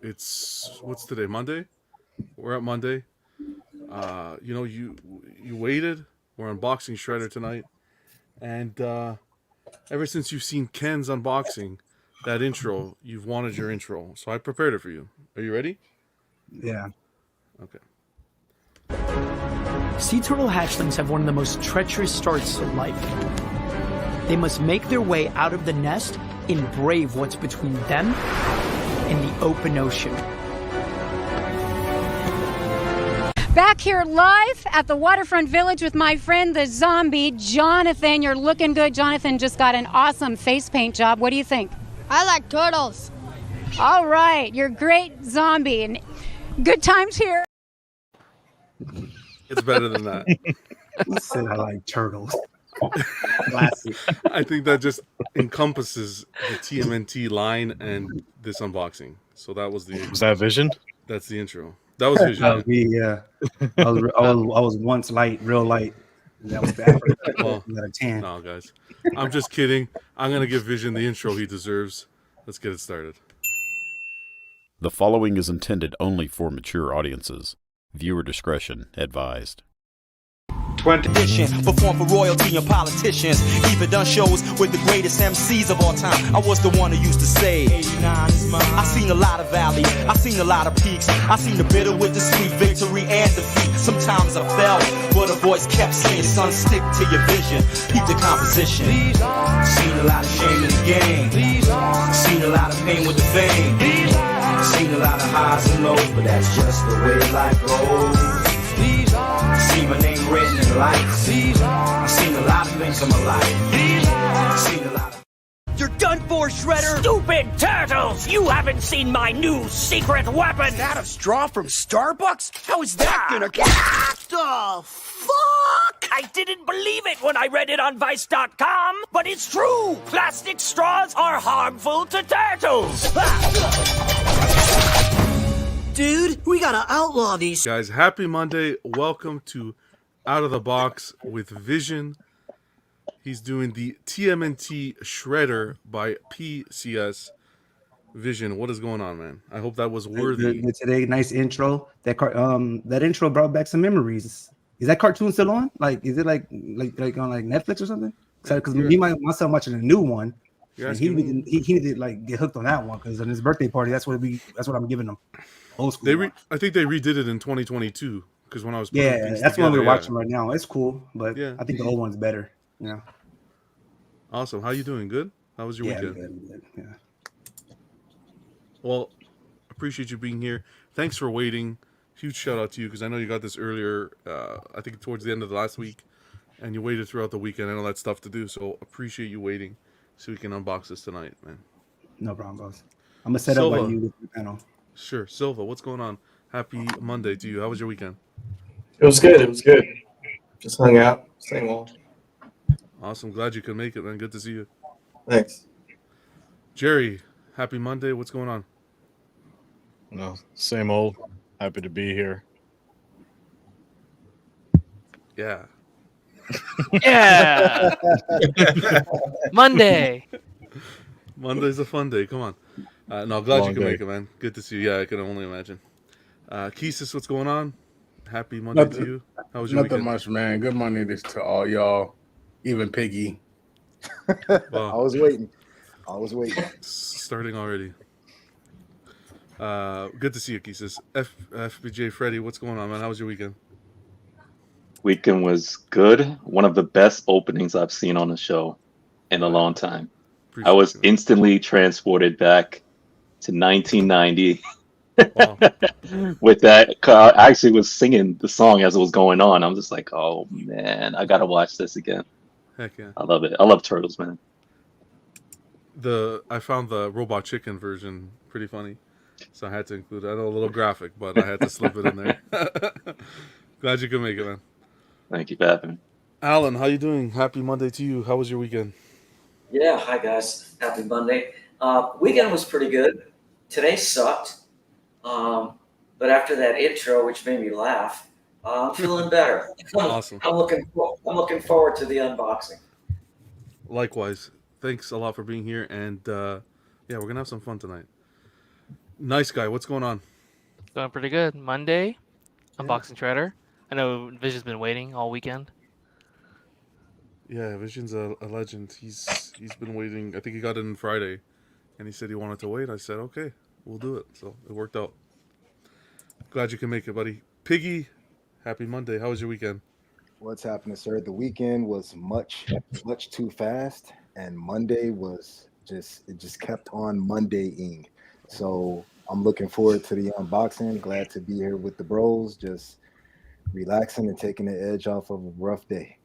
It's what's today? Monday. We're at Monday. You waited. We're unboxing Shredder tonight, and ever since you've seen Ken's unboxing, that intro, you've wanted your intro. So I prepared it for you. Are you ready? Yeah. Okay. Sea turtle hatchlings have one of the most treacherous starts to life. They must make their way out of the nest and brave what's between them and the open ocean. Back here live at the Waterfront Village with my friend the zombie, Jonathan. You're looking good. Jonathan just got an awesome face paint job. What do you think? I like turtles. All right, you're great zombie. And good times here. It's better than that. He said I like turtles. Classic. I think that just encompasses the TMNT line and this unboxing. So that was Was that Vision? That's the intro. That was Vision. Yeah. I was once light, real light. That was bad. Well, Got a tan. no, guys. I'm just kidding. I'm going to give Vision the intro he deserves. Let's get it started. The following is intended only for mature audiences. Viewer discretion advised. 20 edition, perform for royalty and politicians. Even done shows with the greatest MCs of all time. I was the one who used to say 89 is mine. I seen a lot of valleys, I seen a lot of peaks. I seen the bitter with the sweet, victory and defeat. Sometimes I fell, but a voice kept saying, son, stick to your vision. Keep the composition. Seen a lot of shame in the game. Seen a lot of pain with the fame. Seen a lot of highs and lows, but that's just the way life goes. See my name written in lights. I've seen a lot of things in my life. I've seen a lot of... You're done for, Shredder! Stupid turtles! You haven't seen my new secret weapon! Is that a straw from Starbucks? How is that gonna... What the fuck? I didn't believe it when I read it on Vice.com, but it's true! Plastic straws are harmful to turtles! Dude, we gotta outlaw these. Guys, happy Monday. Welcome to Out of the Box with Vision. He's doing the TMNT Shredder by PCS. Vision, what is going on, man? I hope that was worthy. Good today, nice intro. That intro brought back some memories. Is that cartoon still on? Like, is it like on like Netflix or something? Because me myself watching a new one. And he needed to like get hooked on that one because on his birthday party, that's what I'm giving him. Old school. I think they redid it in 2022 because when I was that's what we're watching right now. It's cool, but yeah. I think the old one's better. Yeah. Awesome. How you doing? Good. How was your weekend? Good. Yeah. Well, appreciate you being here. Thanks for waiting. Huge shout out to you because I know you got this earlier. I think towards the end of the last week, and you waited throughout the weekend. I know that's stuff to do, so appreciate you waiting so we can unbox this tonight, man. No problem, boss. I'm gonna set up while you with the panel. Sure. Silva, what's going on? Happy Monday to you. How was your weekend? It was good. Just hung out. Same old. Awesome. Glad you could make it, man. Good to see you. Thanks. Jerry, happy Monday. What's going on? No, same old. Happy to be here. Yeah. Yeah. Monday. Monday's a fun day. Come on. No, glad Long you could day. make it, man. Good to see you. Yeah, I can only imagine. Keesis, what's going on? Happy Monday to you. How was your weekend? Nothing much, man. Good Monday to all y'all, even Piggy. Well, I was waiting. Starting already. Good to see you, Keesis. FBJ Freddy, what's going on, man? How was your weekend? Weekend was good. One of the best openings I've seen on the show in a long time. I was instantly transported back to 1990 Wow. with that. I actually was singing the song as it was going on. I'm just like, oh man, I gotta watch this again. Heck yeah. I love it. I love Turtles, man. I found the Robot Chicken version pretty funny, so I had to include it. I know a little graphic, but I had to slip it in there. Glad you could make it, man. Thank you for having me. Alan, how you doing? Happy Monday to you. How was your weekend? Yeah, hi guys. Happy Monday. Weekend was pretty good. Today sucked. But after that intro, which made me laugh, I'm feeling better. Awesome. I'm looking forward to the unboxing. Likewise. Thanks a lot for being here, and yeah, we're gonna have some fun tonight. Nice guy. What's going on? Going pretty good. Monday, unboxing Shredder. I know Vision's been waiting all weekend. Yeah, Vision's a legend. He's been waiting. I think he got it on Friday, and he said he wanted to wait. I said, okay, we'll do it. So it worked out. Glad you can make it, buddy. Piggy, happy Monday. How was your weekend? What's happening, sir? The weekend was much too fast, and Monday was just kept on Mondaying. So I'm looking forward to the unboxing. Glad to be here with the bros, just relaxing and taking the edge off of a rough day.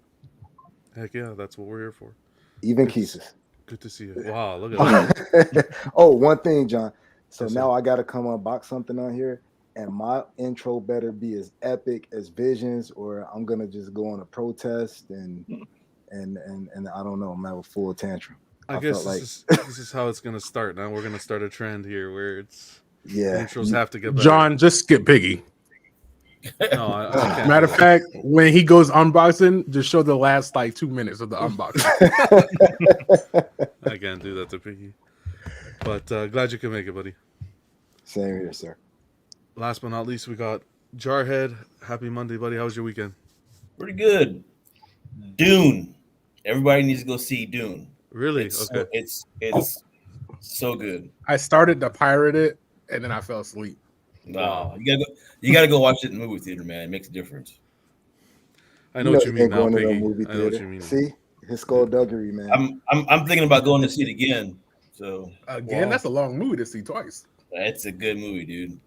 Heck yeah, that's what we're here for. Even Keesus. Good to see you. Wow, look at that. Oh, one thing, John. So Yes, now sir. I got to come unbox something on here, and my intro better be as epic as Visions, or I'm gonna just go on a protest and I don't know. I'm gonna have a full tantrum. I guess this is how it's gonna start. Now we're gonna start a trend here where it's the intros have to get better. John, just skip Piggy. No, I can't. Matter of fact, when he goes unboxing, just show the last like 2 minutes of the unboxing. I can't do that to Piggy. But glad you can make it, buddy. Same here, sir. Last but not least, we got Jarhead. Happy Monday, buddy. How was your weekend? Pretty good. Dune. Everybody needs to go see Dune. Really? Okay. It's so good. I started to pirate it and then I fell asleep. Wow. You gotta go watch it in the movie theater, man. It makes a difference. I know what you mean now, going to the Piggy. movie I know what theater. you mean. See, his skullduggery, man. I'm thinking about going to see it again. So again, that's a long movie to see twice. It's a good movie, dude.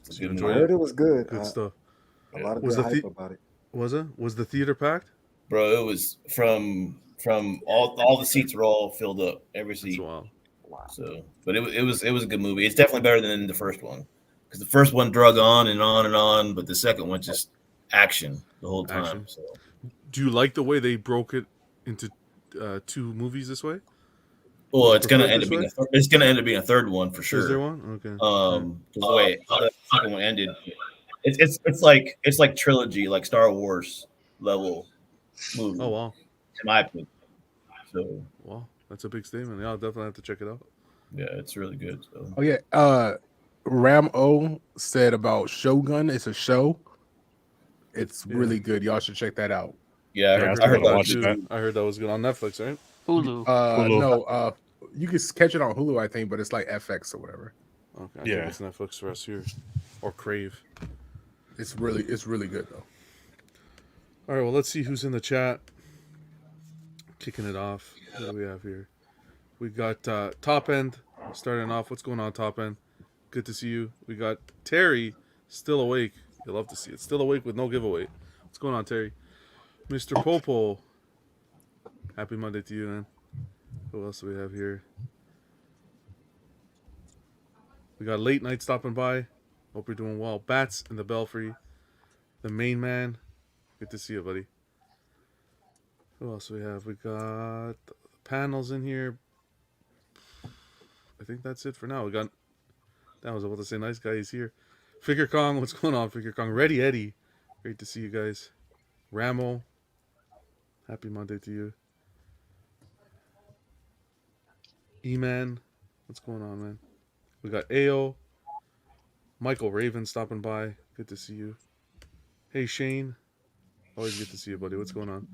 It's a good I movie. heard it was good. Good stuff. A lot of Was good the hype the- about it. Was it? Was the theater packed? Bro, it was from all the seats were all filled up, every seat. Wow. So, but it was a good movie. It's definitely better than the first one, because the first one drug on and on and on, but the second one just action the whole time. Action. So Do you like the way they broke it into 2 movies this way? well, it's gonna Prefer end up this being way? it's gonna end up being a third one for sure. Is there one? Okay. 'Cause the way how the second one ended, it's like trilogy, like Star Wars level movie. Oh wow. In my opinion. So Wow, that's a big statement. Yeah, I'll definitely have to check it out. yeah, it's really good. So Oh yeah. Ram O said about Shogun, it's a show. It's really good. Y'all should check that out. yeah, I heard that. Too. I heard that was good on Netflix, right? Hulu. No, you can catch it on Hulu, I think, but it's like FX or whatever. Okay. I think it's Netflix for us here, or Crave. It's really good though. All right, well, let's see who's in the chat. Kicking it off. What do we have here? We got Top End starting off. What's going on, Top End? Good to see you. We got Terry still awake. You'll love to see it. Still awake with no giveaway. What's going on, Terry? Mr. Popo. Happy Monday to you, man. Who else do we have here? We got Late Night stopping by. Hope you're doing well. Bats in the Belfry. The main man. Good to see you, buddy. Who else do we have? We got panels in here. I think that's it for now. We got. I was about to say, nice guy. He's here. Figure Kong, what's going on, Figure Kong? Ready Eddie. Great to see you guys. Ramo. Happy Monday to you. E-Man. What's going on, man? We got AO. Michael Raven stopping by. Good to see you. Hey, Shane. Always good to see you, buddy. What's going on?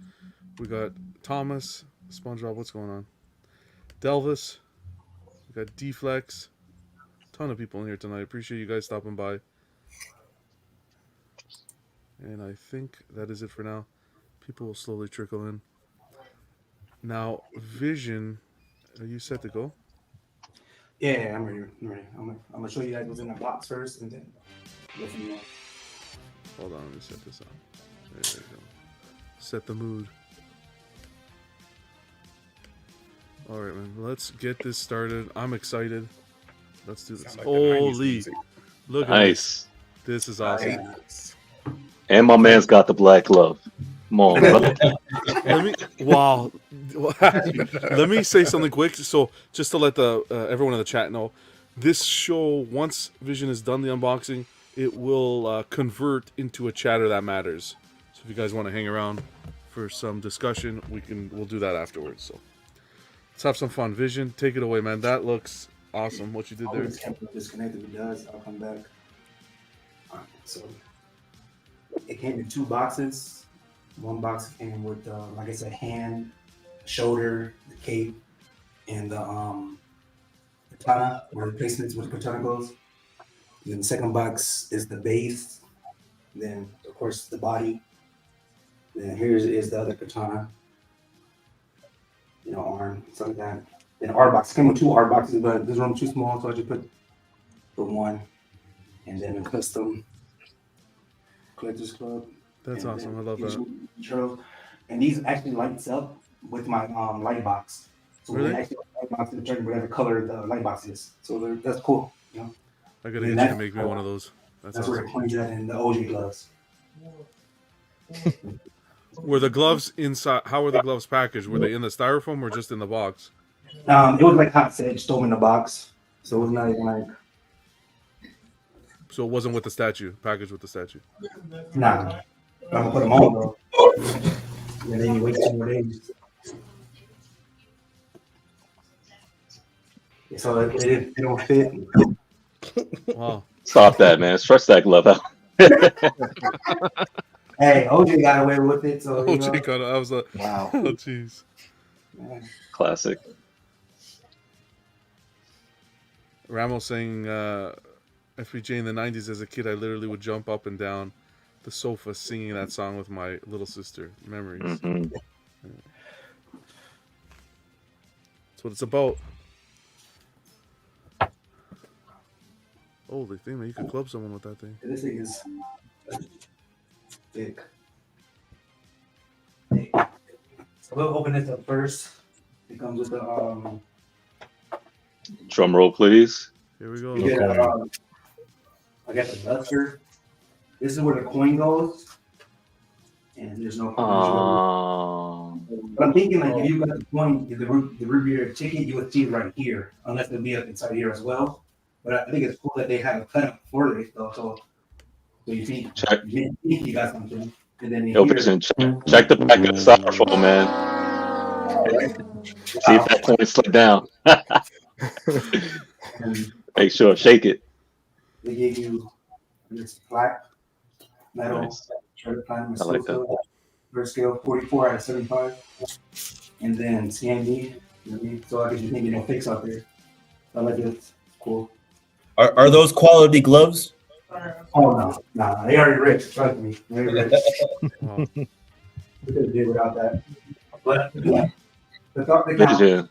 We got Thomas. SpongeBob, what's going on? Delvis. We got D-Flex. Ton of people in here tonight. Appreciate you guys stopping by. And I think that is it for now. People will slowly trickle in. Now, Vision, are you set to go? Yeah, I'm ready. I'm gonna show you guys what's in the box first, and then let you know. Hold on, let me set this up. There we go. Set the mood. All right, man. Let's get this started. I'm excited. Let's do this. Like Holy, look at Nice. this. This is awesome. And my man's got the black glove. Come on, brother. Wow. Let me say something quick. So, just to let the everyone in the chat know, this show, once Vision has done the unboxing, it will convert into a chatter that matters. So, if you guys want to hang around for some discussion, we'll do that afterwards. So, let's have some fun. Vision, take it away, man. That looks Awesome, what you did I there. just kept it disconnected. If it does, I'll come back. All right, so it came in 2 boxes. One box came with, like I said, hand, shoulder, the cape, and the katana, where the placements where the katana goes. And then the second box is the base. Then, of course, the body. Then here is the other katana. Arm, something like that. Then R box. It came with 2 R boxes, but this room too small, so I just put one. And then a custom collector's club. That's awesome. I love that. And these actually lights up with my light box. So really? Actually light box to determine whatever color the light box is. So that's cool. I gotta get you to make me one of those. That's awesome. Where it points at in the OG gloves. Were the gloves inside? How were the gloves packaged? Were they in the styrofoam or just in the box? It was like Hot said, stole in the box. So it was not even like. So it wasn't with the statue, packaged with the statue. Nah, I'm gonna put them on though. And then you wait 2 more days. So it don't fit. Wow. Stop that, man. Stretch that glove out. Hey, OJ got away with it. So OJ got it. I was like, wow. Oh, jeez. Classic. Ramos saying, FPJ in the 90s as a kid, I literally would jump up and down the sofa singing that song with my little sister. Memories. Mm-hmm. That's what it's about. Holy thing, man. You could club someone with that thing. This thing is thick. So we'll open this up first. It comes with the Drum roll, please. Here we go. I got the duster. This is where the coin goes. And there's no coin. But I'm thinking like if you got the coin, the root beer ticket, you would see it right here, unless it'll be up inside here as well. But I think it's cool that they have a cut up for this though. So you think you got something. And then check the back of the styrofoam, man. See if that coin slid down. Make sure, shake it. They gave you this black metal, Nice. platinum, I like that. First scale 44 out of 75, and then CMD. You know what I mean? So I guess you can't get no fix out there. I like it. It's cool. Are those quality gloves? Oh no, they already rich. Trust me, they rich. We could have did without that. But the thought they got.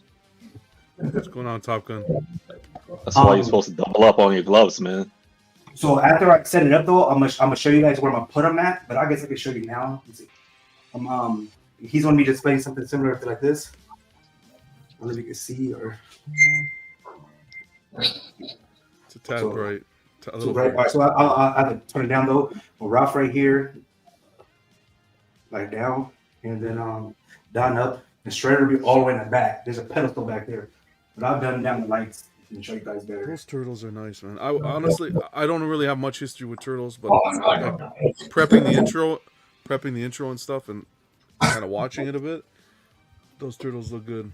What's going on, Top Gun? That's why you're supposed to double up on your gloves, man. So after I set it up though, I'm gonna show you guys where I'm gonna put them at. But I guess I can show you now. Let's see. He's gonna be displaying something similar to like this. I don't know if you can see or. It's a tad bright. A little bright. Right, so I'll have to turn it down though. Well, Ralph right here, like down, and then down up. And Shredder will be all the way in the back. There's a pedestal back there, but I've done down the lights and show you guys better. Those turtles are nice, man. I honestly, I don't really have much history with turtles, but like, prepping the intro and stuff, and kind of watching it a bit. Those turtles look good.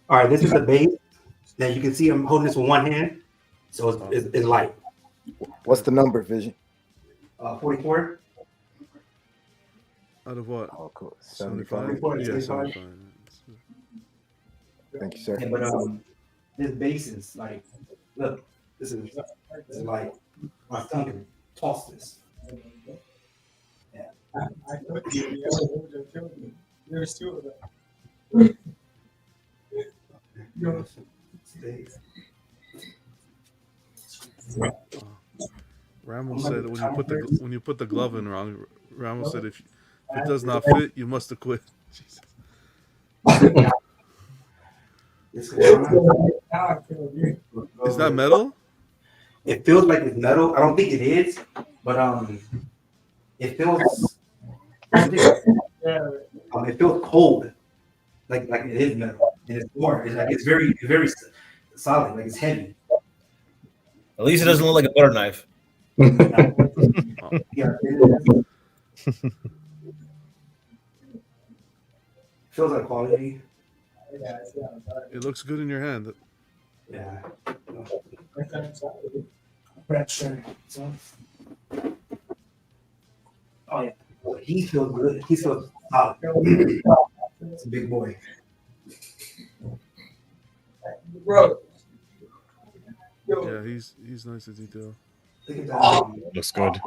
All right, this is the base. Now you can see I'm holding this with one hand, so it's light. What's the number, Vision? 44. Out of what? Oh, cool. 75. 74, Yeah, 75. 75. Thank you, sir. Yeah, but this base is like, look, this is like my son can toss this. Yeah. There's 2 of them. Ramos said when you put the glove in wrong, Ramos said if it does not fit, you must have quit. Jesus. Is that metal? It feels like it's metal. I don't think it is, but it feels. It feels cold, like it is metal, and it's warm. It's like it's very solid, like it's heavy. At least it doesn't look like a butter knife. Yeah. Feels like quality. It looks good in your hand. Yeah. Oh yeah. He feels good. He feels solid. It's a big boy. Bro. Yeah, he's nice to detail. Look at that. Looks good.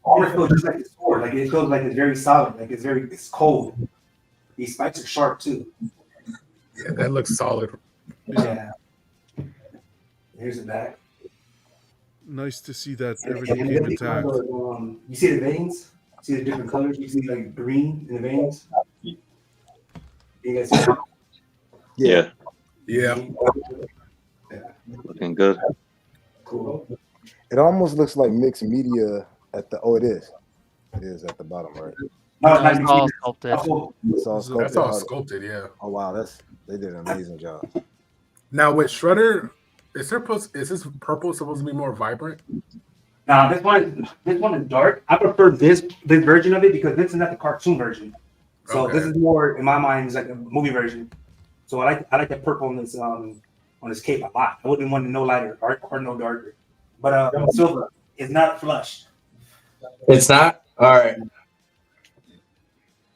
Armor feels just like the sword. Like it feels like it's very solid. Like it's cold. These spikes are sharp too. Yeah, that looks solid. Yeah. Here's the back. Nice to see that And everything then came these intact. ones are, you see the veins? See the different colors? You see like green in the veins? You guys see that? Yeah. Yeah. Looking good. Cool. It almost looks like mixed media at the. Oh, it is. It is at the bottom, right? No, No, it's all sculpted. It's all sculpted. That's all sculpted, yeah. Oh wow, they did an amazing job. Now with Shredder, is this purple supposed to be more vibrant? Now this one is dark. I prefer this version of it because this is not the cartoon version. So Okay. this is more, in my mind, is like a movie version. So I like that purple on this cape a lot. I wouldn't want it no lighter or no darker. But silver is not flush. It's not? All right.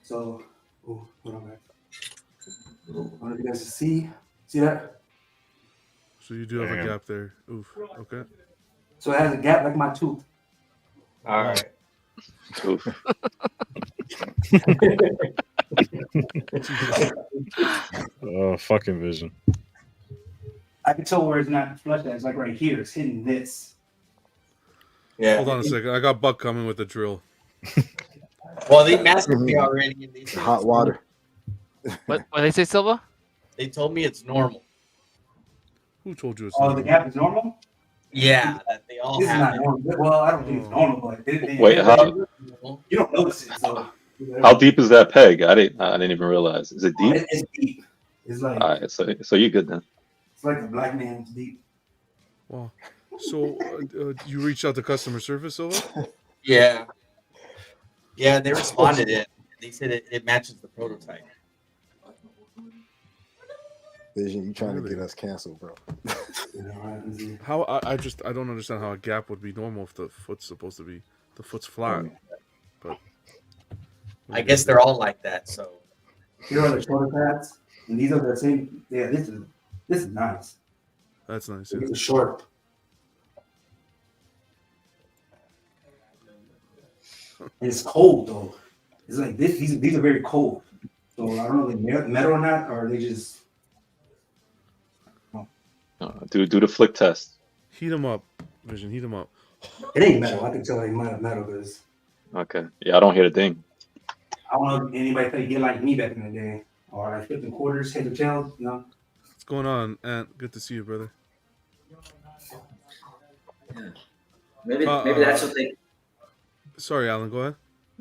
So, hold on, guys. I want you guys to see that. So you do have a gap there. Oof. Okay. So it has a gap like my tooth. All right. Oof. Oh, fucking vision. I can tell where it's not flushed. It's like right here. It's hitting this. Yeah. Hold on a second. I got Buck coming with the drill. Well, they masked me already. And they said Hot it's water. What they say, Silva? normal. They told me it's normal. Who told you it's Oh, normal? the gap is normal? Yeah, that they all This is have not it. normal. Well, I don't think it's normal, but Wait, how you don't notice it. So how deep is that peg? I didn't even realize. Is it deep? It's deep. It's like All right, so you're good then. it's like a black man's deep. Wow. So you reached out to customer service, Silva? Yeah. Yeah, they responded it. They said it matches the prototype. Vision, you trying to get us canceled, bro? How I don't understand how a gap would be normal if the foot's supposed to be the foot's flat. But I guess they're all like that. So Here are the shoulder pads, and these are the same. Yeah, this is nice. That's nice. It's a short. And it's cold though. It's like this. These are very cold. So I don't know if they're metal or not, or they just. Do the flick test. Heat them up, Vision. Heat them up. It ain't metal. I can tell it ain't metal because Okay. Yeah, I don't hear a ding. I don't know if anybody played Get Like Me back in the day, or like flipping quarters, head to tail. You know. What's going on, Ant? Good to see you, brother. Maybe that's what they. Sorry, Alan. Go ahead.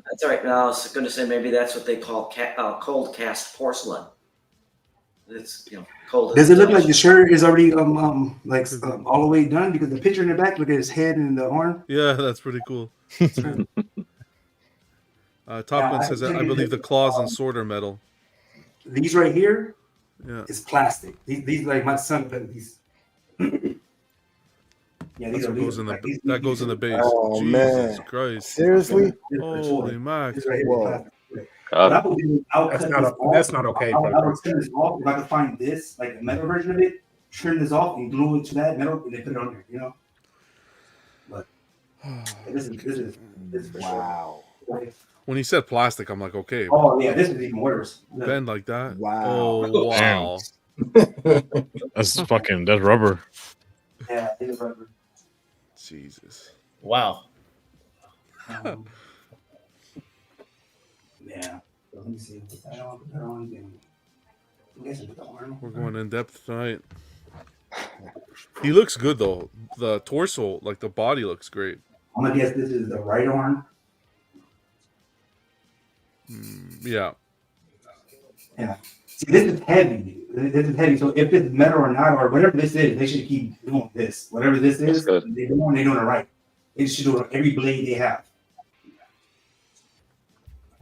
That's all right. No, I was going to say maybe that's what they call cold cast porcelain. It's cold. Does it look like the shirt is already all the way done? Because the picture in the back, look at his head and the arm. Yeah, that's pretty cool. Top Gun says that I believe the claws and sword are metal. These right here is plastic. These like my son put these. Yeah, That's what goes in the that goes in the base. Oh, Jesus man. Christ! Seriously? Holy mac! Whoa. That's not okay. I would turn this off if I could find this, like a metal version of it. Turn this off and glue it to that metal, and then put it on there. You know. But this is wow. When he said plastic, I'm like, okay. Oh yeah, this is even worse. Bend like that. Wow. Oh wow. That's rubber. Yeah, it is rubber. Jesus. Wow. Yeah. Let me see. I don't put that on again. I guess I put the arm. We're going in depth tonight. He looks good though. The torso, like the body, looks great. I'm gonna guess this is the right arm. Yeah. Yeah. See, this is heavy. This is heavy. So if it's metal or not, or whatever this is, they should keep doing this. Whatever this is, they're doing it right. They should do it on every blade they have.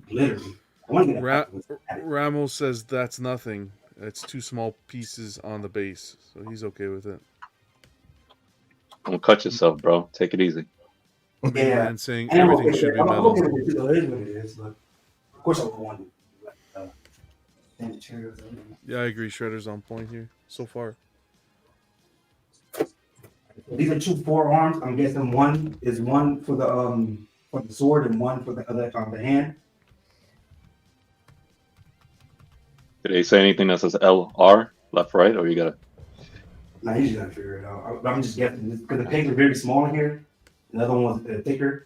Literally. I want to get Ramos says that's nothing. It's 2 small pieces on the base, so he's okay with it. Don't cut yourself, bro. Take it easy. Big man saying And I'm everything okay should with be it. I'm metal. okay with it too, though. It is what it is, but of course I would want to. Materials. Yeah, I agree. Shredder's on point here so far. These are 2 forearms. I'm guessing one is one for the sword and one for the other the hand. Did they say anything that says LR, left, right, or you gotta? Nah, you just gotta figure it out. I'm just guessing because the pegs are very small here. The other one was thicker,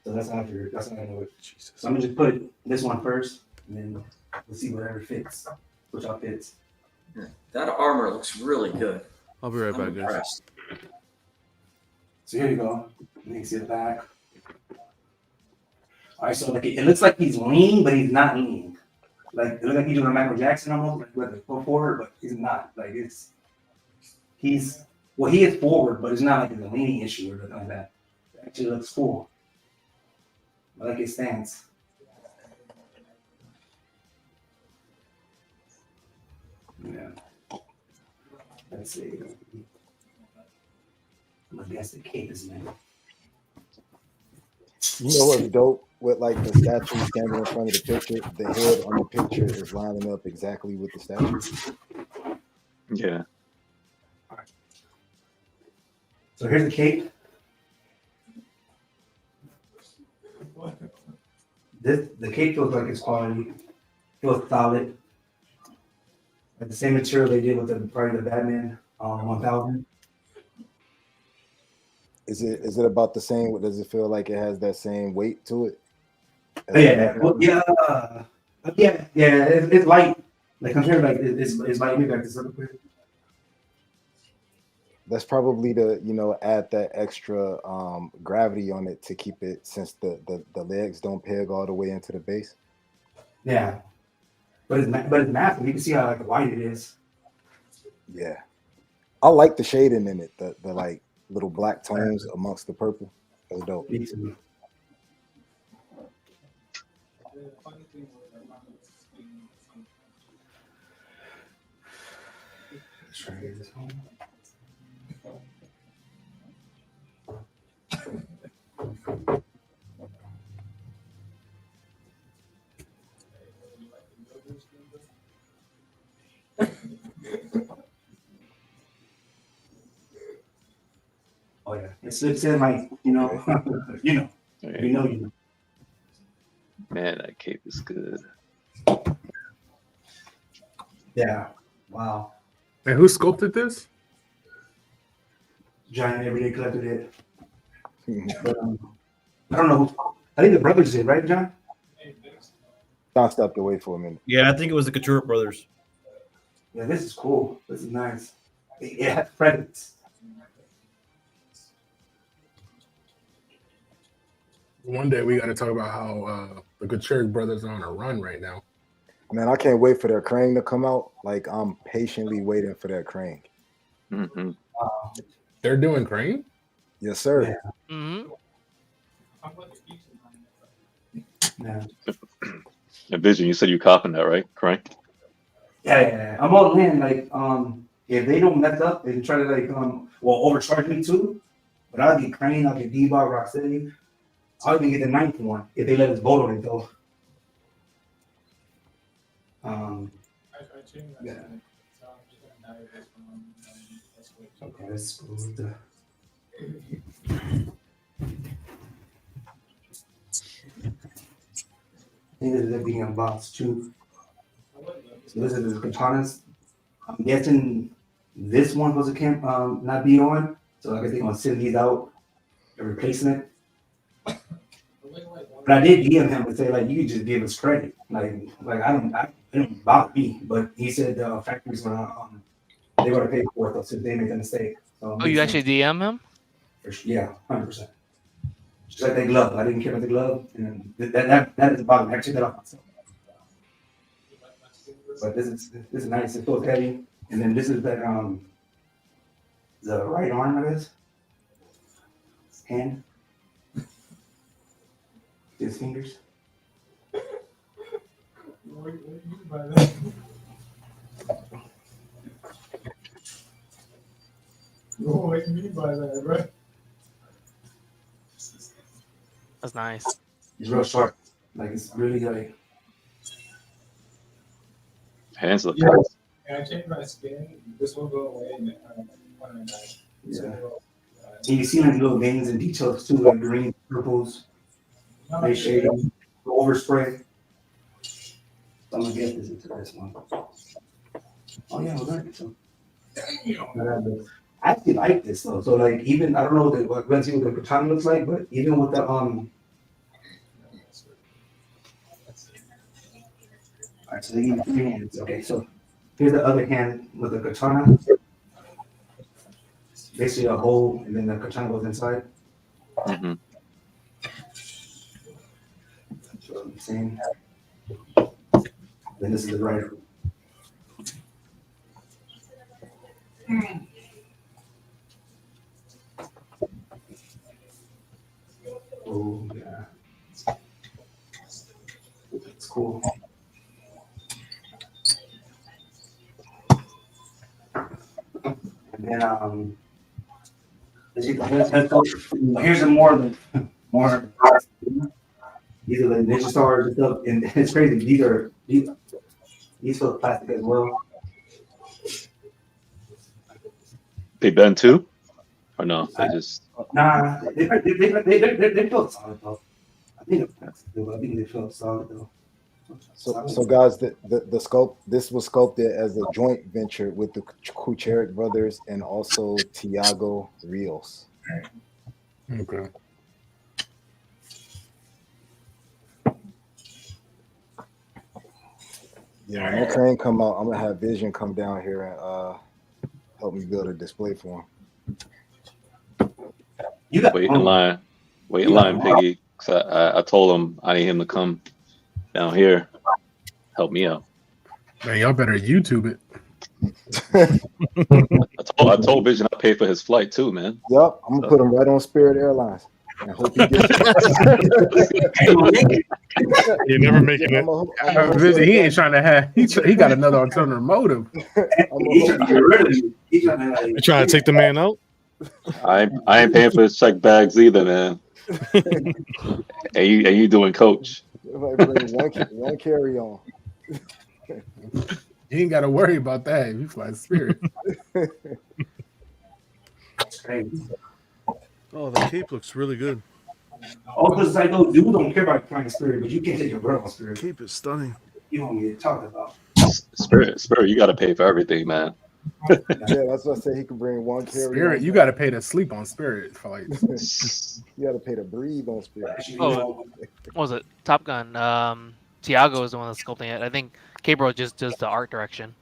so that's how I figured. That's how I know it. Jesus. So I'm gonna just put this one first, and then we'll see whatever fits, which all fits. That armor looks really good. I'll be right I'm back, guys. impressed. So here you go. You can see the back. All right, so like it looks like he's lean, but he's not lean. Like it looks like he's doing a Michael Jackson almost, like with the foot forward, but he's not. Like he is forward, but it's not like it's a leaning issue or anything like that. It actually looks full. I like his stance. Yeah. Let's see. I'm gonna guess the cape is man. You know what's dope? With like the statue standing in front of the picture, the head on the picture is lining up exactly with the statue. Yeah. So here's the cape. The cape feels like it's quality. Feels solid. Like the same material they did with the Batman 1000. Is it about the same? Does it feel like it has that same weight to it? Yeah, well, yeah. It's light. Like compared, like it's light. Maybe like this other quick. That's probably to add that extra gravity on it to keep it, since the legs don't peg all the way into the base. Yeah, but it's massive. You can see how like wide it is. Yeah, I like the shading in it. The like little black tones amongst the purple. That's dope. Me too. Let's try to get this home. Oh yeah, it's in my, you know. Man, that cape is good. Yeah. Wow. And who sculpted this? Giant Everyday collected it. But, I don't know. I think the brothers did, right, John? John stepped away for a minute. Yeah, I think it was the Couture brothers. Yeah, this is cool. This is nice. It has presents. One day we got to talk about how the Couture brothers are on a run right now. Man, I can't wait for their crane to come out. Like, I'm patiently waiting for their crane. Mm-hmm. They're doing crane? Yes, sir. Yeah. Mm-hmm. Yeah. And Vision, you said you copping that, right? Correct? Yeah. I'm all in. Like, if they don't mess up and try to overcharge me too, but I'll get Crane, I'll get D-Bar, Rocksteady. I'll even get the 9th one if they let us vote on it though. Yeah. Okay, let's go with the. I think this is it being unboxed too. So this is the katanas. I'm guessing this one was not be on, so I guess they're gonna send these out and replacing it. But I did DM him and say like you could just give us credit, like it don't bother me. But he said the factory's gonna they're gonna pay for it though, so if they make a mistake. So Oh, you actually DM him? Yeah, 100%. Just like that glove, I didn't care about the glove, and that is a bottom. I actually that off myself. But this is nice. It feels heavy, and then this is the right arm, I guess. Hand. His fingers. What do you mean by that, bro? That's nice. It's real sharp. Like it's really like. Hands look Yeah. good. And I changed my skin. This will go away when I die. Yeah. And you see like little veins and details too, like green, purples, nice shading, overspray. So I'm gonna get this into this one. Oh yeah, we're gonna so. I actually like this though. So like even I don't know let's see what the katana looks like, but even with the Alright, so they give you 3 hands. Okay, so here's the other hand with the katana. Basically a hole, and then the katana goes inside. Mm-hmm. So I'm saying. Then this is the rifle. Oh yeah, it's cool. And then here's a more. These are the ninja stars and stuff, and it's crazy. These feel plastic as well. They bend too, or no? They just Nah, they feel solid though. I think they feel solid though. So guys, the sculpt, this was sculpted as a joint venture with the Kucheric brothers and also Tiago Rios. Okay. Yeah, when that crane come out, I'm gonna have Vision come down here and help me build a display for him. wait in line, Piggy. 'Cause I told him I need him to come down here, help me out. Man, y'all better YouTube it. I told Vision I pay for his flight too, man. Yep, I'm gonna put him right on Spirit Airlines. I hope he gets You're never making it. He ain't trying to have. He got another alternative motive. He's trying to get rid of you. He's trying to You trying to take the man out? I ain't paying for his check bags either, man. and you doing coach? Bring one carry on. You ain't got to worry about that. You fly Spirit. Oh, the cape looks really good. Oh, because like those dudes don't care about flying Spirit, but you can't take your girl on Spirit. Cape is stunning. You don't get talked about. Spirit, you got to pay for everything, man. Yeah, that's what I said. He could bring one carry. Spirit, on. you got to pay to sleep on Spirit flights. You got to pay to breathe on Spirit. Oh, what was it? Top Gun. Tiago is the one that's sculpting it. I think K-Bro just does the art direction.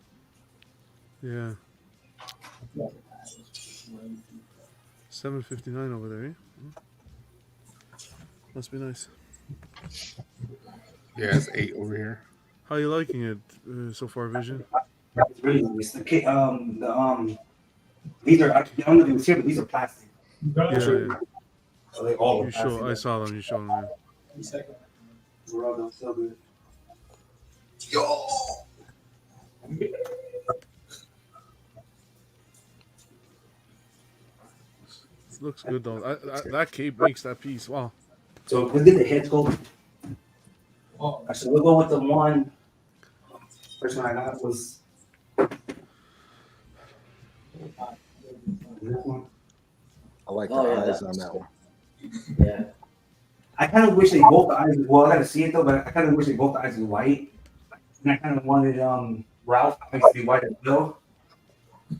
Yeah. 759 over there, eh? Must be nice. Yeah, it's 8 over here. How you liking it so far, Vision? It's really nice. These are I don't know if you can see them, but these are plastic. Yeah. So they all You show. I saw them. You showed them. Yeah. We're all done so good. It looks good though. That cape makes that piece. Wow. So let's get the head sculpt. Actually, we'll go with the one. First one I got was this one. I like the eyes on that one. Yeah. I kind of wish they both the eyes. Well, I gotta see it though, but I kind of wish they both the eyes were white. And I kind of wanted Ralph eyes to be white as well. You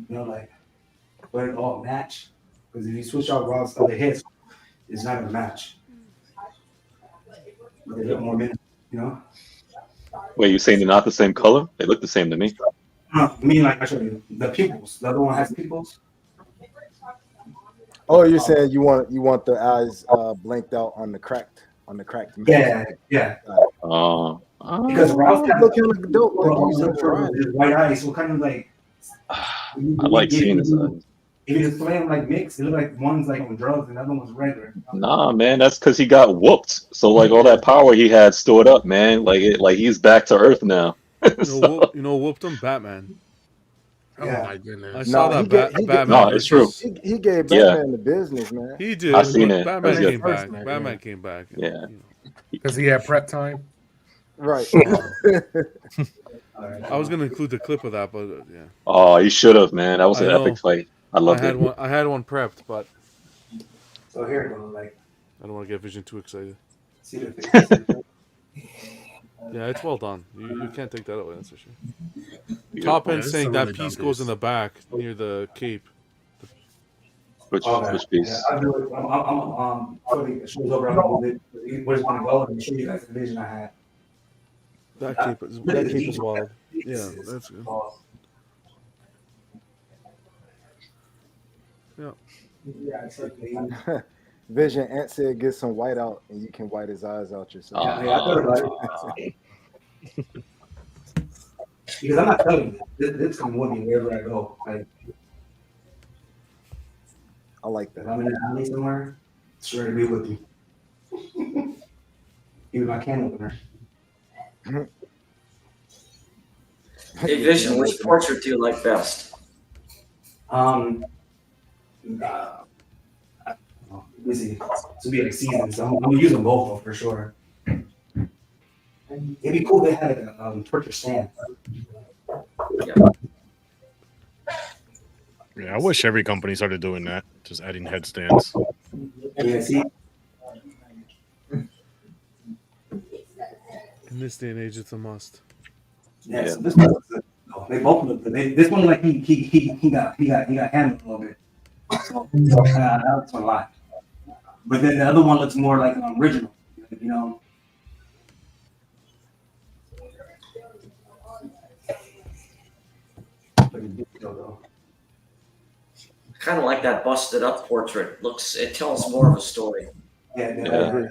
know, like let it all match. Because if you switch out Ralph's other heads, it's not gonna match. But they look more minute, you know. Wait, you saying they're not the same color? They look the same to me. I mean, like I showed you the pupils. The other one has pupils. Oh, you're saying you want the eyes blanked out on the cracked Yeah, yeah. Because Ralph look kind of dope. White eyes, so kind of like. I like seeing this. If you display them like mixed, it look like one's like on drugs and the other one's regular. Nah, man, that's because he got whooped. So like all that power he had stored up, man, like he's back to earth now. You know, whooped him, Batman. Oh my goodness! I saw that Batman. No, it's true. He gave Yeah. Batman the business, man. He did. I seen but it. Batman That's came good. back. Batman came back. And, Yeah. Because he had prep time. Right. I was gonna include the clip of that, but yeah. Oh, you should have, man. That was I an know. epic fight. I loved it. I had one prepped, but So here it goes. Like, I don't want to get Vision too excited. see the face. Yeah, it's well done. You can't take that away. That's for sure. Top end saying that piece goes in the back near the cape. Which piece? Yeah, I'll do it. I'm putting the shoes over. I'm gonna move it. Where's it gonna go? And show you guys the vision I had. That cape is wild. Yeah, that's good. Yeah. Vision, Ant said get some white out and you can white his eyes out yourself. Yeah, I thought about it. Because I'm not telling you, this can with me wherever I go. Like, I like that. If I'm in the alley somewhere, it's sure to be with you. Even my can opener. Hey, Vision, which portrait do you like best? Let me see. This will be like seasons. I'm gonna use them both though, for sure. It'd be cool if they had a portrait stand. Yeah, I wish every company started doing that, just adding headstands. Yeah, see. In this day and age, it's a must. Yeah, so this one, they both look good. This one, like he got handled a little bit. So that looks a lot. But then the other one looks more like an original, you know. Kind of like that busted up portrait. It tells more of a story. Yeah.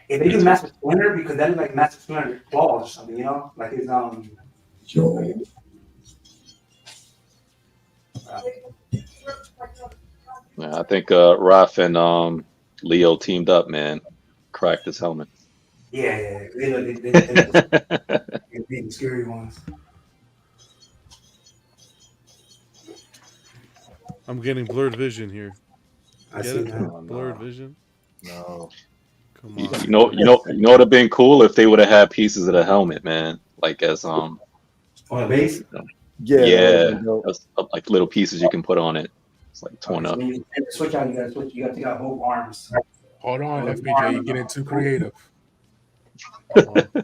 If they do Master Splinter, because that is like Master Splinter claws or something, you know, like his Yeah, I think Raph and Leo teamed up, man. Cracked his helmet. Yeah. They're scary ones. I'm getting blurred vision here. I Get see it? that. Blurred vision. No. Come on. You know what have been cool if they would have had pieces of the helmet, man. Like as on the base. Yeah, like little pieces you can put on it. It's like torn up. When you switch out, you gotta take out both arms. Hold on, FBJ, you're getting too creative. Okay.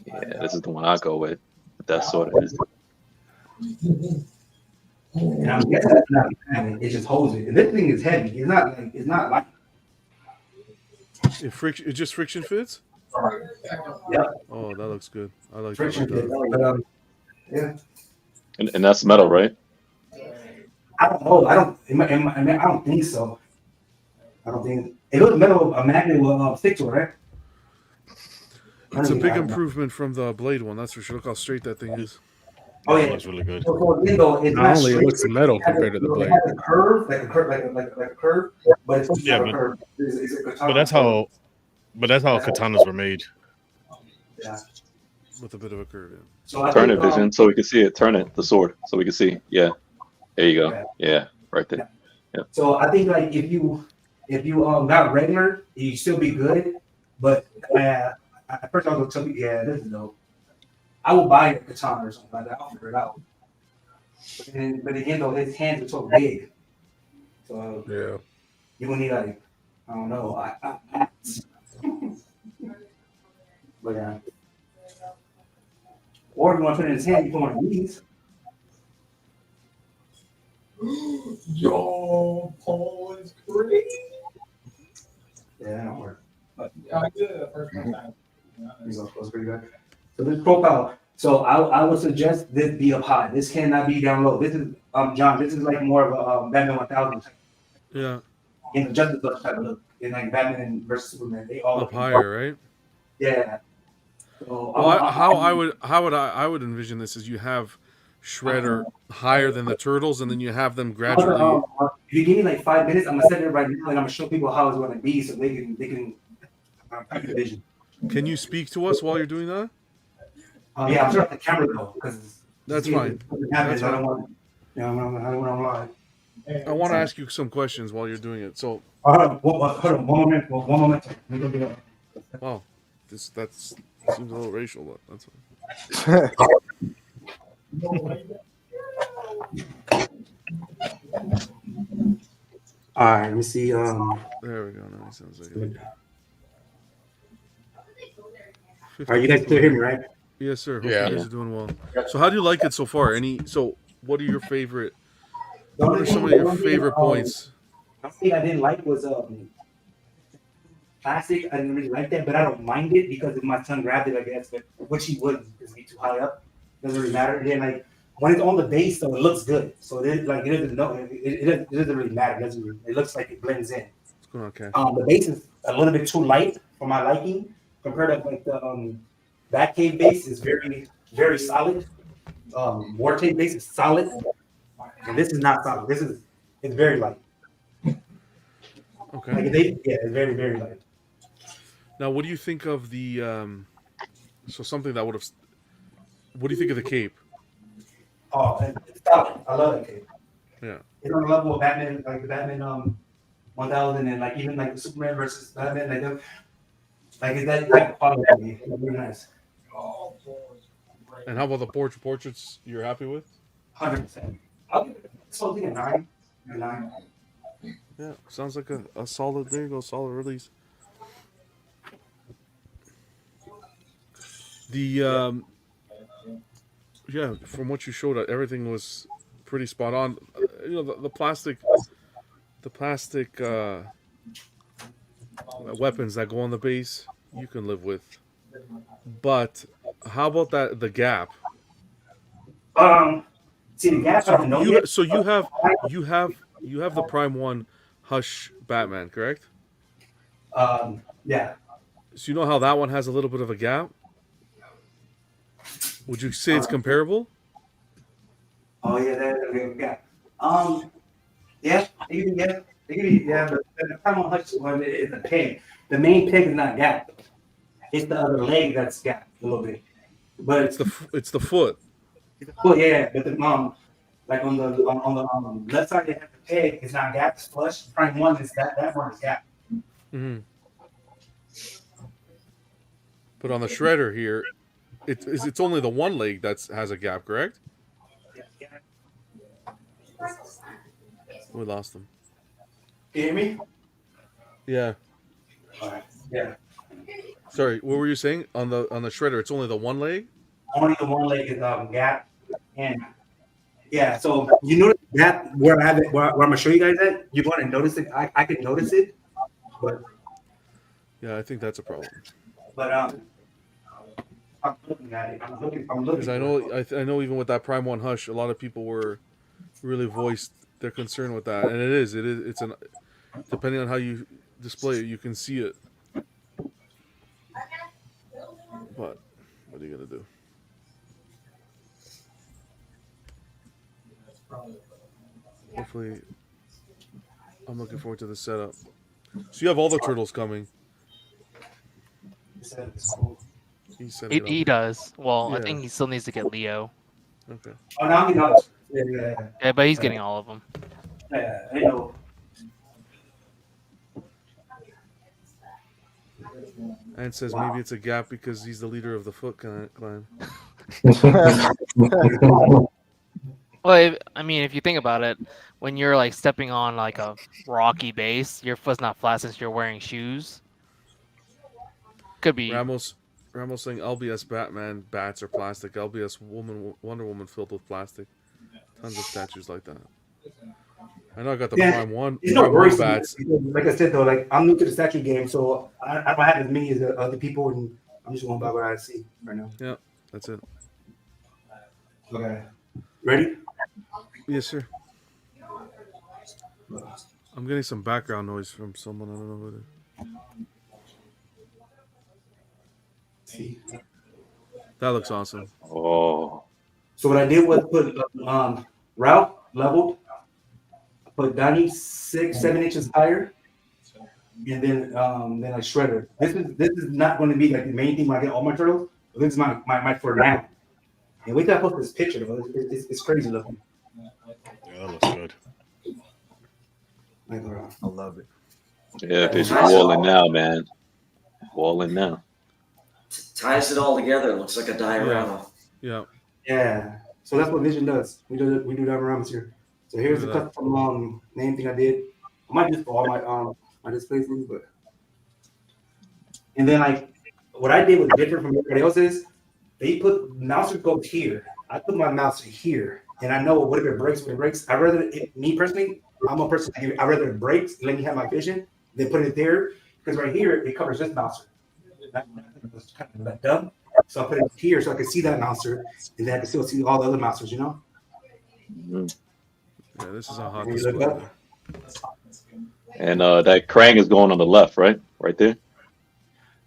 Yeah, this is the one I go with. That sort of is. And I'm guessing that's not it just holds it. And this thing is heavy. It's not like It just friction fits? Yeah. Oh, that looks good. I like friction that. fit. Yeah. And that's metal, right? I don't know. I don't think so. I don't think it looks metal. A magnet will stick to it, right? It's a big improvement from the blade one, that's for sure. Look how straight that thing is. Oh yeah, It looks really good. So it's Not only it looks metal compared to the blade. It has a curve, like a curve, but it's Yeah, not a but- curve. It's a katana. But that's how katanas were made. Yeah. With a bit of a curve. Yeah. So I Turn think, it, Vision, so we can see it. Turn it, the sword, so we can see. Yeah, there you go. Yeah, right there. Yeah. So I think like if you got regular, you still be good. But at first I was gonna tell you, yeah, this is dope. I will buy a katana or something like that. I'll figure it out. But again, though, his hands are so big. So yeah, you gonna need like I don't know. But yeah. Or if you want to put it in his hand, you put one of these. Yo, Paul is great. Yeah, that don't work. But I did it the first time. these are supposed to be good. So this profile. So I would suggest this be up high. This cannot be down low. This is John. This is like more of a Batman 1000. Yeah. In the Justice League type of look. In like Batman versus Superman, they all Up higher, right? Yeah. So Well, I would envision this is you have Shredder higher than the turtles, and then you have them gradually. If you give me like 5 minutes, I'm gonna set it right now, and I'm gonna show people how it's gonna be, so they can vision. Can you speak to us while you're doing that? Yeah, I'm sure the camera though, because that's fine. That's I don't want. Yeah, I don't want to lie. I want to ask you some questions while you're doing it. So, hold on, one moment. Wow, that seems a little racial, but that's fine. All right, let me see. There we go. Now it sounds like it. All right, you guys still hear me, right? Yes, sir. Hope you guys are doing well. So, how do you like it so far? What are your favorite? What are some of your favorite points? One thing I didn't like was plastic. I didn't really like that, but I don't mind it because if my son grabbed it, I guess, but which he wouldn't because he's too high up. Doesn't really matter. And then like when it's on the base, though, it looks good. So it doesn't really matter. It looks like it blends in. What's going on, Ken? The base is a little bit too light for my liking compared to like the Batcave base is very, very solid. War Tape base is solid, and this is not solid. It's very light. Okay. Like it's very, very light. Now, what do you think of the? So something that would have. What do you think of the cape? Oh, it's solid. I love that cape. Yeah. It's on the level of Batman, like the Batman 1000, and like even like the Superman versus Batman, like them. Like is that like quality? It's really nice. And how about the portraits? You're happy with? 100%. I'll give it something a 9. A 9. Yeah, sounds like a solid. There you go, solid release. The yeah, from what you showed, everything was pretty spot on. The plastic weapons that go on the base, you can live with. But how about the gap? See the gap. So you have the Prime 1 Hush Batman, correct? Yeah. So you know how that one has a little bit of a gap? Would you say it's comparable? Oh yeah, that gap. Yeah, the Prime 1 Hush one is a peg. The main peg is not gap. It's the other leg that's gap a little bit. But it's the foot. Well, yeah, but the like on the left side, they have the peg. It's not gap. It's flush. Prime 1 is that one is gap. Mm-hmm. But on the Shredder here, it's only the one leg that has a gap, correct? Yeah. We lost him. You hear me? Yeah. All right. Yeah. Sorry, what were you saying on the Shredder? It's only the one leg. Only the one leg is gap, and yeah. So you notice that where I have it, where I'm gonna show you guys at. You're going to notice it. I can notice it, but yeah, I think that's a problem. But I'm looking at it. I'm looking. Because I know even with that Prime 1 Hush, a lot of people were really voiced their concern with that, and it's an depending on how you display it, you can see it. But what are you gonna do? Hopefully, I'm looking forward to the setup. So you have all the turtles coming. He does. Well, Yeah. I think he still needs to get Leo. Okay. Oh, now he knows. Yeah. Yeah, but he's getting all of them. Yeah, I know. And says maybe it's a gap because he's the leader of the Foot Clan. Well, I mean, if you think about it, when you're like stepping on like a rocky base, your foot's not flat since you're wearing shoes. Could be. Ramos saying LBS Batman bats are plastic. LBS Wonder Woman filled with plastic. Tons of statues like that. I know I got the Prime 1. It's not worse bats. Like I said though, like I'm new to the statue game, so I don't have as many as the other people, and I'm just going by what I see right now. Yeah, that's it. Okay. Ready? Yes, sir. I'm getting some background noise from someone. I don't know who it is. See. That looks awesome. Oh. So what I did was put route leveled, put Donnie 6-7 inches higher, and then a shredder. This is not going to be like the main thing when I get all my turtles. But this is my for now. And wait till I post this picture though. It's crazy looking. Yeah, that looks good. I love it. Yeah, it's walling now, man. Walling now. Ties it all together. Looks like a diorama. Yeah. Yeah. So that's what Vision does. We do dioramas here. So here's the custom name thing I did. I might just for all my display things, but and then like what I did was different from everybody else's. They put mouse goes here. I put my mouse here, and I know what if it breaks when it breaks. I rather me personally, I'm a person. I rather it breaks and let me have my vision than put it there because right here it covers this mouse. That's kind of like dumb. So I put it here so I can see that mouser, and then I can still see all the other mousers, you know? Yeah, this is a hot display. And that Krang is going on the left, right? Right there.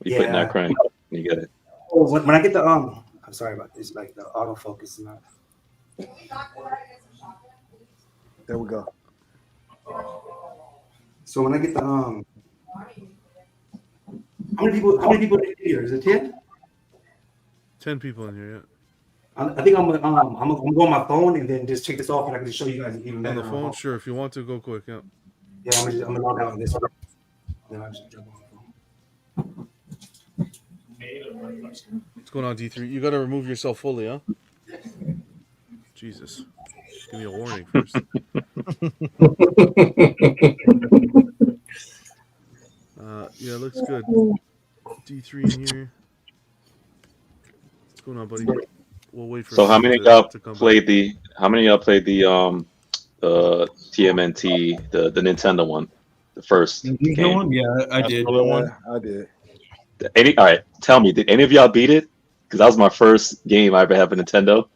You putting Yeah. that Krang. You get it. Oh, when I get the I'm sorry about this, like the autofocus and that. There we go. So when I get the how many people in here? Is it 10? 10 people in here, yeah. I think I'm gonna go on my phone and then just check this off and I can just show you guys even better. On the phone, sure. If you want to, go quick, yeah. Yeah, I'm gonna log out on this one. Then I'll just jump on the phone. What's going on, D3? You gotta remove yourself fully, huh? Jesus. Give me a warning first. Yeah, looks good. D3 in here. What's going on, buddy? We'll wait for. So how many y'all played back. How many y'all played the TMNT, the Nintendo one, the first game? One? Yeah, I did. I did. All right, tell me, did any of y'all beat it? Because that was my first game I ever had for Nintendo.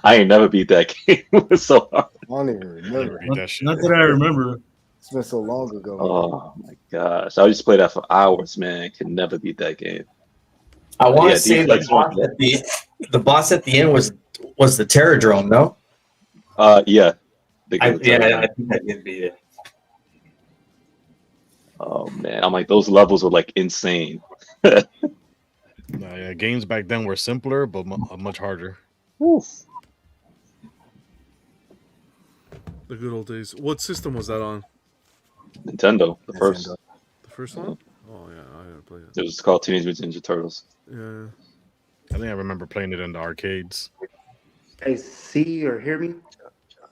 I ain't never beat that game. It was so hard. I don't even remember. Not that I remember. It's been so long ago. Oh my gosh, I used to play that for hours, man. Could never beat that game. I want to say the boss at the end was the Terror Drone, no? Yeah. I think I did beat it. Oh man, I'm like those levels were like insane. Yeah, games back then were simpler but much harder. Oof. The good old days. What system was that on? Nintendo, the first. The first one? Oh yeah, I didn't play it. It was called Teenage Mutant Ninja Turtles. Yeah. I think I remember playing it in the arcades. Hey, see or hear me?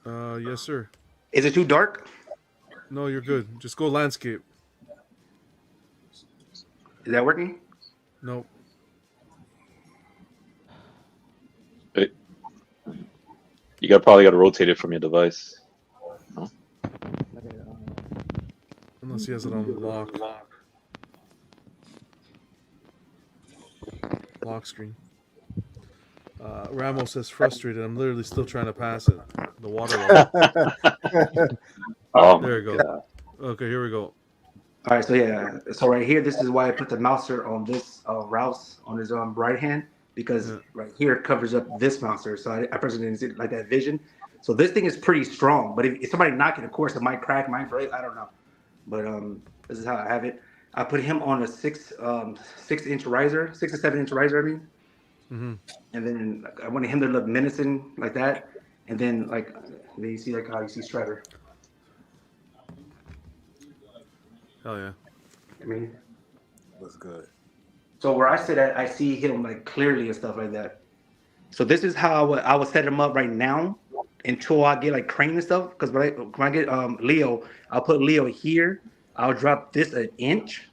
Yes, sir. Is it too dark? No, you're good. Just go landscape. Is that working? Nope. You probably got to rotate it from your device. Huh? Unless he has it on lock. Lock screen. Ramos says frustrated. I'm literally still trying to pass it. The water level. Oh, there we go. God. Okay, here we go. All right, so yeah, so right here, this is why I put the mouser on this Rouse on his right hand because right here it covers up this mouser. So I personally didn't see like that vision. So this thing is pretty strong, but if somebody knock it, of course, it might crack, might break. I don't know, but this is how I have it. I put him on a 6-inch riser, 6 to 7 inch riser. I mean, and then I wanted him to look menacing like that, and then like you see like how you see Shredder. Hell yeah. I mean, looks good. So where I sit at, I see him like clearly and stuff like that. So this is how I would set him up right now until I get like Crane and stuff. Because when I get Leo, I'll put Leo here. I'll drop this an inch.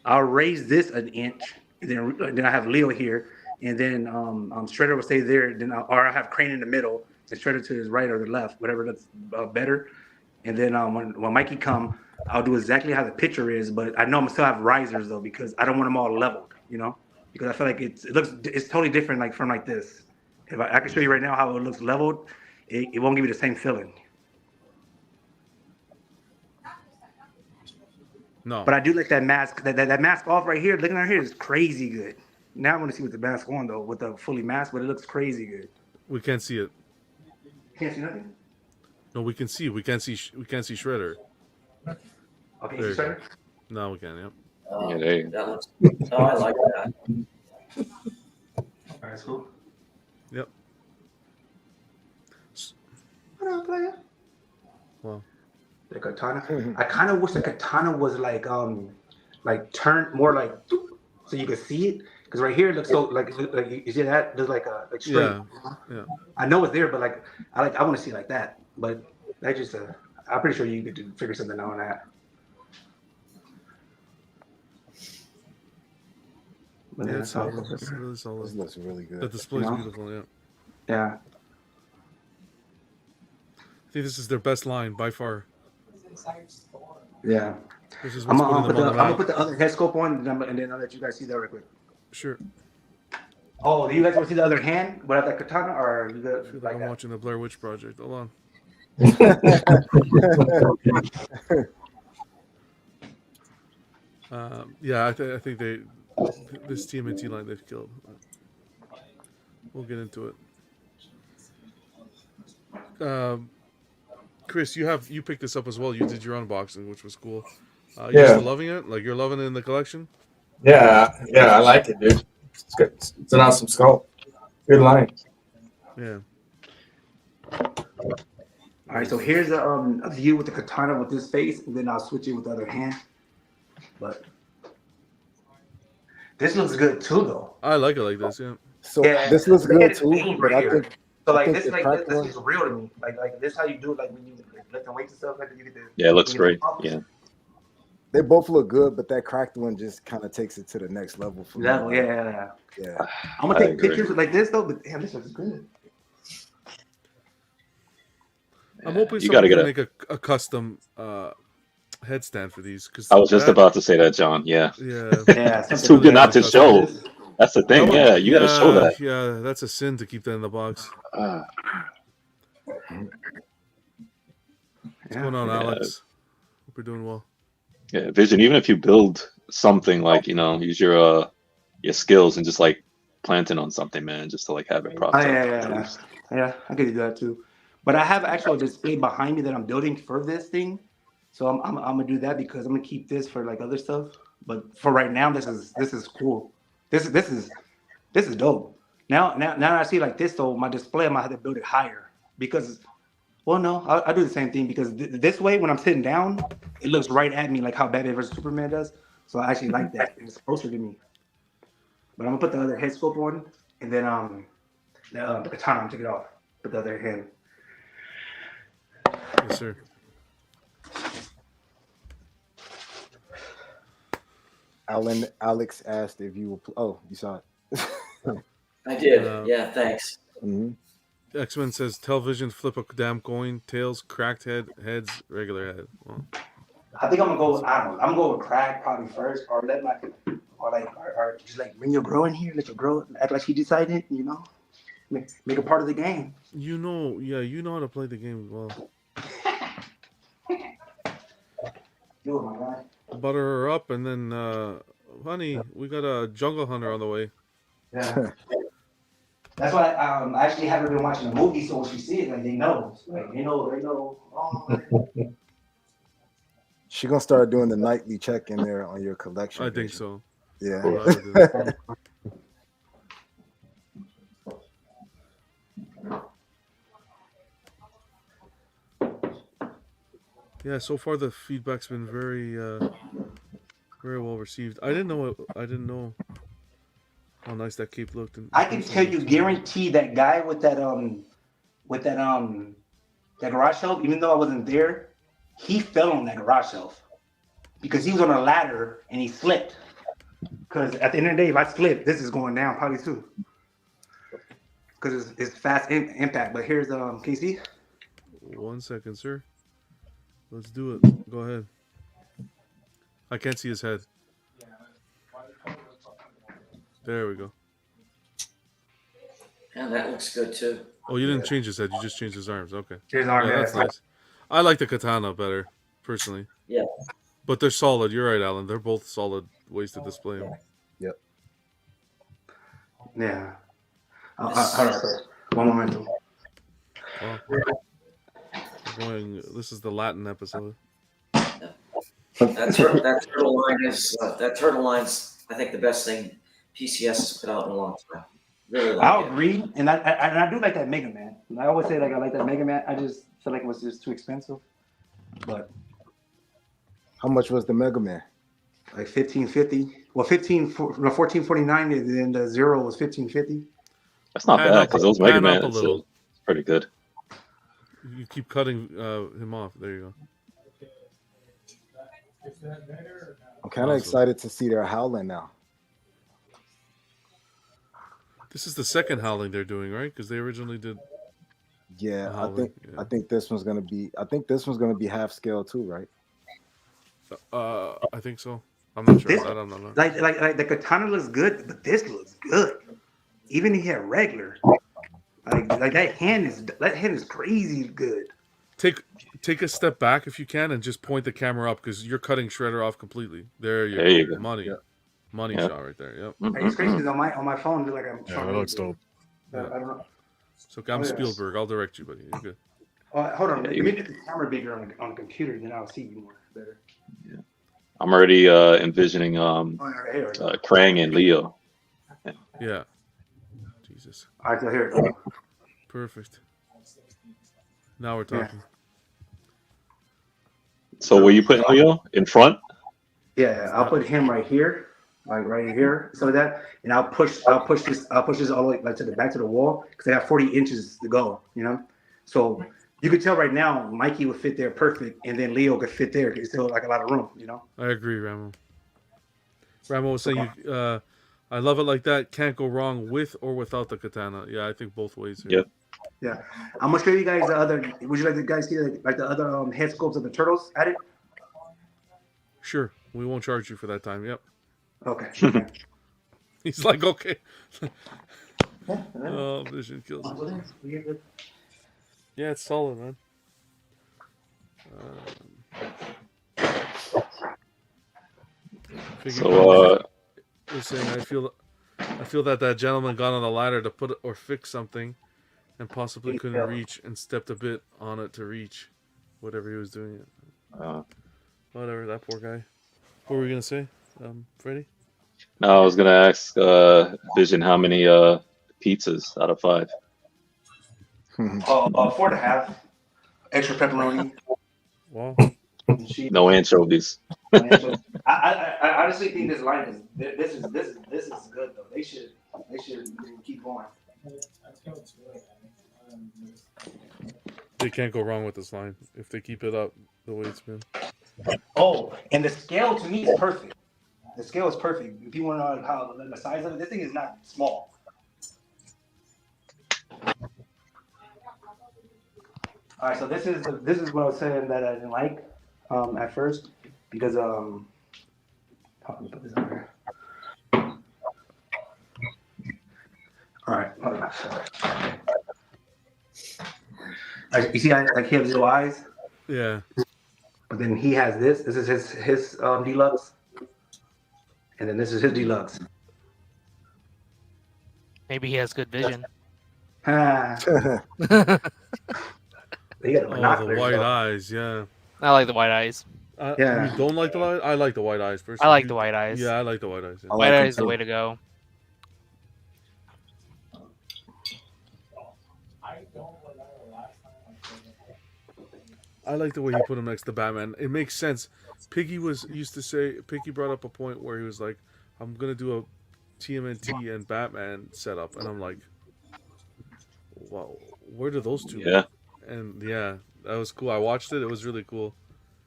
I'll raise this an inch. And then I have Leo here. And then Shredder will stay there. Then or I have Crane in the middle and Shredder to his right or the left, whatever looks better. And then when Mikey come, I'll do exactly how the picture is, but I know I'm still have risers though because I don't want them all leveled, you know, because I feel like it's totally different like from like this. If I can show you right now how it looks leveled, it won't give you the same feeling. No. But I do like that mask. That mask off right here. Looking right here is crazy good. Now I want to see with the mask on though, with the fully mask, but it looks crazy good. We can't see it. Can't see nothing. No, we can see. We can't see. We can't see Shredder. Okay, There you you see go. Shredder? Now we can. Yep. Yeah, there you go. That looks. Oh, I like that. All right, that's cool. Yep. What up, player? Well, The katana. I kind of wish the katana was like turned more like so you could see it. Because right here it looks so like you see that there's like a like straight. yeah, yeah. I know it's there, but like I want to see it like that. But that's just I'm pretty sure you could figure something out on that. But Yeah, yeah, it's solid. It's really solid. This looks really good. The display's You know? beautiful. Yeah. Yeah. I think this is their best line by far. Yeah. This is I'm what's putting them on the I'm gonna map. put the other head scope on, and then I'll let you guys see that real quick. Sure. Oh, do you guys want to see the other hand without that katana, or you I got feel like like I'm that? watching the Blair Witch Project. Hold on. Yeah, I think this TMNT line they've killed. We'll get into it. Chris, you picked this up as well. You did your unboxing, which was cool. You Yeah. still loving it? Like you're loving it in the collection? Yeah, I like it, dude. It's good. It's an awesome sculpt. Good line. Yeah. All right, so here's a view with the katana with this face, and then I'll switch it with the other hand. But this looks good too, though. I like it like this. Yeah. So Yeah, this looks look at good his too, vein but right I here. think So I like think this, the like cracked this one. is real to me. Like this, how you do it, like when you lifting weights and stuff, like you get the Yeah, it looks you get the great. pumps. Yeah. They both look good, but that cracked one just kind of takes it to the next level for me. Level, yeah. Yeah. I'm gonna I take agree. pictures like this though, but damn, this looks good. I'm hoping You gotta someone get can make a custom headstand for these. Cause I was just that- about to say that, John. Yeah. Yeah. Yeah, It's too good not to show. That's the thing. That Yeah, would- you gotta show that. Yeah, that's a sin to keep that in the box. What's going on, Yeah. Alex? Hope you're doing well. Yeah, Vision. Even if you build something like use your skills and just like planting on something, man, just to like have it propped Oh, up. yeah, I could do that too. But I have actual display behind me that I'm building for this thing, so I'm gonna do that because I'm gonna keep this for like other stuff. But for right now, this is cool. This is dope. Now I see like this though, my display I might have to build it higher because, well, no, I do the same thing because this way when I'm sitting down, it looks right at me like how Batman vs Superman does. So I actually like that. It's closer to me. But I'm gonna put the other head scope on, and then the katana, I'm gonna take it off. Put the other hand. Yes, sir. Alex asked if you were. Oh, you saw it. I did. Yeah, thanks. Mm-hmm. X-Men says television, flip a damn coin, tails, cracked head, heads, regular head. Well, I think I'm gonna go. I don't know. I'm gonna go with crack probably first, or let my, or just like bring your girl in here, let your girl act like she decided. You know, make a part of the game. you know how to play the game well. Do it, my guy. Butter her up, and then, honey, we got a jungle hunter on the way. Yeah. That's why I actually haven't been watching the movie, so when she sees it, like they know, they know. Oh, She gonna start doing the nightly check in there on your collection. I think Vision. so. Yeah. Yeah, so far the feedback's been very well received. I didn't know how nice that cape looked. I can tell you, guarantee that guy with that garage shelf, even though I wasn't there, he fell on that garage shelf because he was on a ladder and he slipped. Because at the end of the day, if I slip, this is going down probably too. Because it's fast impact. But here's can you see? 1 second, sir. Let's do it. Go ahead. I can't see his head. There we go. Yeah, that looks good too. Oh, you didn't change his head. You just changed his arms. Okay. His arm, yeah, that's yeah. nice. I like the katana better, personally. Yeah. But they're solid. You're right, Alan. They're both solid ways to display them. Yep. Yeah. One momento. Well, this is the Latin episode. That turtle line is that turtle line's I think the best thing PCS has put out in a long time. Really like I'll it. agree, and I do like that Mega Man. And I always say like I like that Mega Man. I just feel like it was just too expensive. But how much was the Mega Man? Like $15.50. Well, 14.49, and then the Zero was $15.50. That's not bad because those Mega Man a little. It's pretty good. You keep cutting him off. There you go. I'm kind of excited to see their Howling now. This is the second Howling they're doing, right? Because they originally did. Yeah, Howling, I think this one's gonna be. I think this one's gonna be half scale too, right? I think so. I'm not sure. I don't know. Like the katana looks good, but this looks good. Even if he had regular, like that hand is crazy good. Take a step back if you can and just point the camera up because you're cutting Shredder off completely. There you go. Money shot right there. Yep. It's crazy because on my phone, like I'm. Yeah, that looks dope. I don't know. So I'm Spielberg. I'll direct you, buddy. You're good. Hold on. Let me get the camera bigger on the computer, then I'll see you more better. Yeah. I'm already envisioning Krang and Leo. Yeah. Jesus. I can hear it. Perfect. Now we're talking. So where you putting Leo? In front? Yeah, I'll put him right here, like right here, some of that, and I'll push this all the way like to the back to the wall because I have 40 inches to go, you know. So you could tell right now Mikey would fit there perfect, and then Leo could fit there. There's still like a lot of room, you know. I agree, Ramo. Ramo was saying, I love it like that. Can't go wrong with or without the katana. Yeah, I think both ways. Yep. Yeah, I'm gonna show you guys the other. Would you like to guys see like the other head sculpts of the turtles at it? Sure, we won't charge you for that time. Yep. Okay. He's like, okay. Oh, vision kills. Yeah, it's solid, man. You're saying I feel that gentleman got on the ladder to put or fix something, and possibly couldn't reach, and stepped a bit on it to reach, whatever he was doing. Whatever, that poor guy. What were we gonna say, Freddie? No, I was gonna ask Vision how many pizzas out of 5. 4.5. Extra pepperoni. Wow. No anchovies. I honestly think this line is this is good though. They should keep going. They can't go wrong with this line if they keep it up the way it's been. Oh, and the scale to me is perfect. The scale is perfect. If you want to know how the size of it, this thing is not small. All right, so this is what I was saying that I didn't like at first because how can we put this on here? All right, hold on. You see, like he has little eyes. Yeah. But then he has this. This is his deluxe, and then this is his deluxe. Maybe he has good vision. They got the white eyes, yeah. I like the white eyes. Yeah. You don't like the white? I like the white eyes personally. I like the white eyes. Yeah, I like the white eyes. Yeah. White eyes is the way to go. I like the way he put him next to Batman. It makes sense. Piggy brought up a point where he was like, I'm going to do a TMNT and Batman setup. And I'm like, wow, where do those two Yeah. And yeah, that was cool. I watched it. It was really cool.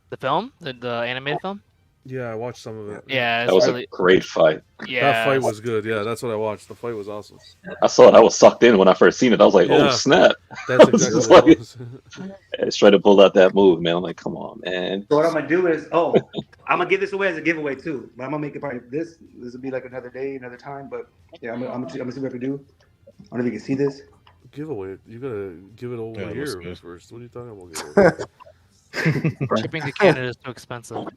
The film? The animated film? Yeah, I watched some of it. Yeah, that was a great fight. Yeah, that fight was good. Yeah, that's what I watched. The fight was awesome. I saw it. I was sucked in when I first seen it. I was like, "Oh snap!" That's exactly what it was. It's trying to pull out that move, man. I'm like, "Come on, man." So what I'm gonna do is, I'm gonna give this away as a giveaway too. But I'm gonna make it probably this. This will be like another day, another time. But yeah, I'm gonna see what I can do. I don't know if you can see this. Giveaway? You gotta give it over here first. What are you talking about? Shipping to Canada is too expensive.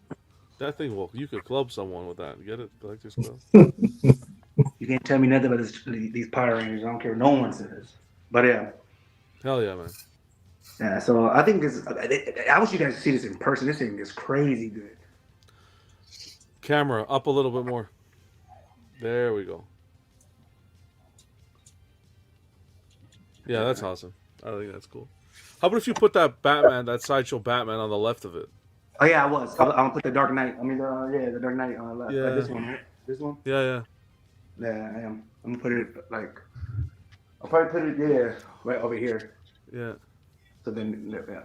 That thing, you could club someone with that. Get it? Collector's Club. You can't tell me nothing about these Power Rangers. I don't care what no one says. But yeah. Hell yeah, man. Yeah, so I think it's. I wish you guys could see this in person. This thing is crazy good. Camera up a little bit more. There we go. Yeah, that's awesome. I think that's cool. How about if you put that Batman, that sideshow Batman, on the left of it? Oh yeah, I was. I'll put the Dark Knight. I mean, the Dark Knight on the left. Yeah. This one, right? This one. Yeah. Yeah, I am. I'm gonna put it like. I'll probably put it right over here. Yeah. So then, yeah.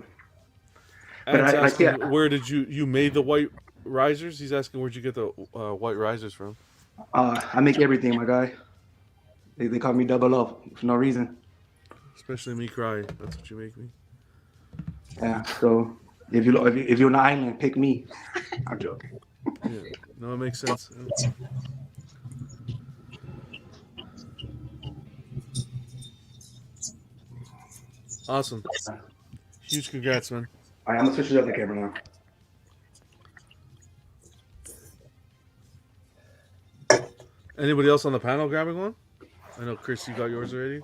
Ant's asking, where did you made the white risers? He's asking, where'd you get the white risers from? I make everything, my guy. They call me Double O for no reason. Especially me crying. That's what you make me. Yeah. So if you're on the island, pick me. I'm joking. Yeah. No, it makes sense. Awesome. Huge congrats, man. All right, I'm gonna switch it up the camera now. Anybody else on the panel grabbing one? I know, Chris, you got yours already.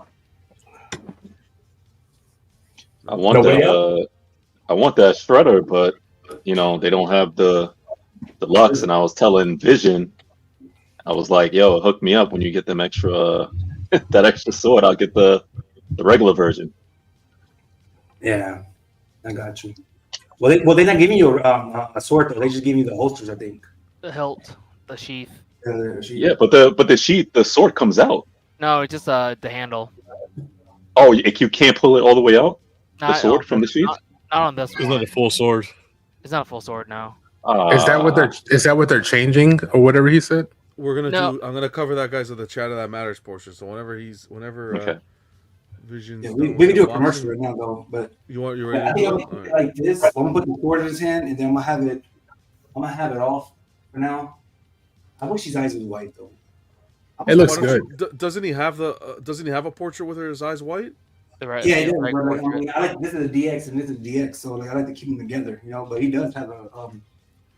I want that shredder, but you know they don't have the deluxe. And I was telling Vision, I was like, "Yo, hook me up when you get them extra that extra sword. I'll get the regular version." Yeah, I got you. Well, they're not giving you a sword though. They just give you the holsters, I think. The hilt, the sheath. Yeah, but the sheath, the sword comes out. No, it's just the handle. Oh, you can't pull it all the way out. The Not sword on from the this- sheath. Not on this It's one. not a full sword. It's not a full sword now. Is that what they're changing or whatever he said? We're gonna No. do. I'm gonna cover that, guys, at the chat of that matters portion. So whenever Okay. Vision's Yeah, done we with can do a unboxing- commercial right now though. But you I ready? think To I'm go? gonna All put it right. like this. I'm gonna put the sword in his hand, and then I'm gonna have it off for now. I wish his eyes was white though. It looks Why don't good. you- doesn't he have the? Doesn't he have a portrait with his eyes white? Right, Yeah, he does. But like, I mean, I like this is a DX and this is a DX, so like I like to keep them together, you know. But he does have a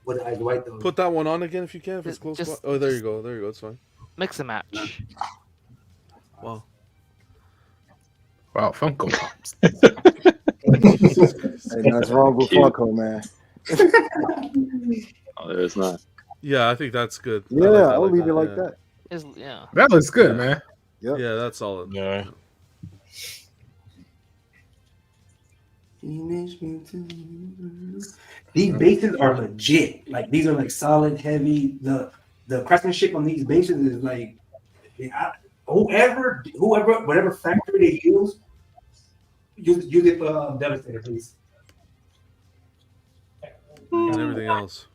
with the eyes white though. Put that one on again if you can. If it's close. Just- Oh, there you go. There you go. It's fine. Mix and match. Wow. Wow, Funko Pops. Hey, nothing's wrong with Cute. Funko, man. Oh, there is not. Yeah, I think that's good. I Yeah, like that, I'll leave it like yeah. that. Yeah. That looks good, Yeah. man. Yep. Yeah, that's solid. Yeah. These bases are legit. Like these are like solid, heavy. The craftsmanship on these bases is like whoever, whatever factory they use it for Devastator, please. And everything else.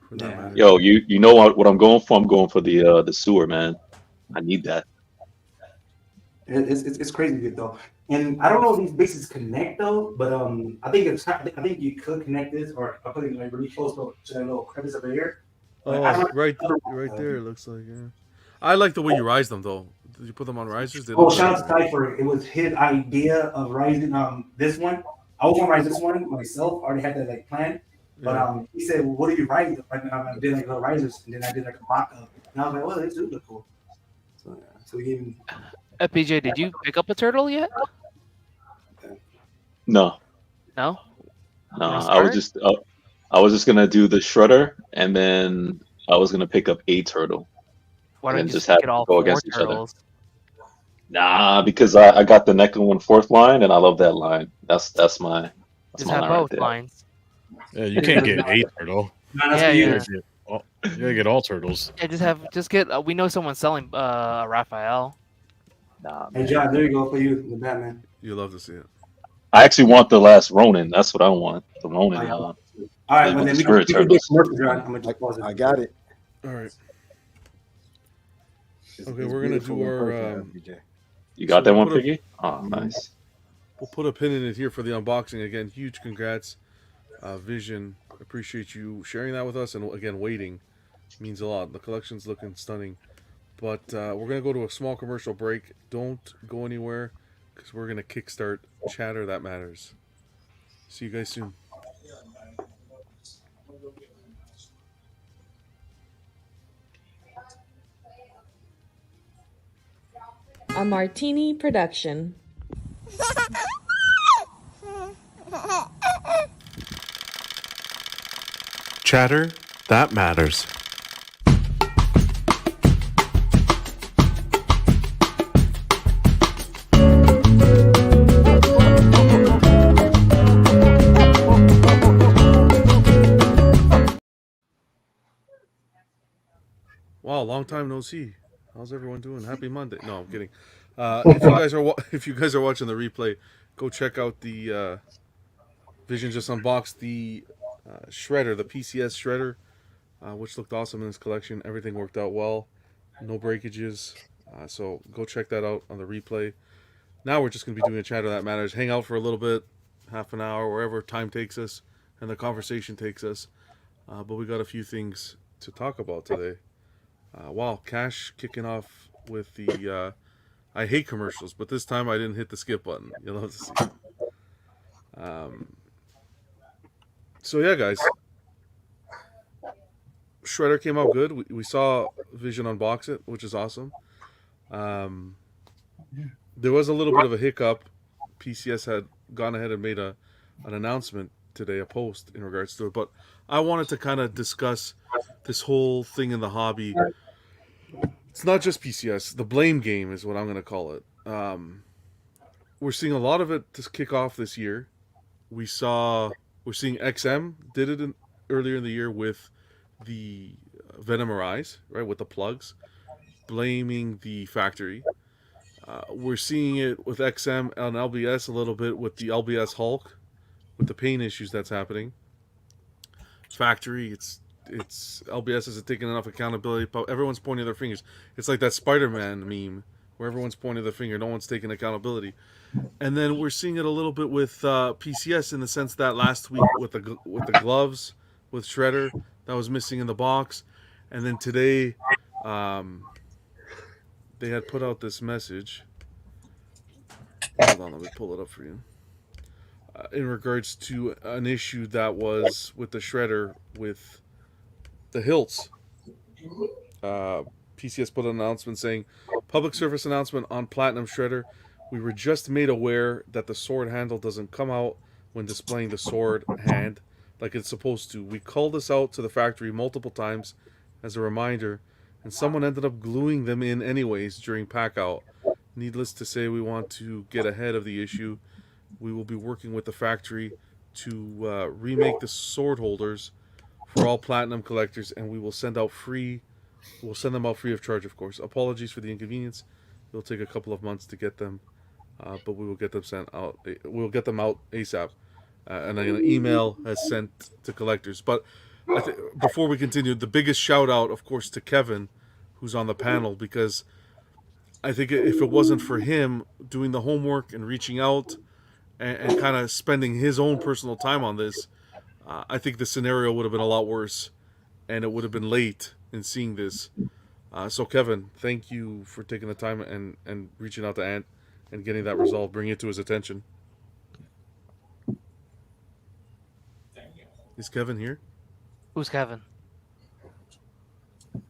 For that matter. Yo, you know what I'm going for? I'm going for the sewer, man. I need that. It's crazy good though. And I don't know if these bases connect though, but I think you could connect this, or I'll put it like really close to that little crevice over here. Oh, right there. It looks like. Yeah. I like the way you rise them though. Did you put them on risers? They Oh, look shout good. out to Cypher. It was his idea of rising this one. I was gonna rise this one myself. I already had that like plan. But Yeah. he said, well, "What do you rise?" Like, I did like little risers, and then I did like a mock up. And I was like, "Well, this do look cool." So yeah, so we gave him. FPJ, did you pick up a turtle yet? No, No. no. Wanna I was just gonna do the shredder, and then I was gonna pick up a turtle. Why and don't you just have get all go 4 against each other. turtles? Nah, because I got the Necro 1/4 line, and I love that line. That's my. Just my have line right both there. lines. Yeah, you can't get a turtle. Yeah, You yeah. gotta get all turtles. Yeah, just get. We know someone's selling Raphael. Nah, Hey John, there you go for you, the Batman. You love to see it. I actually want the last Ronin. That's what I want. The Ronin. All right, with well, the then spirit we can do a turtles. commercial, John. I'm gonna just pause it. I got it. All right. It's Okay, we're gonna do beautiful in our. person, FBJ. You got So that we'll one, put a- Piggy? Oh, nice. We'll put a pin in it here for the unboxing. Again, huge congrats, Vision. Appreciate you sharing that with us, and again, waiting means a lot. The collection's looking stunning, but we're gonna go to a small commercial break. Don't go anywhere, because we're gonna kickstart Chatter That Matters. See you guys soon. a Martini production. Chatter that matters. Wow, long time no see. How's everyone doing? Happy Monday. No, I'm kidding. If you guys are watching the replay, go check out the Vision just unboxed the Shredder, the PCS Shredder, which looked awesome in his collection. Everything worked out well, no breakages. So go check that out on the replay. Now we're just going to be doing a chatter that matters. Hang out for a little bit, half an hour, wherever time takes us and the conversation takes us. But we got a few things to talk about today. Wow, Cash kicking off with the I hate commercials, but this time I didn't hit the skip button. You'll have to see. So yeah, guys, Shredder came out good. We saw Vision unbox it, which is awesome. There was a little bit of a hiccup. PCS had gone ahead and made an announcement today, a post in regards to it. But I wanted to kind of discuss this whole thing in the hobby. It's not just PCS. The blame game is what I'm going to call it. We're seeing a lot of it to kick off this year. We're seeing XM did it earlier in the year with the Venom Arise, right, with the plugs, blaming the factory. We're seeing it with XM and LBS a little bit with the LBS Hulk, with the pain issues that's happening. Factory, it's LBS isn't taking enough accountability, but everyone's pointing their fingers. It's like that Spider-Man meme where everyone's pointing their finger, no one's taking accountability. And then we're seeing it a little bit with PCS in the sense that last week with the gloves with Shredder that was missing in the box, and then today they had put out this message. Hold on, let me pull it up for you. In regards to an issue that was with the Shredder with the hilts. PCS put an announcement saying, public service announcement on Platinum Shredder. We were just made aware that the sword handle doesn't come out when displaying the sword hand like it's supposed to. We called this out to the factory multiple times as a reminder, and someone ended up gluing them in anyways during pack out. Needless to say, we want to get ahead of the issue. We will be working with the factory to remake the sword holders for all platinum collectors, and we will send them out free of charge, of course. Apologies for the inconvenience. It'll take a couple of months to get them, but we will get them sent out. We'll get them out ASAP, and an email has sent to collectors. But before we continue, the biggest shout out, of course, to Kevin, who's on the panel, because I think if it wasn't for him doing the homework and reaching out and kind of spending his own personal time on this, I think the scenario would have been a lot worse, and it would have been late in seeing this. So, Kevin, thank you for taking the time and reaching out to Ant and getting that resolved, bringing it to his attention. Is Kevin here? Who's Kevin?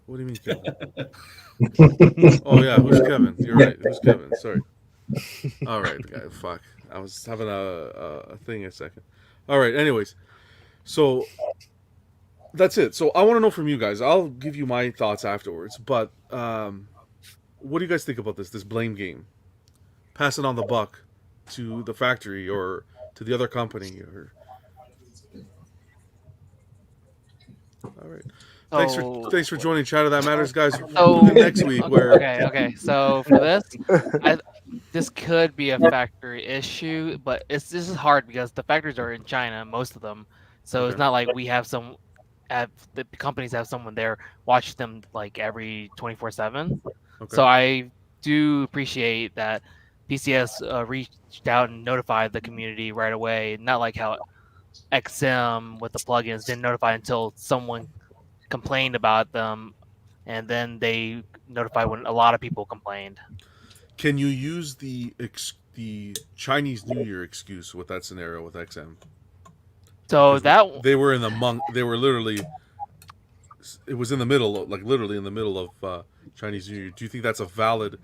What do you mean, Kevin? Oh, yeah, who's Kevin? You're right, who's Kevin? Sorry. All right, guy, fuck. I was having a thing a second. All right, anyways. So that's it. So I want to know from you guys. I'll give you my thoughts afterwards. But what do you guys think about this blame game? Passing on the buck to the factory or to the other company. All right. Thanks for joining Chatter That Matters, guys. Next week, okay. So for this, this could be a factory issue, but this is hard because the factories are in China, most of them. So it's not like we have the companies have someone there watch them like every 24/7. So I do appreciate that PCS reached out and notified the community right away. Not like how XM with the plugins didn't notify until someone complained about them, and then they notified when a lot of people complained. Can you use the Chinese New Year excuse with that scenario with XM? So they were literally, it was in the middle, like literally in the middle of Chinese New Year. Do you think that's a valid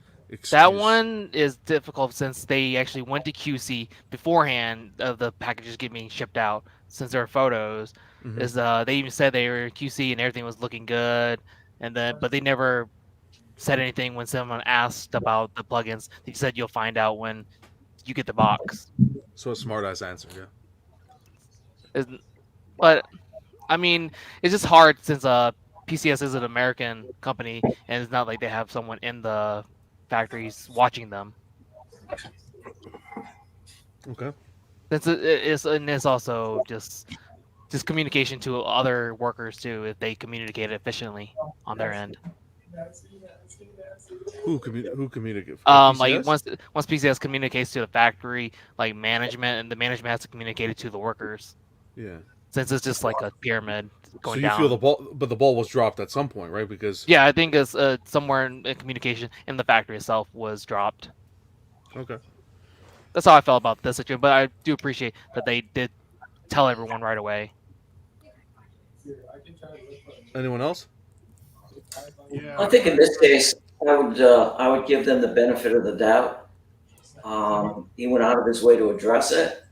That one is difficult since they actually went to QC beforehand of the packages getting shipped out. Since there are photos, is they even said they were QC and everything was looking good, and then but they never said anything when someone asked about the plugins. They said you'll find out when you get the box. So a smart ass answer, yeah. But I mean, it's just hard since PCS is an American company and it's not like they have someone in the factories watching them. Okay. It's also just communication to other workers too if they communicate efficiently on their end. Who communicate? Like once PCS communicates to the factory, like management, and the management has to communicate it to the workers. Yeah. Since it's just like a pyramid going down. down. So you feel the ball, but the ball was dropped at some point, right? Because yeah, I think it's somewhere in communication in the factory itself was dropped. Okay. That's how I felt about this situation, but I do appreciate that they did tell everyone right away. Anyone else? I think in this case, I would give them the benefit of the doubt. He went out of his way to address it,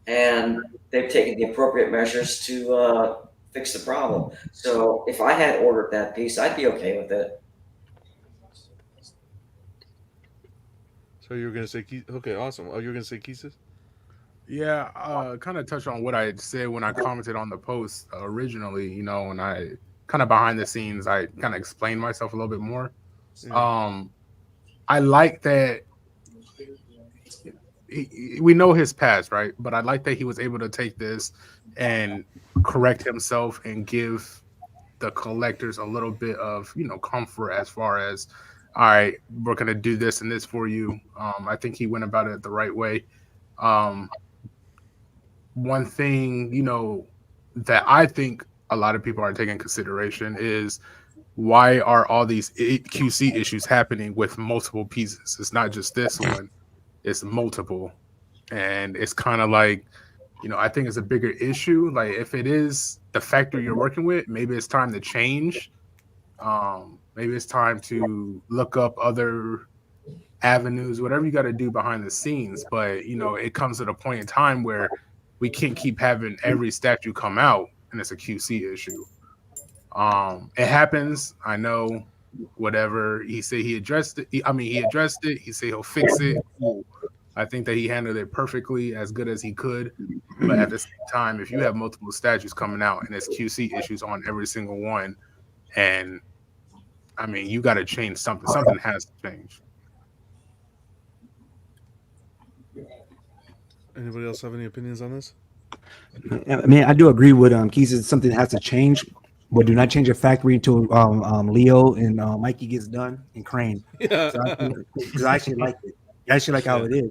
and they've taken the appropriate measures to fix the problem. So if I had ordered that piece, I'd be okay with it. So you were gonna say okay, awesome. Oh, you were gonna say Keesis? Yeah, kind of touch on what I had said when I commented on the post originally. You know, when I kind of behind the scenes, I kind of explained myself a little bit more. Yeah. I like that we know his past, right? But I like that he was able to take this and correct himself and give the collectors a little bit of, you know, comfort as far as, all right, we're going to do this and this for you. I think he went about it the right way. One thing, you know, that I think a lot of people are taking consideration is why are all these QC issues happening with multiple pieces? It's not just this one, it's multiple. And it's kind of like, you know, I think it's a bigger issue. Like if it is the factory you're working with, maybe it's time to change. Maybe it's time to look up other avenues, whatever you got to do behind the scenes. But, you know, it comes at a point in time where we can't keep having every statue come out and it's a QC issue. It happens. I know. Whatever he said, he addressed it. He addressed it. He said he'll fix it. Cool. I think that he handled it perfectly, as good as he could. But at the same time, if you have multiple statues coming out and there's QC issues on every single one, and I mean, you got to change something. Something has to change. Anybody else have any opinions on this? I mean, I do agree with Keys. Something has to change, but do not change your factory until Leo and Mikey gets done and Crane. Yeah. Because I actually like it. I actually like how it is.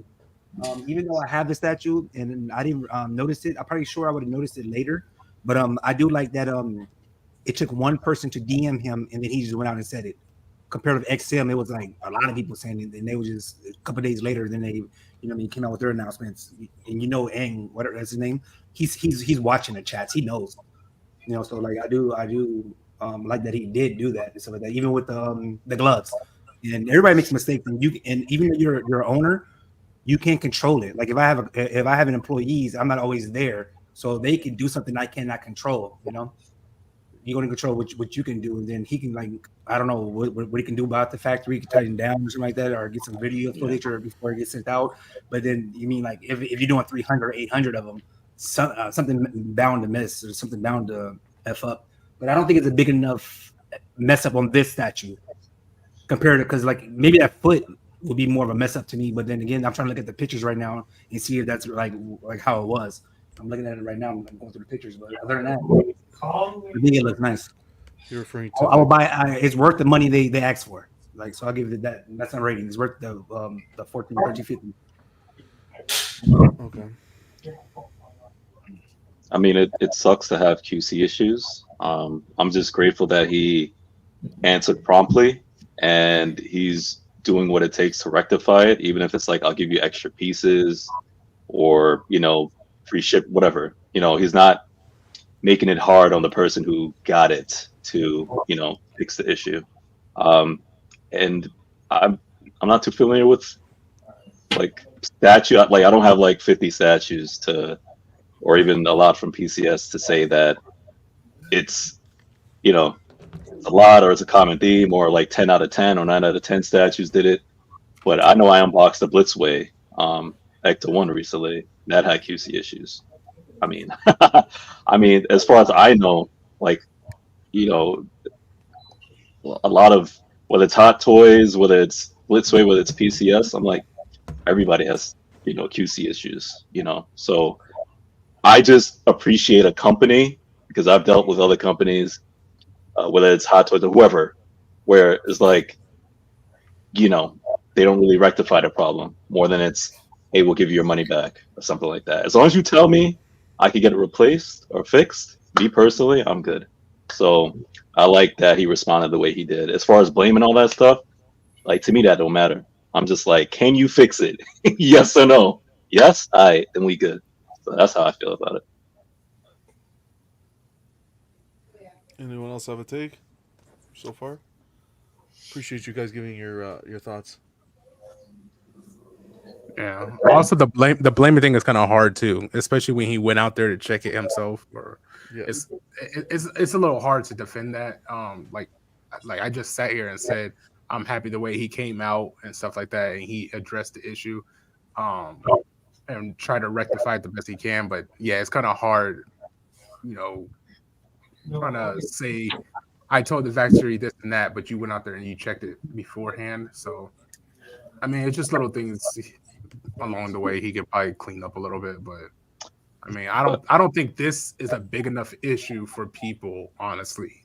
Even though I have the statue and I didn't notice it, I'm probably sure I would have noticed it later. But I do like that it took one person to DM him and then he just went out and said it. Compared to XM, it was like a lot of people saying it, and they were just a couple of days later. Then they, you know, came out with their announcements. And you know, Eng, whatever that's his name, he's watching the chats. He knows, you know. So like I do like that he did do that and stuff like that. Even with the gloves, and everybody makes mistakes, and even if you're an owner, you can't control it. Like if I have an employees, I'm not always there, so they can do something I cannot control. You know. You're going to control what you can do, and then he can, like, I don't know what he can do about the factory. He can tighten down or something like that, or get some video footage or before it gets sent out. But then you mean like if you're doing 300 or 800 of them, something bound to miss or something bound to f up. But I don't think it's a big enough mess up on this statue compared to, because like maybe that foot would be more of a mess up to me. But then again, I'm trying to look at the pictures right now and see if that's like how it was. I'm looking at it right now. I'm going through the pictures, but other than that, I think it looks nice. You're referring to? I will buy. It's worth the money they asked for. Like, so I'll give it that. That's not rating. It's worth the 14, 30, 50. Okay. I mean, it sucks to have QC issues. I'm just grateful that he answered promptly and he's doing what it takes to rectify it, even if it's like, I'll give you extra pieces or, you know, free ship, whatever. You know, he's not making it hard on the person who got it to, you know, fix the issue. And I'm not too familiar with like statue. Like I don't have like 50 statues to, or even a lot from PCS to say that it's a lot or it's a common theme or like 10 out of 10 or 9 out of 10 statues did it. But I know I unboxed the Blitzway Ecto 1 recently. That had QC issues. I mean, I mean, as far as I know, like, a lot of, whether it's Hot Toys, whether it's Blitzway, whether it's PCS, I'm like, everybody has, QC issues, So I just appreciate a company because I've dealt with other companies, whether it's Hot Toys or whoever, where it's like, they don't really rectify the problem more than it's, hey, we'll give you your money back or something like that. As long as you tell me I could get it replaced or fixed, me personally, I'm good. So I like that he responded the way he did. As far as blaming all that stuff, like to me that don't matter. I'm just like, can you fix it? Yes or no? Yes? All right, then we good. So that's how I feel about it. Anyone else have a take so far? Appreciate you guys giving your thoughts. Yeah. Also, the blaming thing is kind of hard too, especially when he went out there to check it himself. Or it's a little hard to defend that. Like I just sat here and said I'm happy the way he came out and stuff like that, and he addressed the issue, and try to rectify it the best he can. But yeah, it's kind of hard, trying to say I told the factory this and that, but you went out there and you checked it beforehand. So I mean, it's just little things along the way he could probably clean up a little bit, but I mean, I don't think this is a big enough issue for people, honestly.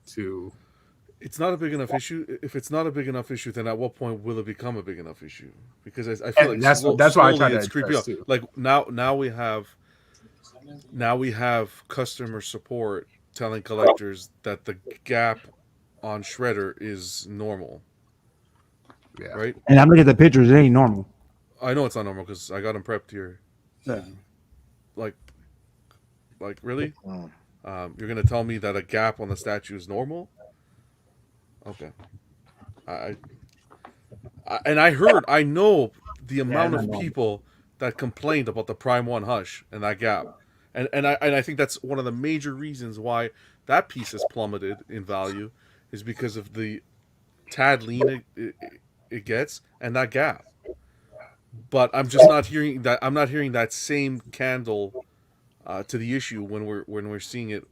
It's not a big enough issue. If it's not a big enough issue, then at what point will it become a big enough issue? Because I feel like that's why I try to it's creeping up. too. Like now we have customer support telling collectors that the gap on Shredder is normal. Yeah. Right. And I'm looking at the pictures. It ain't normal. I know it's not normal because I got them prepped here. Yeah. Like really? You're gonna tell me that a gap on the statue is normal? Okay. I know the amount of people that complained about the Prime 1 Hush and that gap. And I think that's one of the major reasons why that piece has plummeted in value is because of the tad lean it gets and that gap. But I'm just not hearing that. I'm not hearing that same candle to the issue when we're seeing it.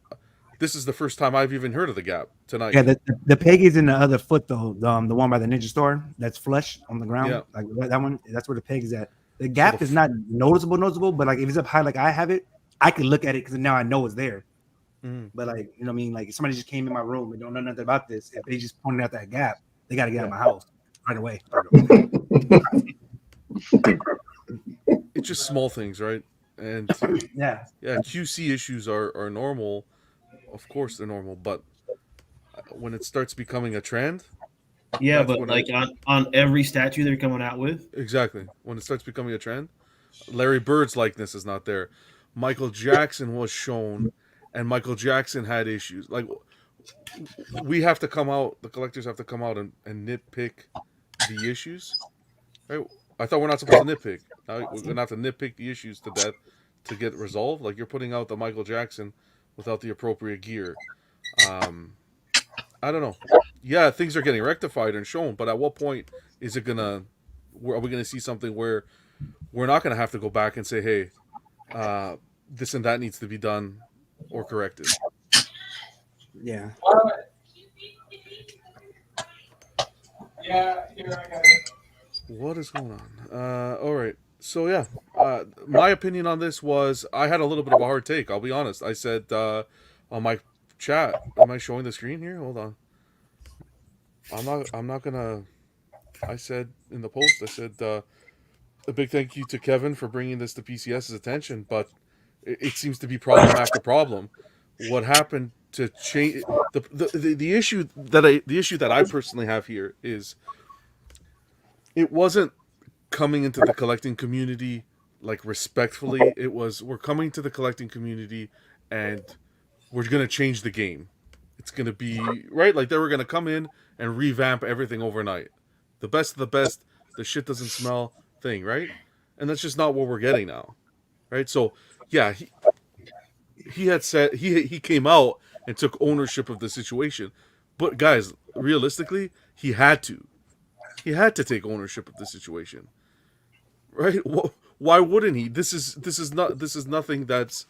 This is the first time I've even heard of the gap tonight. Yeah, the peg is in the other foot though. The one by the ninja store that's flush on the ground. Yeah. Like that one. That's where the peg is at. The gap is not noticeable, but like if it's up high like I have it, I can look at it because now I know it's there. But like what I mean, like if somebody just came in my room and don't know nothing about this, if they just pointed out that gap, they got to get out of my house right away. It's just small things, right? And yeah, QC issues are normal. Of course they're normal, but when it starts becoming a trend, yeah, but like on every statue they're coming out with, exactly. When it starts becoming a trend, Larry Bird's likeness is not there. Michael Jackson was shown, and Michael Jackson had issues. Like we have to come out, the collectors have to come out and nitpick the issues. Right? I thought we're not supposed to nitpick. Now we're gonna have to nitpick the issues to death to get resolved. Like you're putting out the Michael Jackson without the appropriate gear. I don't know. Yeah, things are getting rectified and shown, but at what point is it gonna? Are we gonna see something where we're not gonna have to go back and say, hey, this and that needs to be done or corrected? Yeah. Yeah, here I got it. What is going on? All right. So yeah, my opinion on this was I had a little bit of a hard take. I'll be honest. I said on my chat, am I showing the screen here? Hold on. I'm not gonna. I said in the post, I said a big thank you to Kevin for bringing this to PCS's attention, but it seems to be problem after problem. What happened to change the issue that I personally have here is it wasn't coming into the collecting community like respectfully. It was we're coming to the collecting community and we're gonna change the game. It's gonna be right like they were gonna come in and revamp everything overnight. The best of the best the shit doesn't smell thing, right? And that's just not what we're getting now, right? So yeah, he had said he came out and took ownership of the situation, but guys, realistically, he had to take ownership of the situation, right? Why wouldn't he? This is nothing that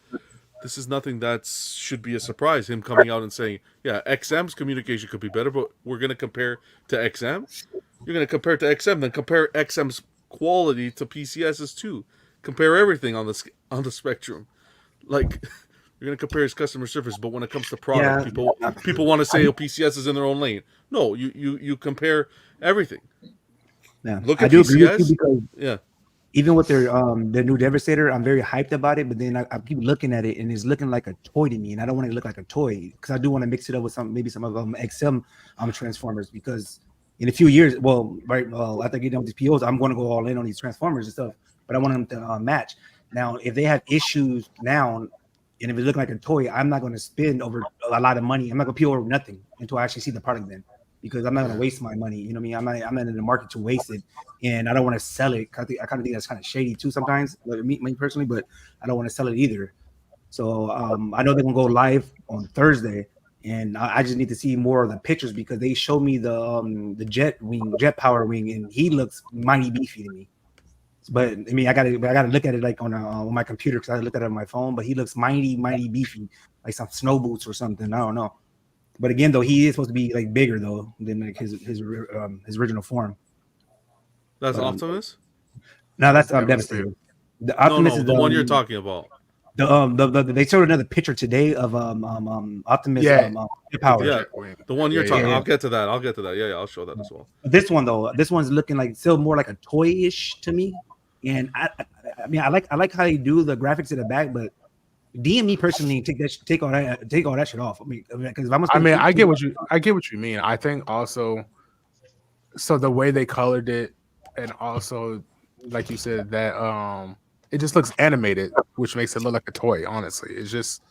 should be a surprise. Him coming out and saying, yeah, XM's communication could be better, but we're gonna compare to XM. You're gonna compare to XM, then compare XM's quality to PCS's too. Compare everything on the spectrum. Like you're gonna compare his customer service, but when it comes to product, people want to say, oh, PCS is in their own lane. No, you compare everything. Yeah, Look I at do PCS. agree with you because yeah, even with their new Devastator, I'm very hyped about it. But then I keep looking at it and it's looking like a toy to me, and I don't want it to look like a toy because I do want to mix it up with maybe some of XM Transformers because in a few years, after getting on these POs, I'm going to go all in on these Transformers and stuff. But I want them to match. Now, if they have issues now, and if it's looking like a toy, I'm not going to spend over a lot of money. I'm not going to PO over nothing until I actually see the product then. Because I'm not going to waste my money. You know what I mean? I'm not in the market to waste it. And I don't want to sell it. I kind of think that's kind of shady too sometimes, me personally, but I don't want to sell it either. So I know they're going to go live on Thursday. And I just need to see more of the pictures because they showed me the jet power wing, and he looks mighty beefy to me. But I mean, I gotta look at it like on my computer because I looked at it on my phone. But he looks mighty beefy, like some snow boots or something. I don't know. But again, though, he is supposed to be like bigger though than like his original form. That's Optimus. No, that's Devastator. The Optimus is the one you're talking about. They showed another picture today of Optimus. Power. Yeah, the one you're talking. I'll get to that. Yeah, I'll show that as well. This one's looking like still more like a toy-ish to me. And I mean, I like how they do the graphics in the back, but DME personally take all that shit off. I mean, because I get what you mean. I think also, so the way they colored it, and also, like you said, that it just looks animated, which makes it look like a toy. Honestly, it's just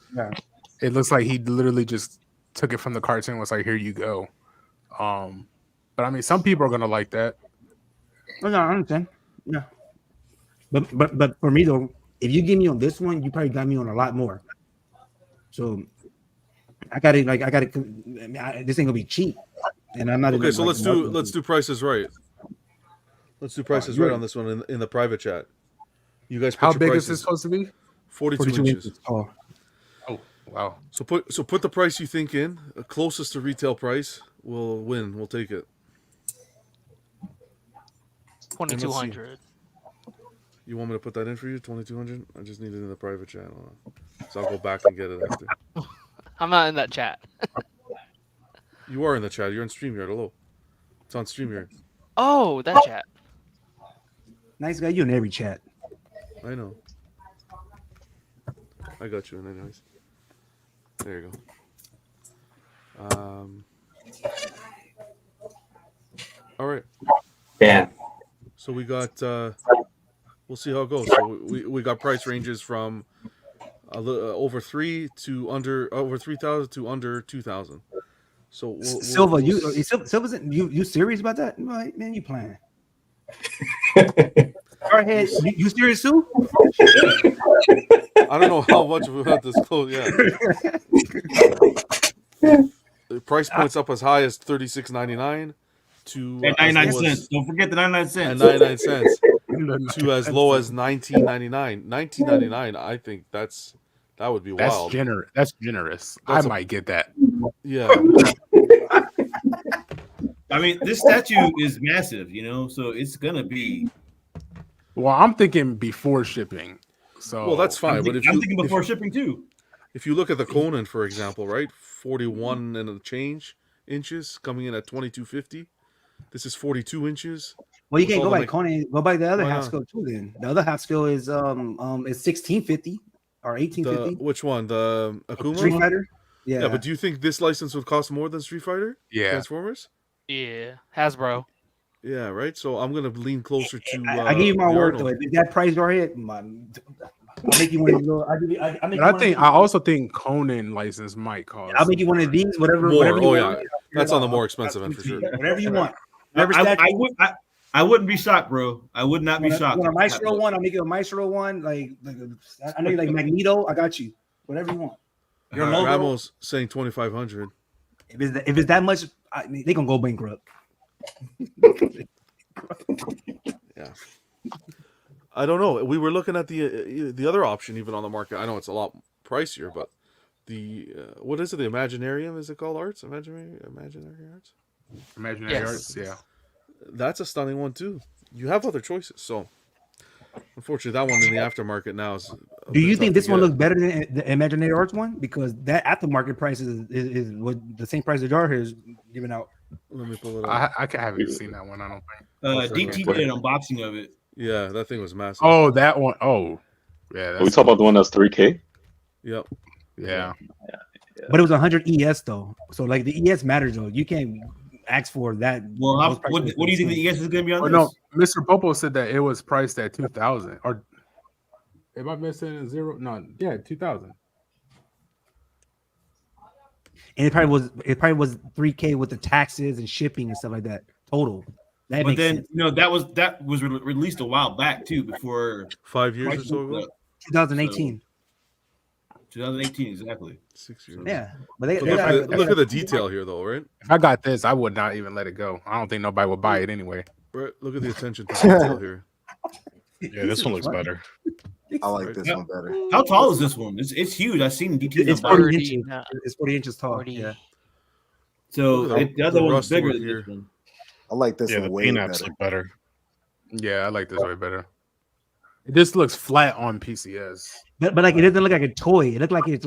it looks like he literally just took it from the cartoon. Was like, here you go. But I mean, some people are gonna like that. Oh, no, I understand. Yeah, but for me though. If you give me on this one, you probably got me on a lot more. So I got it. This ain't gonna be cheap, and I'm not. Okay, so let's do prices right. Let's do prices right on this one in the private chat. You guys, how big is this supposed to be? 42 inches. Oh, wow. So put the price you think in. Closest to retail price will win. We'll take it. 2,200. You want me to put that in for you? 2,200. I just need it in the private chat. So I'll go back and get it after. I'm not in that chat. You are in the chat. You're in StreamYard. Hello. It's on StreamYard. Oh, that chat. Nice guy. You in every chat. I know. I got you in anyways. There you go. All right. Yeah. So we got. We'll see how it goes. So we got price ranges from over 3 to under over 3,000 to under 2,000. So Silva, Silva's you serious about that? Right, man, you playing? Go ahead. You serious too? I don't know how much we have this close. Yeah. The price points up as high as $36.99 to 99 cents. Don't forget the 99 cents. And 99 cents to as low as $19.99. $19.99. I think that would be wild. That's generous. I might get that. Yeah. I mean, this statue is massive, so it's gonna be. Well, I'm thinking before shipping. So well, that's fine. But I'm thinking before shipping too. If you look at the Conan, for example, right, 41 and a change inches, coming in at $22.50. This is 42 inches. Well, you can't go by Conan. Go by the other half scale too. Then the other half scale is $16.50 or $18.50. Which one? The Akuma? Street Fighter. Yeah, but do you think this license would cost more than Street Fighter? Yeah. Transformers? Yeah. Hasbro. Yeah, right. So I'm gonna lean closer to. I give you my word though. If that price right here, I'll make you one of those. I also think Conan license might cost. I'll make you one of these, whatever. More. Whatever you want. Yeah, that's on the more expensive end for sure. Whatever you want. I wouldn't be shocked, bro. I would not be shocked. Want a Maestro one? I'll make you a Maestro one. Like I know you like Magneto. I got you. Whatever you want. Your logo. Ramos saying 2,500. If it's that much, they gonna go bankrupt. Yeah. I don't know. We were looking at the other option even on the market. I know it's a lot pricier, but the what is it? The Imaginarium, is it called? Arts? Imaginary Arts? Imaginary Arts, yeah. That's a stunning one too. You have other choices, so unfortunately that one in the aftermarket now is. Do you think this one looks better than the Imaginary Arts one? Because that aftermarket price is what the same price the jar here is giving out. Let me pull it up. I haven't seen that one. I don't think. DT did an unboxing of it. Yeah, that thing was massive. Oh, that one. Oh, yeah. Are we talking about the one that's 3K? Yep. Yeah. But it was 100 ES though, so like the ES matters though. You can't ask for that. Well, what do you think the ES is going to be on this? No, Mr. Popo said that it was priced at 2,000. Or am I missing zero? No, yeah, 2,000. And it probably was 3K with the taxes and shipping and stuff like that total. That but then sense. that was released a while back too, before 5 years or so ago. 2018. 2018, exactly. 6 years. Yeah, but they look at the detail here, though, right? If I got this, I would not even let it go. I don't think nobody would buy it anyway. Right. Look at the attention to detail here. Yeah, this one looks better. I like this one better. How tall is this one? It's huge. I've seen DT. It's 40 inches. It's 40 inches tall. 40. Yeah. So the other one's bigger than this one. I like this one way better. Look better. Yeah, I like this way better. This looks flat on PCS. But like it doesn't look like a toy. It looks like it's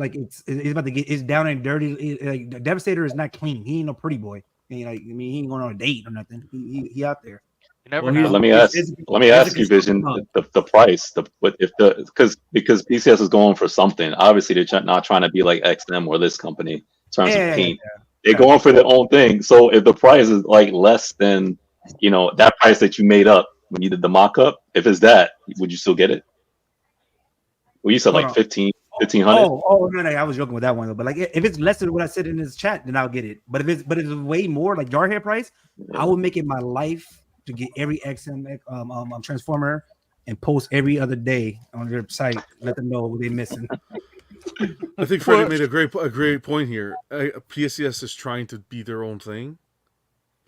about to get down and dirty. Like the Devastator is not clean. He ain't no pretty boy. He ain't going on a date or nothing. He out there. You never know. Let me ask you, Vision, the price, because PCS is going for something. Obviously, they're not trying to be like XM or this company in terms of paint. Yeah. They're going for their own thing. So if the price is like less than that price that you made up when you did the mock-up, if it's that, would you still get it? Well, you said like 1,500. Oh no, I was joking with that one though. But like if it's less than what I said in this chat, then I'll get it. But if it's way more, like Jarhead price, I would make it my life to get every XM transformer and post every other day on their site. Let them know what they're missing. I think Freddie made a great point here. PCS is trying to be their own thing.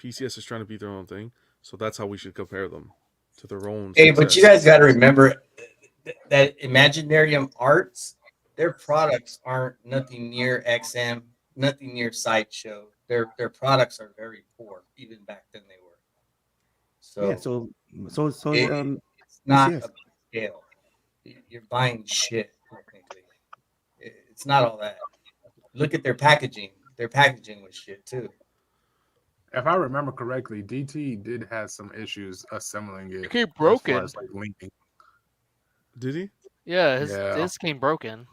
PCS is trying to be their own thing, so that's how we should compare them to their own. Hey, but you guys got to remember that Imaginarium Arts, their products aren't nothing near XM, nothing near Sideshow. Their products are very poor, even back then they were. So yeah, so it's not a scale. You're buying shit. It's not all that. Look at their packaging. Their packaging was shit too. If I remember correctly, DT did have some issues assembling it. It came broken. As far as, like, linking. Did he? Yeah, his came broken.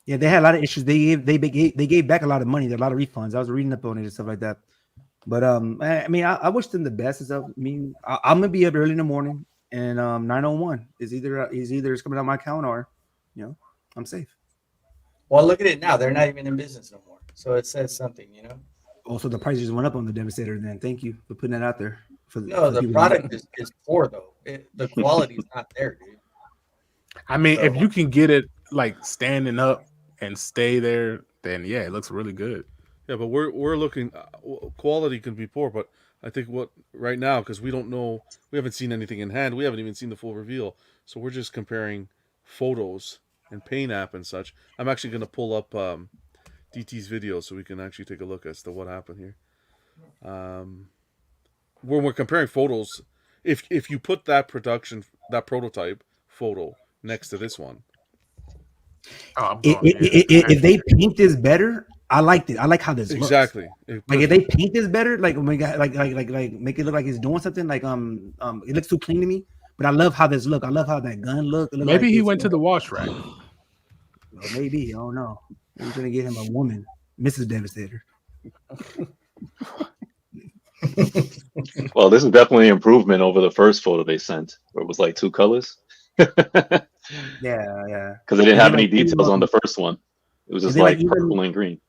Yeah, they had a lot of issues. They gave back a lot of money. There a lot of refunds. I was reading up on it and stuff like that. But I mean, I wish them the best and stuff. I mean, I'm gonna be up early in the morning, and 901 is either it's coming out my account or, I'm safe. Well, look at it now. They're not even in business no more. So it says something, Also, the price just went up on the Devastator. Then thank you for putting that out there. The product is poor though. The quality is not there, dude. I mean, if you can get it like standing up and stay there, then yeah, it looks really good. Yeah, but we're looking. Quality can be poor, but I think right now, because we don't know, we haven't seen anything in hand. We haven't even seen the full reveal, so we're just comparing photos and Paint app and such. I'm actually going to pull up DT's video so we can actually take a look as to what happened here. When we're comparing photos, if you put that prototype photo next to this one, if they paint this better, I liked it. I like how this looks. Exactly. Like if they paint this better, like when we got like make it look like it's doing something. Like it looks too clean to me. But I love how this look. I love how that gun look. Maybe he went to the wash rack. Well, maybe, I don't know. We're gonna get him a woman, Mrs. Devastator. Well, this is definitely an improvement over the first photo they sent, where it was like 2 colors. Yeah. Because they didn't have any details on the first one. It was just like purple and green.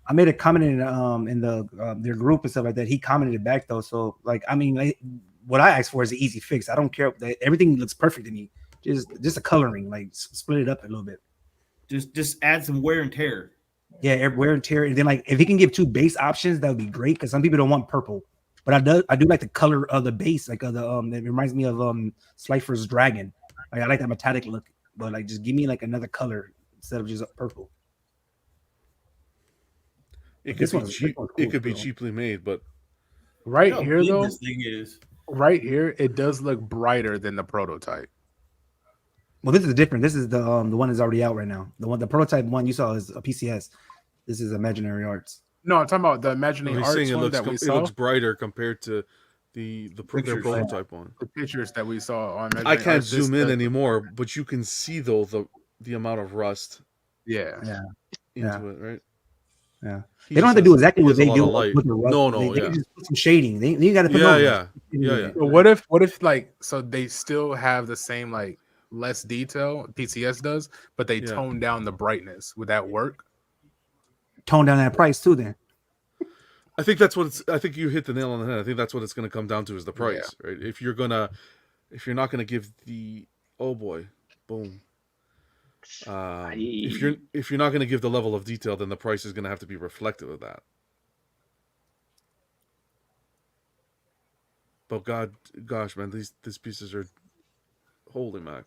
I made a comment in the their group and stuff like that. He commented it back though. So like, I mean, what I ask for is an easy fix. I don't care. Everything looks perfect to me. Just a coloring, like split it up a little bit. Just add some wear and tear. Yeah, wear and tear. And then like if he can give 2 base options, that would be great because some people don't want purple. But I do like the color of the base, like the it reminds me of Slifer's Dragon. Like I like that metallic look, but like just give me like another color instead of just purple. It could be cheap. It could be cheaply made, but right here big though, this thing is. right here, it does look brighter than the prototype. Well, this is different. This is the one that's already out right now. The prototype one you saw is a PCS. This is Imaginary Arts. No, I'm talking about the Imaginary Arts one that we saw. It looks brighter compared to their prototype one. The pictures that we saw on I can't zoom in anymore, but you can see though the amount of rust. Yeah. Into it, right? Yeah. They don't have to do exactly what they do with the rust. No, they can just put some shading. You got to put yeah. So what if like so they still have the same like less detail PCS does, but they tone down the brightness? Would that work? Tone down that price too, then. I think that's what I think you hit the nail on the head. I think that's what it's going to come down to is the price, right? If you're not gonna give the boom. If you're not going to give the level of detail, then the price is going to have to be reflective of that. But gosh, man, these pieces are holy mac.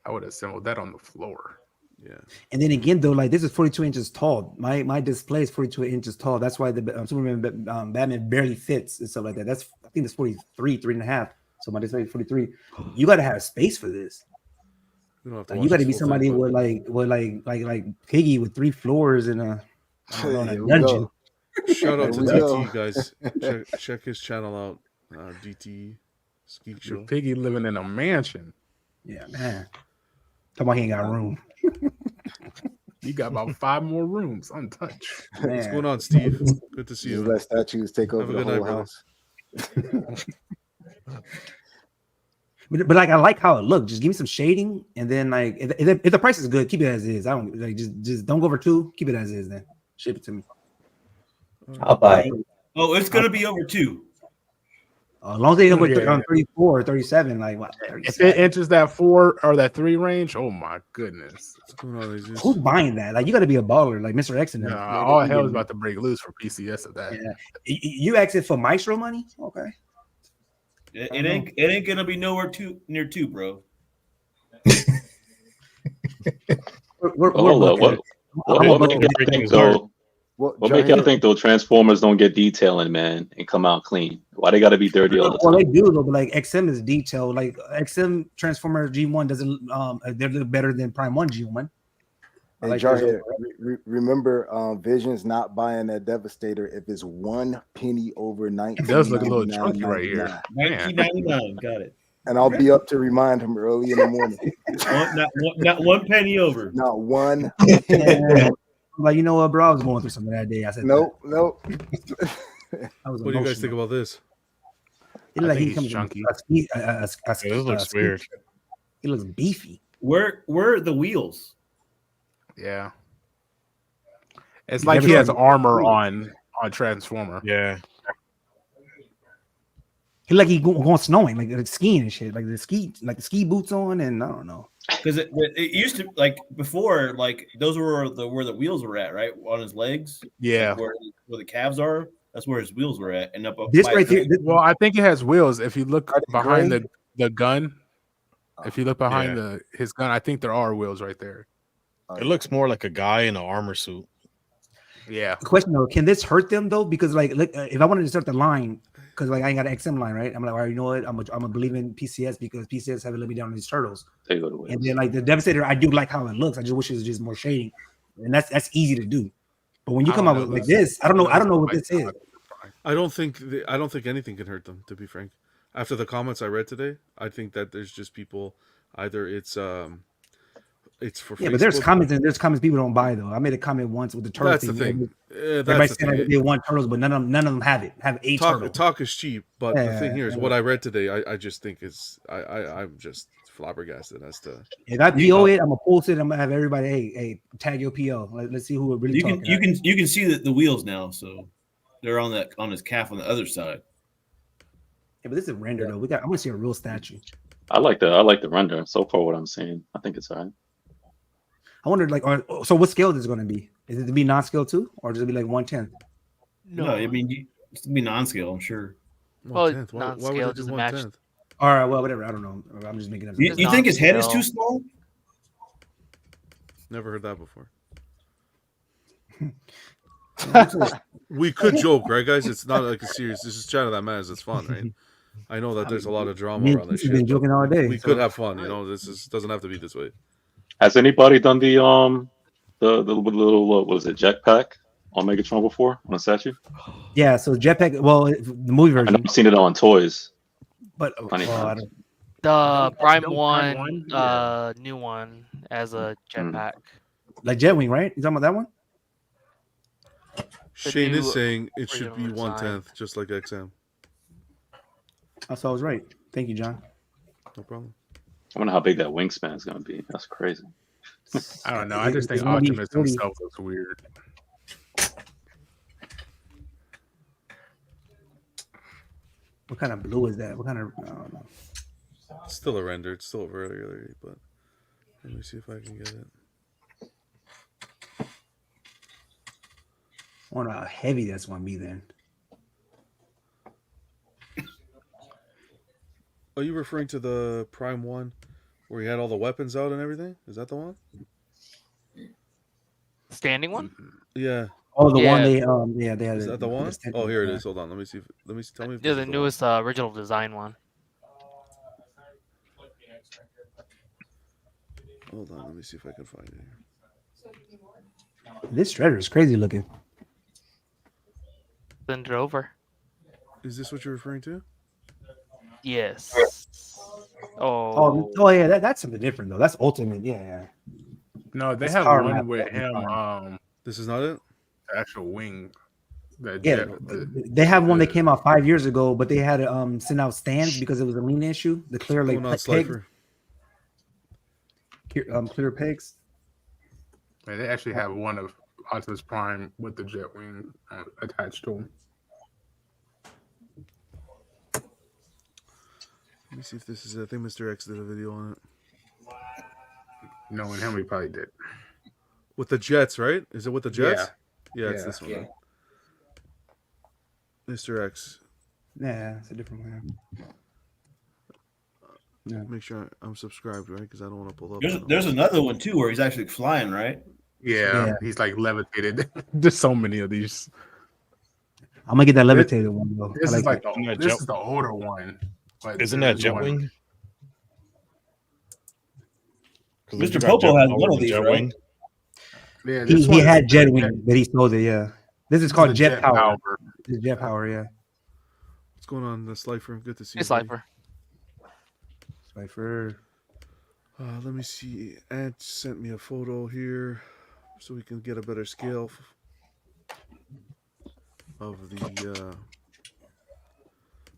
I would assemble that on the floor. Yeah. And then again, though, like this is 42 inches tall. My display is 42 inches tall. That's why the Superman Batman barely fits and stuff like that. I think it's 43, 3.5. So my display is 43. You got to have space for this. You got to be somebody with like Piggy with 3 floors and a dungeon. Shout out to DT, guys. Check his channel out. DT Ski Show. Piggy living in a mansion. Yeah, man. Talking about he ain't got room. You got about 5 more rooms untouched. Man. What's going on, Steve? Good to see you. Let statues take over the whole house. But like I like how it looks. Just give me some shading, and then like if the price is good, keep it as is. I don't like just don't go over 2. Keep it as is. Then ship it to me. I'll buy it. Oh, it's gonna be over 2. As long as they don't go on 34 or 37, like what? If it enters that 4 or that 3 range, oh my goodness. Who's buying that? Like you got to be a baller, like Mr. X and them. All hell is about to break loose for PCS of that. Yeah. You asking for Maestro money? Okay. It ain't gonna be nowhere near 2, bro. What make y'all think those Transformers don't get detailing, man, and come out clean? Why they got to be dirty all the time? Well, they do though, but like XM is detailed. Like XM Transformer G1 doesn't they look better than Prime 1 G1. Hey, like Jarhead, remember Vision's not buying that Devastator if it's 1 penny over 19. It does look a little chunky right here. 19.99, got it. And I'll be up to remind him early in the morning. not 1 penny over. Not 1 penny. Like, you know what, bro? I was going through something that day. I said, nope. What do you guys think about this? It looks like he comes chunky. This looks weird. He looks beefy. Where are the wheels? Yeah. It's like he has armor on Transformer. Yeah. He like he going snowing, like skiing and shit, like the ski boots on, and I don't know. Because it used to, like before, like those were where the wheels were at, right on his legs. Yeah, like where the calves are. That's where his wheels were at. And up this right here. Well, I think it has wheels. If you look behind the gun, if you look behind his gun, I think there are wheels right there. It looks more like a guy in an armor suit. Yeah. The question though, can this hurt them though? Because like, look, if I wanted to start the line, because like I ain't got an XM line, right? I'm like, all right, you know what? I'm gonna believe in PCS because PCS haven't let me down on these turtles. And then like the Devastator, I do like how it looks. I just wish it was just more shading, and that's easy to do. But when you come out with like this, I don't know what this is. I don't think anything can hurt them. To be frank, after the comments I read today, I think that there's just people. Either it's for Facebook. But there's comments people don't buy though. I made a comment once with the turtle. That's the thing. Everybody said they want turtles, but none of them have a turtle. Talk is cheap, but the thing here is what I read today. I just think I'm just flabbergasted as to. If I PO it, I'm gonna post it. I'm gonna have everybody hey tag your PO. Let's see who it really. You can see the wheels now, so they're on his calf on the other side. but this is render though. I want to see a real statue. I like the render. So far, what I'm seeing, I think it's alright. I wondered, like, so what scale is it going to be? Is it to be non-scale too, or does it be like 1/10? No, I mean it's to be non-scale. I'm sure. Well, 1/10. Why would non-scale it do doesn't match. 1/10? All right, well, whatever. I don't know. I'm just making up. You think his head is too small? Never heard that before. We could joke, right, guys? It's not like a serious. This is China that matters. It's fun, right? I know that there's a lot of drama around this shit. Been joking all day. We could have fun, you know. This doesn't have to be this way. Has anybody done the little what was it, jetpack on Megatron before on a statue? Yeah, so jetpack. Well, the movie version. I've seen it on toys. But I don't. The Prime One, new one as a jetpack. Like Jetwing, right? You talking about that one? Shane is saying it should be 1/10, just like XM. So I was right. Thank you, John. No problem. I wonder how big that wingspan is going to be. That's crazy. I don't know. I just think Optimus himself looks weird. What kind of blue is that? What kind of? I don't know. It's still a render. It's still very early, but let me see if I can get it. I wonder how heavy that's going to be then. Are you referring to the Prime one where he had all the weapons out and everything? Is that the one? Standing one? Yeah. Oh, the one they they had. Is that the one? Oh, here it is. Hold on. Let me see. Tell me. If Yeah, the newest original design one. Hold on. Let me see if I can find it here. This Shredder is crazy looking. Send it over. Is this what you're referring to? Yes. Oh yeah, that's something different though. That's Ultimate. Yeah. No, they That's have Power one Map. with him. This is not it. The actual wing. Yeah, they have one that came out 5 years ago, but they had to send out stands because it was a lean issue. The clear like pegs. Clear pegs. Yeah, they actually have one of Optimus Prime with the jet wing attached to him. Let me see if this is it. I think Mr. X did a video on it. Knowing him, he probably did. With the jets, right? Is it with the jets? Yeah, it's this one. Yeah. Right? Mr. X. Yeah, it's a different one. Yeah. Make sure I'm subscribed, right? Because I don't want to pull up. There's another one too where he's actually flying, right? Yeah, he's like levitated. There's so many of these. I'm gonna get that levitated one though. This I is like like this is the older one. But Isn't that Jetwing? Mr. Popo has one of these, right? Yeah, he had Jetwing, but he sold it. Yeah, this is called Jet Power. This is Jet Power. Yeah. What's going on, the Slifer? Good to see you. Hey, Slifer. Slifer. Let me see. Ant sent me a photo here so we can get a better scale of the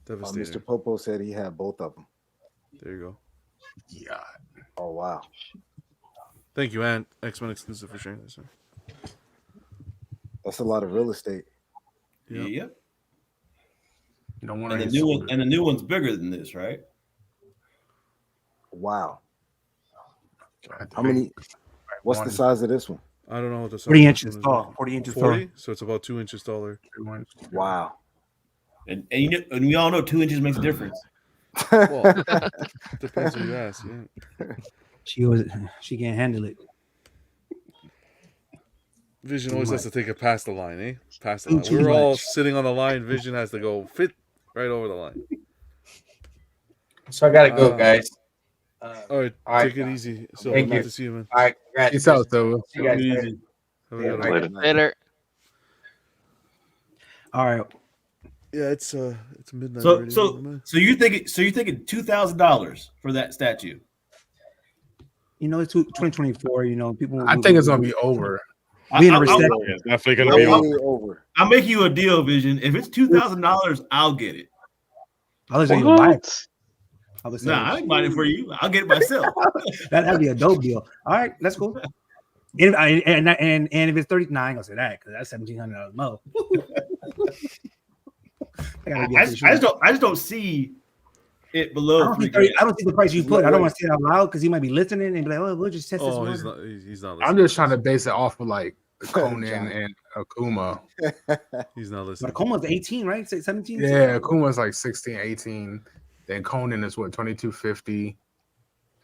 Devastator. Mr. Popo said he had both of them. There you go. Yeah. Oh wow. Thank you, Ant. X-Men exclusive for sharing this. That's a lot of real estate. Yep. You don't want and the new one's bigger than this, right? Wow. How many? What's the size of this one? I don't know what the size. 40 inches tall. 40 inches 40? tall. So it's about 2 inches taller. Wow. And we all know 2 inches makes a difference. Well, depends who you ask. Yeah. She can't handle it. Vision always has to take it past the line, eh? Past the line. Too We're all much. sitting on the line. Vision has to go fit right over the line. So I gotta go, guys. All right, take it easy. So Thank good you. to see you, man. All right, congrats. Peace out, though. See you guys later. Have a good one. Later. Later. All right. Yeah, it's midnight. So already, you're thinking $2,000 for that statue? You know, it's 2024. You know, people. I think it's gonna be over. We in a recession. It's definitely gonna be over. I'll make you a deal, Vision. If it's $2,000, I'll get it. I was going to buy it. Nah, I ain't buying it for you. I'll get it myself. That'd be a dope deal. All right, let's go. And if it's 39, I ain't gonna say that because that's $1,700 more. I just don't see it below I don't see the price you put. I don't want to say it out loud because he might be listening and be like, "Oh, we'll just test this one." He's not listening. I'm just trying to base it off of like Conan and Akuma. He's not listening. But Akuma's 18, right? 17? Yeah, Akuma's like 16, 18. Then Conan is what, 2250.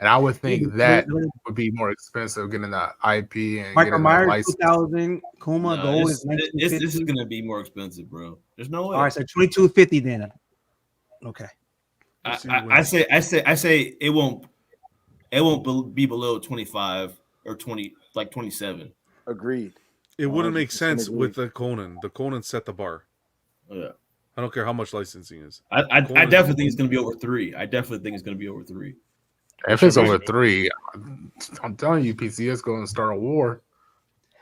And I would think that would be more expensive getting the IP and Michael getting Myers, the license. 2000. Kuma, gold is this 1950. is gonna be more expensive, bro. There's no way. All right, so 2250 then. Okay. I say it won't be below 25 or 20, like 27. Agreed. It wouldn't make 100% sense agree. with the Conan. The Conan set the bar. Yeah. I don't care how much licensing is. I definitely think it's going to be over 3. I definitely think it's going to be over 3. If it's over 3, I'm telling you, PCS going to start a war.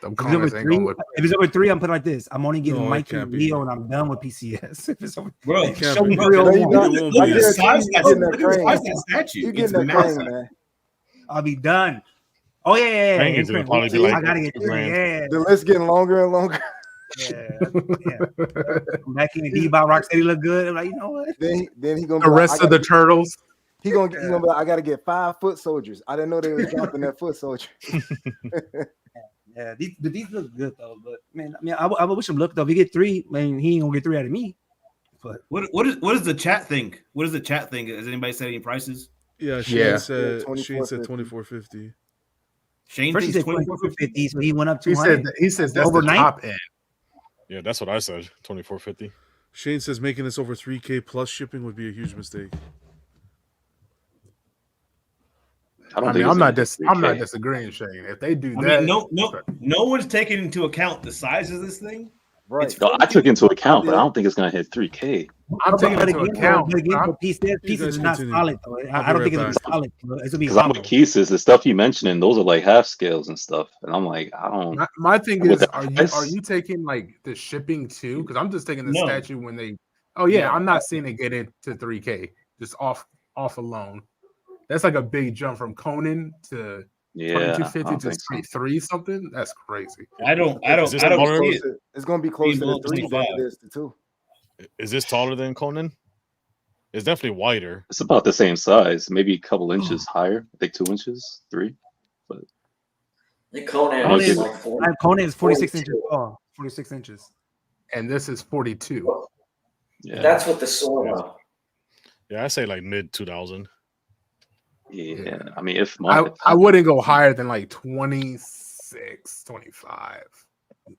If it's over 3, I'm putting it like this. I'm only giving Mikey and Leo, and I'm done with PCS. If it's over, bro, show me look at the size that statue. You It's getting that massive. crane, man. I'll be done. Oh yeah. Crane is gonna probably be like I gotta get 2 grand. yeah. The list getting longer and longer. Yeah. Back in the D-Bob Rocksteady look good. I'm like, you know what? Then he gonna The be rest like, of the turtles. he gonna be like, I gotta get 5 foot soldiers. I didn't know they was dropping that foot soldier. Yeah, these look good though. But man, I mean, I wish him luck though. If he get 3, man, he ain't gonna get 3 out of me. But What does the chat think? What does the chat think? Has anybody said any prices? Yeah, Shane said 2450. Shane first he thinks said 2450. 2450, so he went up 200. He says that's overnight. the top end. Yeah, that's what I said. 2450. Shane says making this over 3K plus shipping would be a huge mistake. I'm not disagreeing, Shane. If they do that, no one's taking into account the size of this thing. Right. No, I took into account, but I don't think it's gonna hit 3K. I'm taking into account. Pieces is not solid though. I don't think it'll be solid. It's gonna be Because I'm with Keesis, the stuff you mentioning, those are like half scales and stuff, and I'm like, I don't. My thing with is, that are you taking like the shipping too? Because I'm just taking the No. statue when they. Oh yeah, No. I'm not seeing it get into 3K just off alone. That's like a big jump from Conan to Yeah, 2250 to 23 something. That's crazy. I don't see it. It's gonna be closer to 3 than 25. it is to 2. Is this taller than Conan? It's definitely wider. It's about the same size, maybe a couple inches higher. I think 2 inches, 3. But The Conan I'll is give like it- 40. Conan is 46 42. inches tall. 46 inches. And this is 42. yeah, That's with the sword. Yeah, I say like mid 2000. yeah. I mean, if I wouldn't go higher than like 26, 25.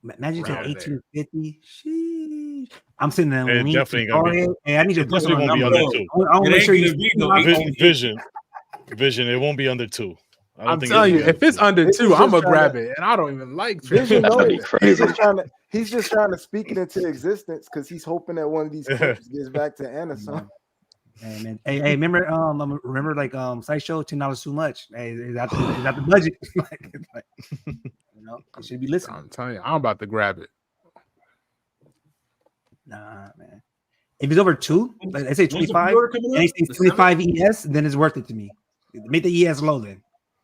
Imagine taking Around there. 1850. Sheesh. I'm sitting there. It definitely ain't gonna be. Hey, I need your It definitely personal won't be number. under 2. I want to make sure you. Vision. It won't be under 2. I don't I'm think telling you, it'll be if it's under This 2, is I'm just gonna grab trying it, and I don't even like Vision That's knows gonna be it. crazy. He's just trying to speak it into existence because he's hoping that one of these clips gets back to Anna. So Hey, man. Hey, remember like Sideshow, $10 too much. Hey, is that the budget? like, you know, you should be listening. I'm telling you, I'm about to grab it. Nah, man. If it's over 2, like I say When's the 25, pre-order coming and up? they say 25 ES, then it's worth it to me. Make the ES low then.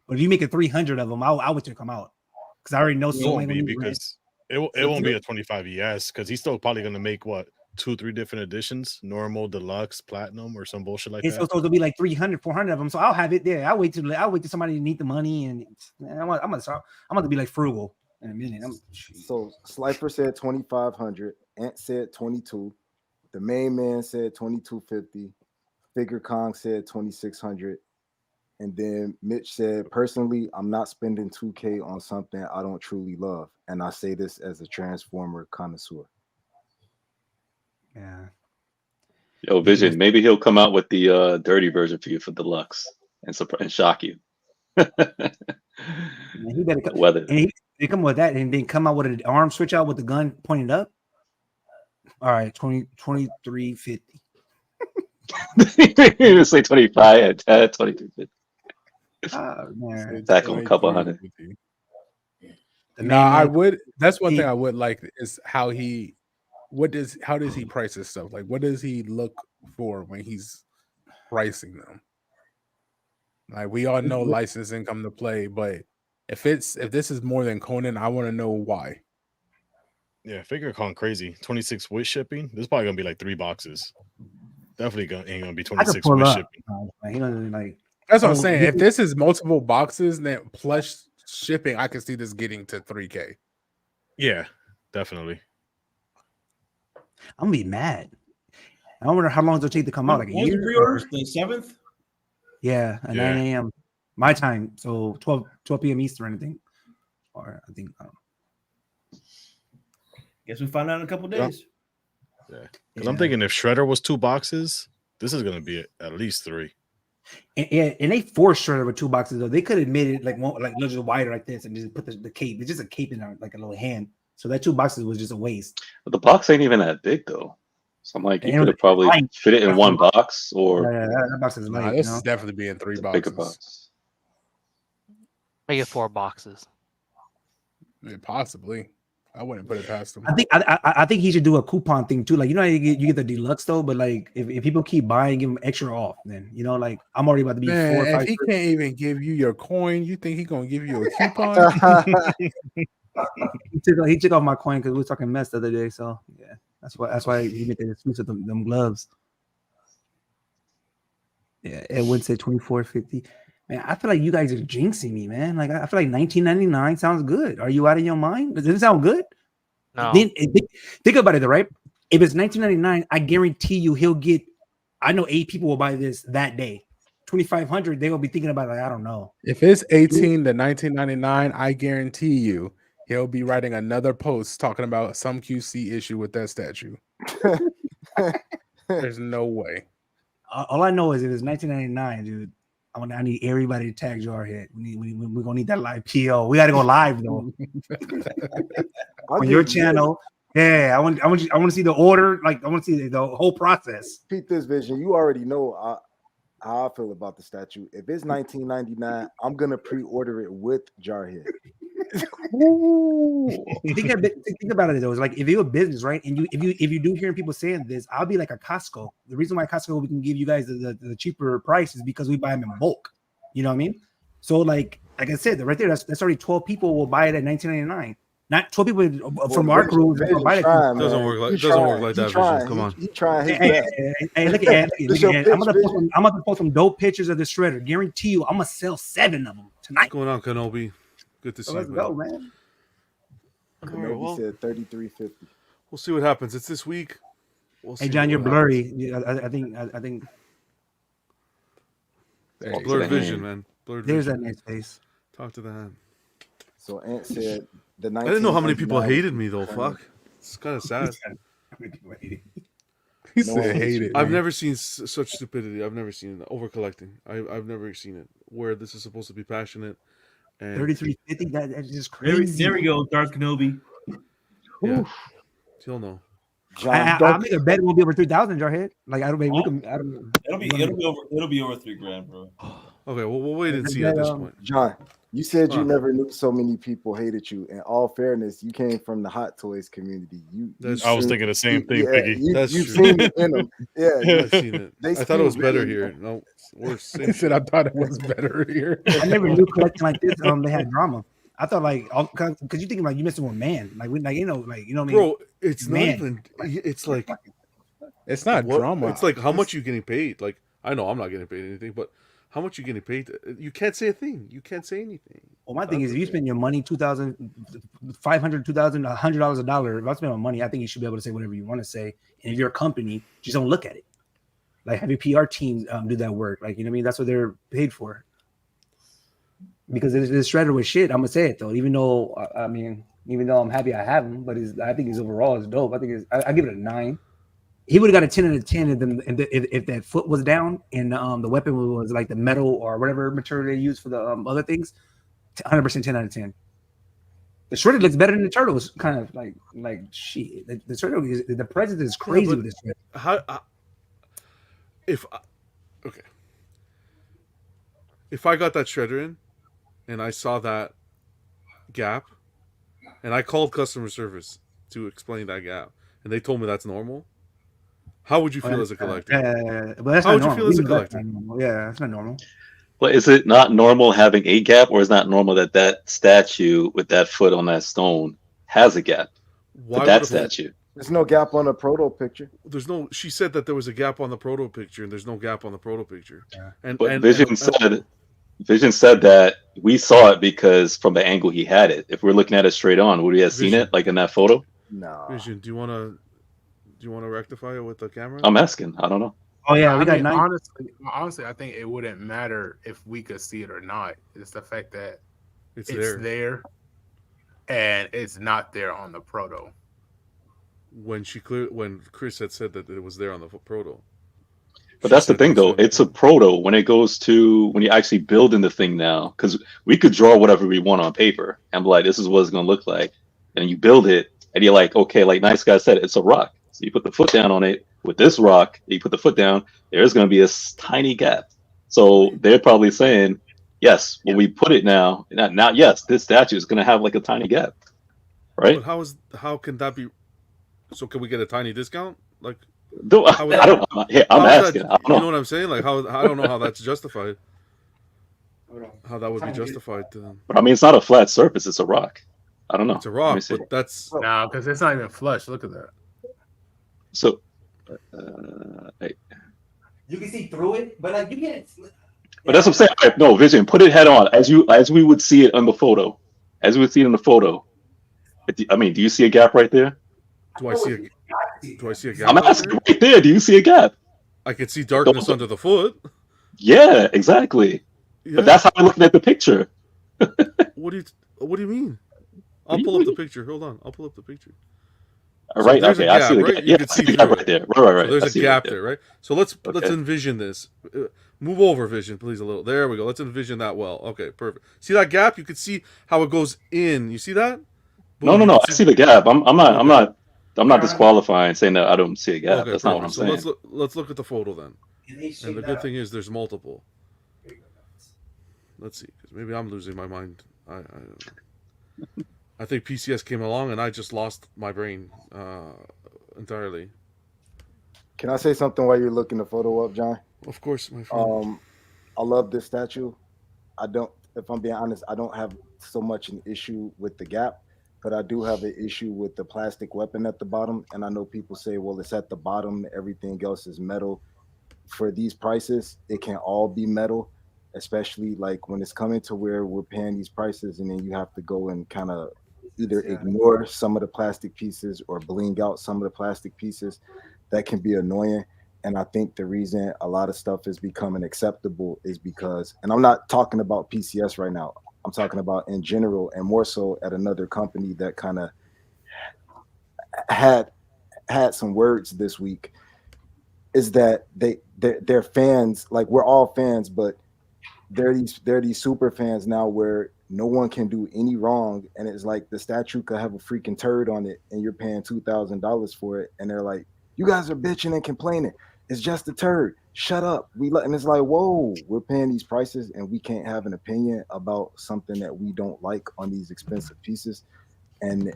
But if you make a 300 of them, I would come out because I already know It so won't many be because it won't be a 25 ES because he's still probably gonna make what 2-3 different editions, normal, deluxe, platinum, or some bullshit like It's that. supposed to be like 300, 400 of them. So I'll have it there. I'll wait till somebody need the money, and man, I'm gonna be like frugal in a minute. So Slifer said 2,500. Ant said 22. The main man said 2,250. Figure Kong said 2,600. And then Mitch said, personally, I'm not spending 2K on something I don't truly love. And I say this as a Transformer connoisseur. Yeah. Yo, Vision, maybe he'll come out with the dirty version for you for deluxe and shock you. Man, he better come. Weather. And they come with that, and then come out with an arm switch out with the gun pointed up. All right, 2350. You just say 25 at 2350. Oh, man. Back on a couple hundred. I would. That's one thing I would like is how does he price his stuff? Like, what does he look for when he's pricing them? Like, we all know licensing come to play, but if this is more than Conan, I want to know why. Yeah, Figure Con crazy. 26 with shipping. This is probably gonna be like 3 boxes. Definitely ain't gonna be I could 26 pull with up. shipping. Like, you know, like That's what I'm saying. If this is multiple boxes, then plus shipping, I can see this getting to 3K. Yeah, definitely. I'm gonna be mad. I wonder how long it'll take to come out. Like a When's the year? pre-orders? The 7th? Yeah, at 9 a.m. my time. So 12 p.m. Eastern, I think. Or I think. Guess we find out in a couple days. Yeah, because I'm thinking if Shredder was 2 boxes, this is gonna be at least 3. And they forced Shredder with 2 boxes though. They could have made it like one, like just wider like this, and just put the cape. It's just a cape in there, like a little hand. So that 2 boxes was just a waste. But the box ain't even that big though. So I'm like, you And could have probably light. fit it in one box, or Yeah, that box is light. This is definitely being 3 boxes. bigger box. Make it 4 boxes. Yeah, possibly. I wouldn't put it past them. I think he should do a coupon thing too. Like, you know, you get the deluxe though, but like if people keep buying, give them extra off. Then you know, like I'm already about to be Man, 4 or 5. if he can't even give you your coin, you think he gonna give you a coupon? he took off my coin because we were talking mess the other day. So yeah, that's why he made the excuse of them gloves. Yeah, Edwin said 24.50. Man, I feel like you guys are jinxing me, man. Like I feel like 19.99 sounds good. Are you out of your mind? Does it sound good? No. Then think about it, right? If it's 19.99, I guarantee you he'll get. I know 8 people will buy this that day. 2,500, they will be thinking about it, like, I don't know. If it's 18 to 19.99, I guarantee you he'll be writing another post talking about some QC issue with that statue. There's no way. All I know is if it's 19.99, dude, I need everybody to tag Jarhead. We're gonna need that live PO. We gotta go live though. On your channel. Yeah, I want to see the order. Like I want to see the whole process. Pete this vision. You already know how I feel about the statue. If it's 19.99, I'm gonna pre-order it with Jarhead. Think about it though. It's like if you're a business, right? And if you do hear people saying this, I'll be like a Costco. The reason why Costco we can give you guys the cheaper price is because we buy them in bulk. You know what I mean? So like I said, right there, that's already 12 people will buy it at 19.99. Not 12 people from our crew. Doesn't work like that. Vision. Come on. He trying his Hey, look at I'm gonna post some dope pictures of the Shredder. Guarantee you, I'm gonna sell 7 of them tonight. What's going on, Kenobi? Good to see you. Let's go, man. Kenobi said 33.50. We'll see what happens. It's this week. Hey, John, you're blurry. I think. Blurred vision, man. Blurred There's vision. that nice face. Talk to the hand. So Ant said the I didn't know how many people hated me though. Fuck, it's kind of sad. He said hated. I've never seen such stupidity. I've never seen over collecting. I've never seen it where this is supposed to be passionate. And 33.50. That's just crazy. There we go, Darth Kenobi. Yeah, you'll know. I make a bet it won't be over 3,000. Jarhead. Like I don't mean we can. I don't. It'll be over $3,000, bro. Okay, well we'll wait and see at this point. John, you said you never knew so many people hated you. In all fairness, you came from the Hot Toys community. I was thinking the same thing, Piggy. That's you've true. seen it in them. Yeah, I've seen it. I thought it was better here. No, it's worse. He said I thought it was better here. I never knew collecting like this. They had drama. I thought like because you think about you missing one man, like we like you know what I mean. Bro, it's man. not even. It's like it's not drama. It's like how much you getting paid. Like I know I'm not getting paid anything, but how much you getting paid? You can't say a thing. You can't say anything. Well, my thing is, if you spend your money $2,500, $2,000, $100 a dollar, if I spend my money, I think you should be able to say whatever you want to say. And if you're a company, just don't look at it. Like have your PR team do that work. Like you know what I mean. That's what they're paid for. Because this Shredder was shit. I'm gonna say it though. Even though I'm happy I have him, but I think his overall is dope. I think I give it a 9. He would have got a 10 out of 10 if that foot was down and the weapon was like the metal or whatever material they use for the other things. 100% 10 out of 10. The Shredder looks better than the Turtle. It's kind of like shit. The Shredder the president is crazy with this Shredder. If I got that Shredder in and I saw that gap and I called customer service to explain that gap and they told me that's normal, how would you feel as a collector? But that's how would not you feel as a normal. collector? Yeah, that's not normal. Well, is it not normal having a gap, or is it not normal that statue with that foot on that stone has a gap? Why for that would statue. There's no gap on the proto picture. There's no. She said that there was a gap on the proto picture, and there's no gap on the proto picture. But Vision said that we saw it because from the angle he had it. If we're looking at it straight on, would we have seen it like in that photo? No. Vision, do you want to rectify it with the camera? I'm asking. I don't know. Oh yeah, we I got mean, 9. honestly, I think it wouldn't matter if we could see it or not. It's the fact that it's there, and it's not there on the proto. When Chris had said that it was there on the proto. But that's the thing, though. It's a proto when it goes to when you actually build in the thing now, because we could draw whatever we want on paper and be like, this is what it's going to look like. And you build it, and you're like, okay, like Nice Guy said, it's a rock. So you put the foot down on it with this rock, you put the foot down, there's going to be a tiny gap. So they're probably saying, yes, when we put it now, yes, this statue is going to have like a tiny gap, right? But how can that be? So can we get a tiny discount? Like, I'm asking. I don't know. You know what I'm saying? Like, I don't know how that's justified. How that would be justified to them. But I mean, it's not a flat surface; it's a rock. I don't know. It's a rock, but that's because it's not even flush. Look at that. So, you can see through it, but like you can't. But that's what I'm saying. Right, no, Vision, put it head on as we would see it on the photo, as we would see it in the photo. I mean, do you see a gap right there? Do I see a gap? I'm asking right there. Do you see a gap? I could see darkness under the foot. Yeah, exactly. Yeah. But that's how I'm looking at the picture. What do you mean? I'll pull up the picture. Hold on. I'll pull up the picture. All right. So okay. I see the gap. You can see the gap right there. Right. So there's a gap there, right? So let's envision this. Move over, Vision, please, a little. There we go. Let's envision that well. Okay, perfect. See that gap? You can see how it goes in. You see that? Boom. No. I see the gap. I'm not disqualifying saying that I don't see a gap. Okay, that's not what I'm saying. Let's look at the photo then. And the good thing is there's multiple. Let's see, because maybe I'm losing my mind. I think PCS came along and I just lost my brain entirely. Can I say something while you're looking the photo up, John? Of course, my friend. I love this statue. If I'm being honest, I don't have so much an issue with the gap, but I do have an issue with the plastic weapon at the bottom. And I know people say, well, it's at the bottom, everything else is metal. For these prices, it can all be metal, especially like when it's coming to where we're paying these prices and then you have to go and kind of either ignore some of the plastic pieces or bling out some of the plastic pieces. That can be annoying. And I think the reason a lot of stuff is becoming acceptable is because, and I'm not talking about PCS right now, I'm talking about in general and more so at another company that kind of had some words this week, is that they're fans, like we're all fans, but they're these super fans now where no one can do any wrong, and it's like the statue could have a freaking turd on it and you're paying $2,000 for it, and they're like, you guys are bitching and complaining, it's just a turd, shut up. And it's like, whoa, we're paying these prices and we can't have an opinion about something that we don't like on these expensive pieces. And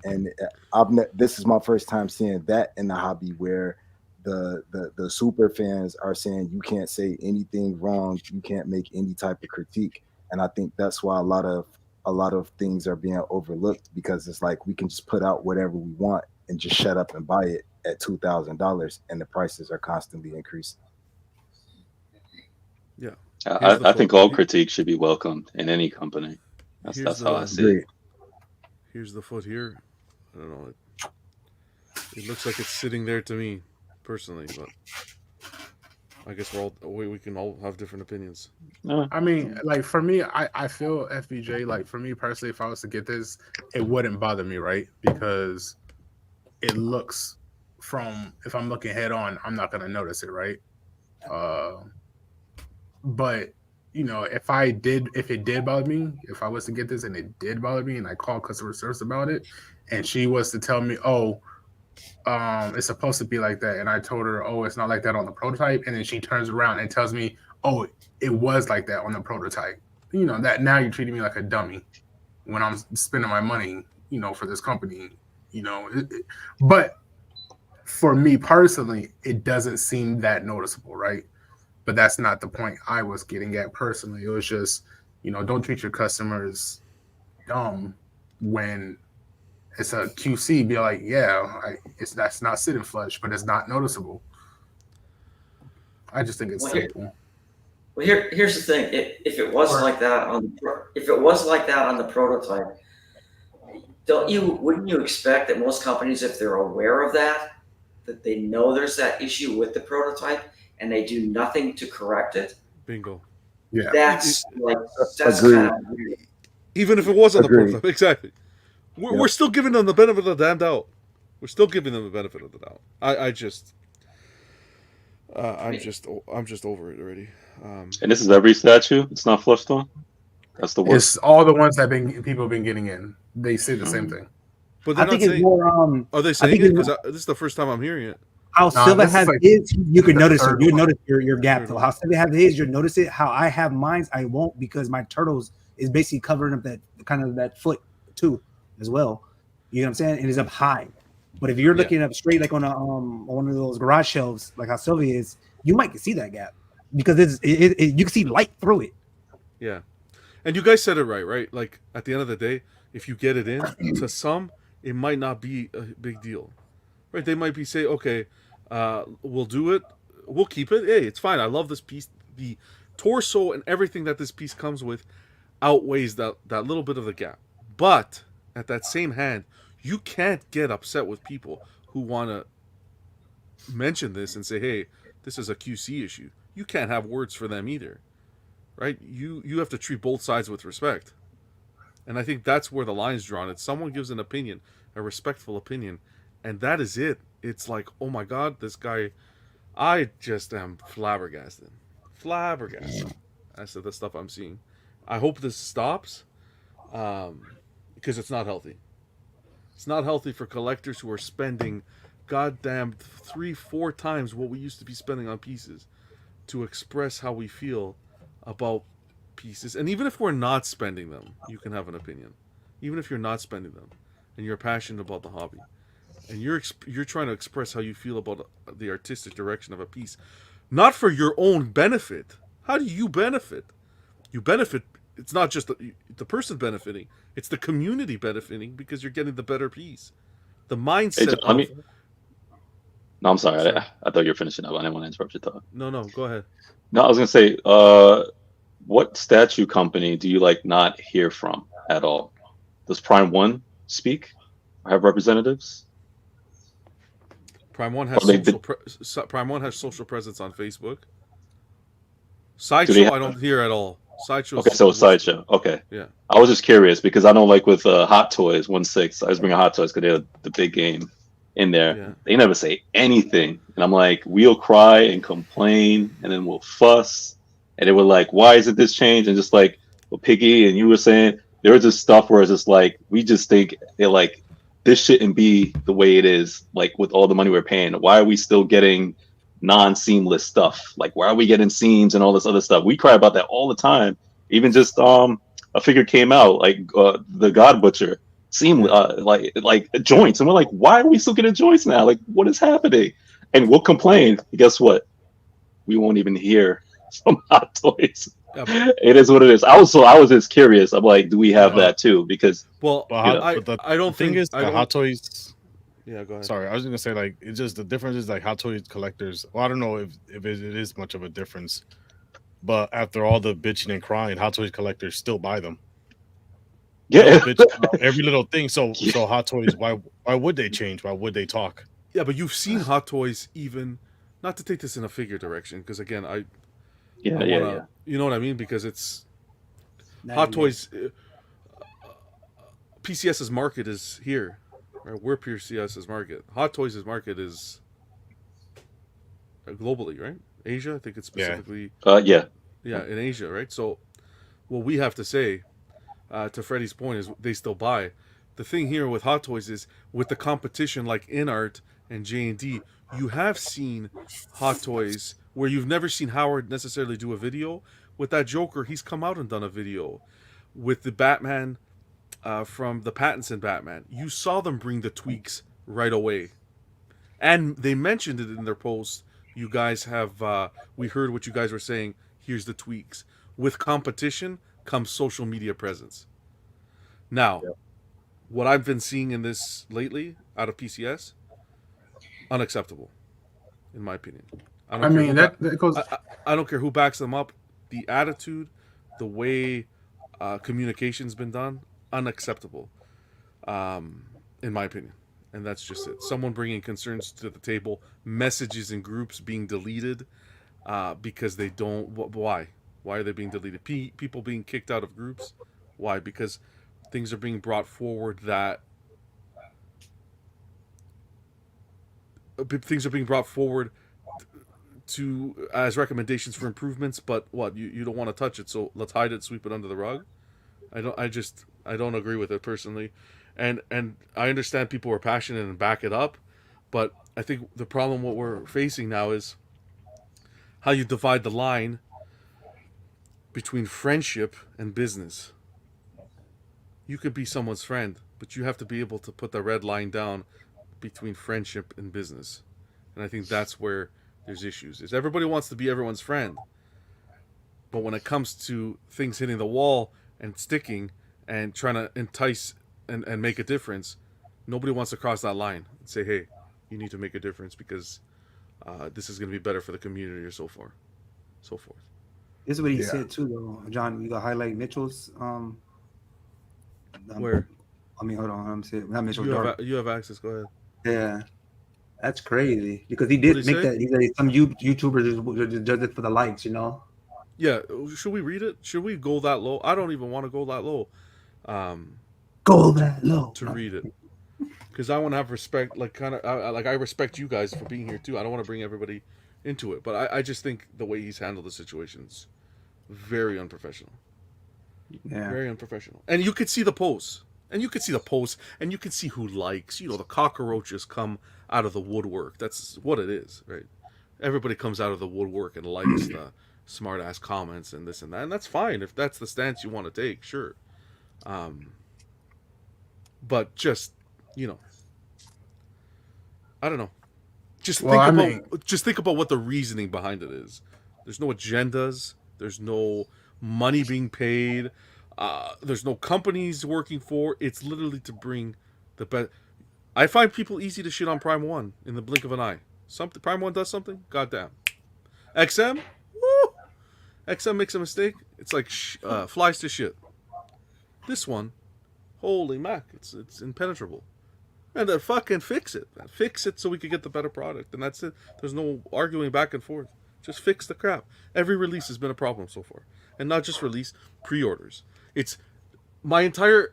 this is my first time seeing that in the hobby, where the super fans are saying you can't say anything wrong, you can't make any type of critique. And I think that's why a lot of things are being overlooked, because it's like we can just put out whatever we want and just shut up and buy it at $2,000, and the prices are constantly increasing. Yeah, I think all critique should be welcomed in any company. That's how I see it. Here's the foot here. I don't know. It looks like it's sitting there to me, personally, but I guess we can all have different opinions. I mean, like for me, I feel FBJ, like for me personally, if I was to get this, it wouldn't bother me, right? Because it looks if I'm looking head on, I'm not gonna notice it, right? But you know, if it did bother me, if I was to get this and it did bother me, and I called customer service about it, and she was to tell me, it's supposed to be like that, and I told her, it's not like that on the prototype, and then she turns around and tells me, it was like that on the prototype. You know, that now you're treating me like a dummy when I'm spending my money, you know, for this company, you know. But for me personally, it doesn't seem that noticeable, right? But that's not the point I was getting at personally. It was just, you know, don't treat your customers dumb when it's a QC be like, yeah, that's not sitting flush, but it's not noticeable. I just think it's simple. Here's the thing. If it was like that on the prototype, wouldn't you expect that most companies, if they're aware of that they know there's that issue with the prototype and they do nothing to correct it? Bingo. Yeah. That's Agreed. kind of weird. Even if it wasn't the Agreed. prototype, exactly. We're still giving them the benefit of the damn doubt. We're still giving them the benefit of the doubt. I'm just over it already. And this is every statue. It's not flushed on. That's the worst. It's all the ones that people have been getting in. They say the same thing. But they're I think not it's saying. more. Are they saying it? Because this is the first time I'm hearing it. How Silva has his, you could notice it. third You one. notice your gap. How Silva has his, you'll notice it. How I have mine, I won't, because my turtles is basically covering up that kind of that foot too, as well. You know what I'm saying? It is up high. But if you're looking up straight, like on one of those garage shelves, like how Sylvia is, you might see that gap because you can see light through it. Yeah, and you guys said it right? Like at the end of the day, if you get it in, to some, it might not be a big deal, right? They might be say, okay, we'll do it, we'll keep it. Hey, it's fine. I love this piece. The torso and everything that this piece comes with outweighs that little bit of the gap. But at that same hand, you can't get upset with people who want to mention this and say, hey, this is a QC issue. You can't have words for them either, right? You have to treat both sides with respect. And I think that's where the line's drawn. It's someone gives an opinion, a respectful opinion, and that is it. It's like, oh my God, this guy, I just am flabbergasted. As to the stuff I'm seeing. I hope this stops, because it's not healthy. It's not healthy for collectors who are spending goddamn 3-4 times what we used to be spending on pieces to express how we feel about pieces. And even if we're not spending them, you can have an opinion. Even if you're not spending them and you're passionate about the hobby and you're trying to express how you feel about the artistic direction of a piece, not for your own benefit. How do you benefit? You benefit. It's not just the person benefiting. It's the community benefiting because you're getting the better piece. The mindset No, I'm sorry. I thought you were finishing up. I didn't want to interrupt your thought. No, go ahead. No, I was going to say, what statue company do you not hear from at all? Does Prime 1 speak or have representatives? Prime 1 has Prime 1 has social presence on Facebook. Sideshow I don't hear at all. Sideshow. Okay, so Sideshow. Okay. Yeah. I was just curious because I know with Hot Toys 1/6, I was bringing Hot Toys because they're the big game in there. Yeah. They never say anything, and I'm like, we'll cry and complain, and then we'll fuss, and they were like, why isn't this changed? And just like what Piggy and you were saying, there was just stuff where it's just like we just think they're like, this shouldn't be the way it is. Like with all the money we're paying, why are we still getting non-seamless stuff? Like why are we getting seams and all this other stuff? We cry about that all the time. Even just a figure came out like the God Butcher seamless, like joints, and we're like, why are we still getting joints now? Like what is happening? And we'll complain. Guess what? We won't even hear from Hot Toys. It is what it is. I was just curious. I'm like, do we have that too? Because I don't think is Hot Toys. Yeah, go ahead. Sorry, I was gonna say it's just the difference is Hot Toys collectors. Well, I don't know if it is much of a difference, but after all the bitching and crying, Hot Toys collectors still buy them. Yeah, every little thing. So Hot Toys, why would they change? Why would they talk? Yeah, but you've seen Hot Toys even, not to take this in a figure direction, because again, you know what I mean, because it's Hot Toys. PCS's market is here, right? We're PCS's market. Hot Toys' market is globally, right? Asia, I think it's specifically. Yeah, in Asia, right? So, what we have to say, to Freddie's point, is they still buy. The thing here with Hot Toys is with the competition like InArt and J&D, you have seen Hot Toys where you've never seen Howard necessarily do a video. With that Joker, he's come out and done a video. With the Batman from the Pattinson Batman, you saw them bring the tweaks right away. And they mentioned it in their post. You guys have, we heard what you guys were saying, here's the tweaks. With competition comes social media presence. Now, what I've been seeing in this lately out of PCS, unacceptable, in my opinion. I don't care who backs them up. The attitude, the way communication's been done, unacceptable, in my opinion. And that's just it. Someone bringing concerns to the table, messages in groups being deleted because they don't. Why? Why are they being deleted? People being kicked out of groups. Why? Because things are being brought forward that to as recommendations for improvements, but what you don't want to touch it, so let's hide it, sweep it under the rug. I don't agree with it personally, and I understand people are passionate and back it up, but I think the problem what we're facing now is how you divide the line between friendship and business. You could be someone's friend, but you have to be able to put the red line down between friendship and business. And I think that's where there's issues. Is everybody wants to be everyone's friend. But when it comes to things hitting the wall and sticking and trying to entice and make a difference, nobody wants to cross that line and say, hey, you need to make a difference because this is going to be better for the community or so forth. This is what he said too, though. John, you got to highlight Mitchell's. Where? I mean, hold on. I'm saying not Mitchell. You have access. Go ahead. Yeah, that's crazy because he did make that. He said some YouTubers just judge it for the likes, you know. Yeah, should we read it? Should we go that low? I don't even want to go that low. Go that low to read it, because I want to have respect. Like I respect you guys for being here too. I don't want to bring everybody into it, but I just think the way he's handled the situation's very unprofessional. Yeah, very unprofessional. And you could see the posts, and you could see who likes. You know, the cockroaches come out of the woodwork. That's what it is, right? Everybody comes out of the woodwork and likes the smart ass comments and this and that, and that's fine if that's the stance you want to take, sure. But just, you know, I don't know. Just think about what the reasoning behind it is. There's no agendas. There's no money being paid. There's no companies working for. It's literally to bring the best. I find people easy to shit on Prime 1 in the blink of an eye. Prime 1 does something? Goddamn. XM? Woo! XM makes a mistake. It's like flies to shit. This one, holy mac, it's impenetrable. And then fucking fix it. Fix it so we can get the better product. And that's it. There's no arguing back and forth. Just fix the crap. Every release has been a problem so far. And not just release, pre-orders. It's my entire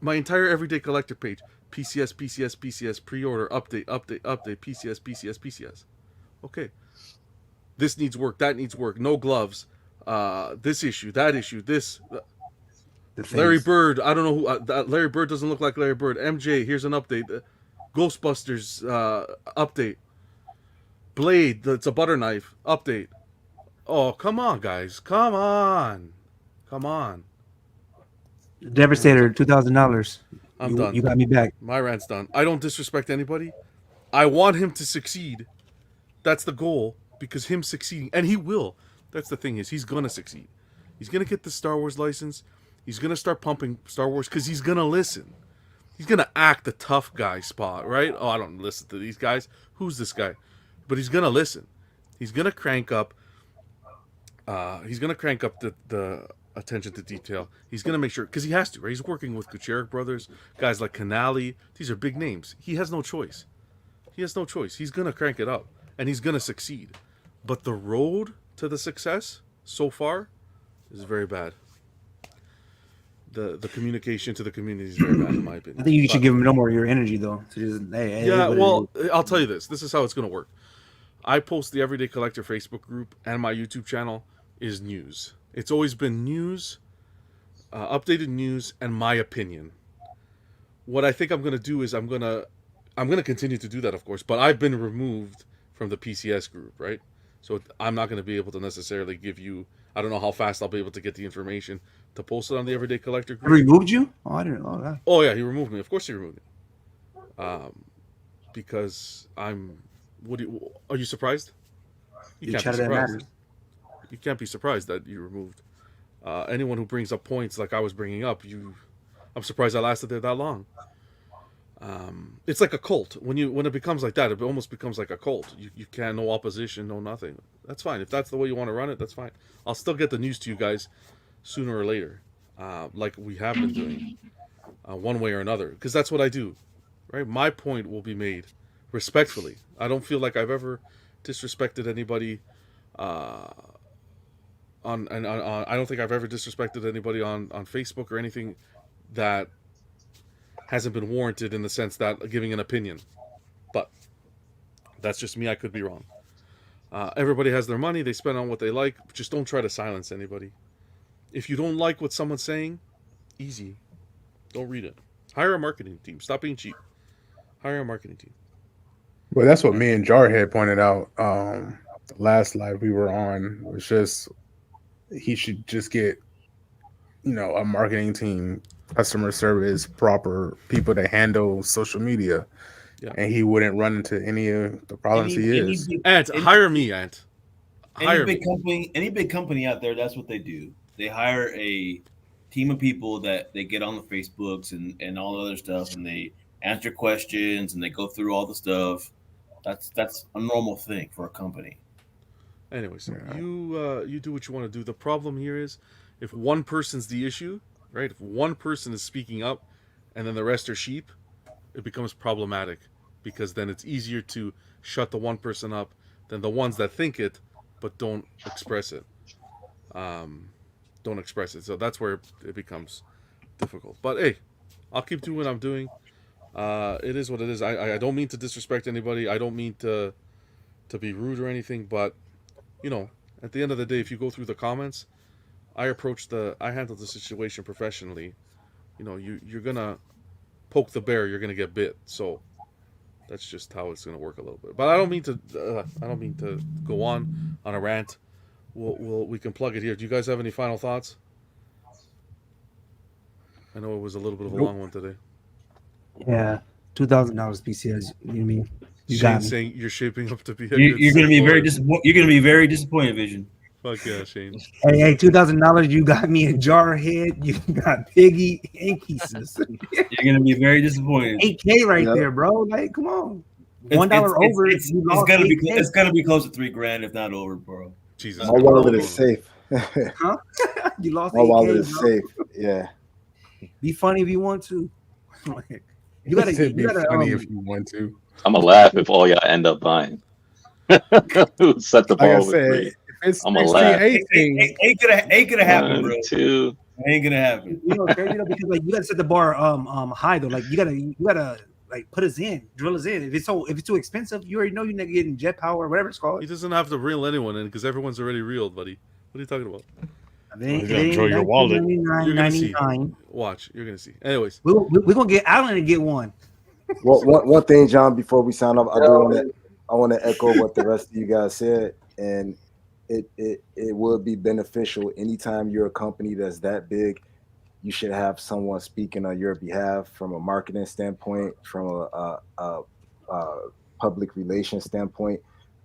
everyday collector page. PCS, pre-order, update, PCS. Okay. This needs work, that needs work. No gloves. This issue, that issue, this. Larry Bird, I don't know who. Larry Bird doesn't look like Larry Bird. MJ, here's an update. Ghostbusters update. Blade, it's a butter knife update. Oh, come on, guys. Come on. Devastator, $2,000. I'm done. You got me back. My rant's done. I don't disrespect anybody. I want him to succeed. That's the goal, because him succeeding, and he will. That's the thing, is he's going to succeed. He's going to get the Star Wars license. He's going to start pumping Star Wars because he's going to listen. He's going to act the tough guy spot, right? Oh, I don't listen to these guys. Who's this guy? But he's going to listen. He's going to crank up. The attention to detail. He's going to make sure, because he has to, right? He's working with Kucherik brothers, guys like Canali. These are big names. He has no choice. He's going to crank it up, and he's going to succeed. But the road to the success so far is very bad. The communication to the community is very bad, in my opinion. I think you should give him no more of your energy, though. So just, I'll tell you this. This is how it's going to work. I post the Everyday Collector Facebook group, and my YouTube channel is news. It's always been news, updated news, and my opinion. What I think I'm going to do is I'm going to continue to do that, of course, but I've been removed from the PCS group, right? So I'm not going to be able to necessarily give you, I don't know how fast I'll be able to get the information to post it on the Everyday Collector group. He removed you? Oh, I didn't know that. Oh, yeah, he removed me. Of course he removed me. Because are you surprised? You can't be surprised. You can't be surprised that you removed. Anyone who brings up points like I was bringing up, I'm surprised I lasted there that long. It's like a cult. When it becomes like that, it almost becomes like a cult. You can't, no opposition, no nothing. That's fine. If that's the way you want to run it, that's fine. I'll still get the news to you guys sooner or later, like we have been doing, one way or another, because that's what I do. Right, my point will be made respectfully. I don't feel like I've ever disrespected anybody. I don't think I've ever disrespected anybody on Facebook or anything that hasn't been warranted in the sense that giving an opinion. But that's just me. I could be wrong. Everybody has their money. They spend on what they like. Just don't try to silence anybody. If you don't like what someone's saying, easy. Don't read it. Hire a marketing team. Stop being cheap. Hire a marketing team. Well, that's what me and Jarhead pointed out. The last live we were on was just he should just get, a marketing team, customer service, proper people to handle social media, and he wouldn't run into any of the problems he is. Ant, hire me, Ant. Any big company out there, that's what they do. They hire a team of people that they get on the Facebooks and all the other stuff, and they answer questions and they go through all the stuff. That's a normal thing for a company. Anyways, you do what you want to do. The problem here is if one person's the issue, right? If one person is speaking up and then the rest are sheep, it becomes problematic because then it's easier to shut the one person up than the ones that think it but don't express it. So that's where it becomes difficult. But hey, I'll keep doing what I'm doing. It is what it is. I don't mean to disrespect anybody. I don't mean to be rude or anything, but at the end of the day, if you go through the comments, I handle the situation professionally. You're gonna poke the bear, you're gonna get bit. So that's just how it's gonna work a little bit. But I don't mean to go on a rant. We can plug it here. Do you guys have any final thoughts? I know it was a little bit of a long one today. Yeah, $2,000 PCS. You mean you got me. Saying you're shaping up to be. You're going to be very disappointed. You're going to be very disappointed, Vision. Fuck yeah, Shane. Hey, $2,000. You got me a Jarhead. You got Piggy and Keesus. You're going to be very disappointed. $8K right there, bro. Like, come on. $1 over. It's gonna be close to $3,000, if not over, bro. Jesus. My wallet is safe. Huh? You lost. My 8K, wallet is bro. safe. Yeah. Be funny if you want to. You gotta be funny if you want to. I'm gonna laugh if all y'all end up buying. Set the ball with three. I'm gonna laugh. Ain't gonna happen, bro. 2. Ain't gonna happen. Crazy because like you gotta set the bar high though. Like you gotta like put us in, drill us in. If it's too expensive, you already know you're not getting jet power or whatever it's called. He doesn't have to reel anyone in because everyone's already reeled, buddy. What are you talking about? You gotta draw your wallet. You're gonna see. Watch, you're gonna see. Anyways, we're gonna get Alan to get one. Well, one thing, John, before we sign off, I want to echo what the rest of you guys said, and it would be beneficial anytime you're a company that's that big. You should have someone speaking on your behalf from a marketing standpoint, from a public relations standpoint.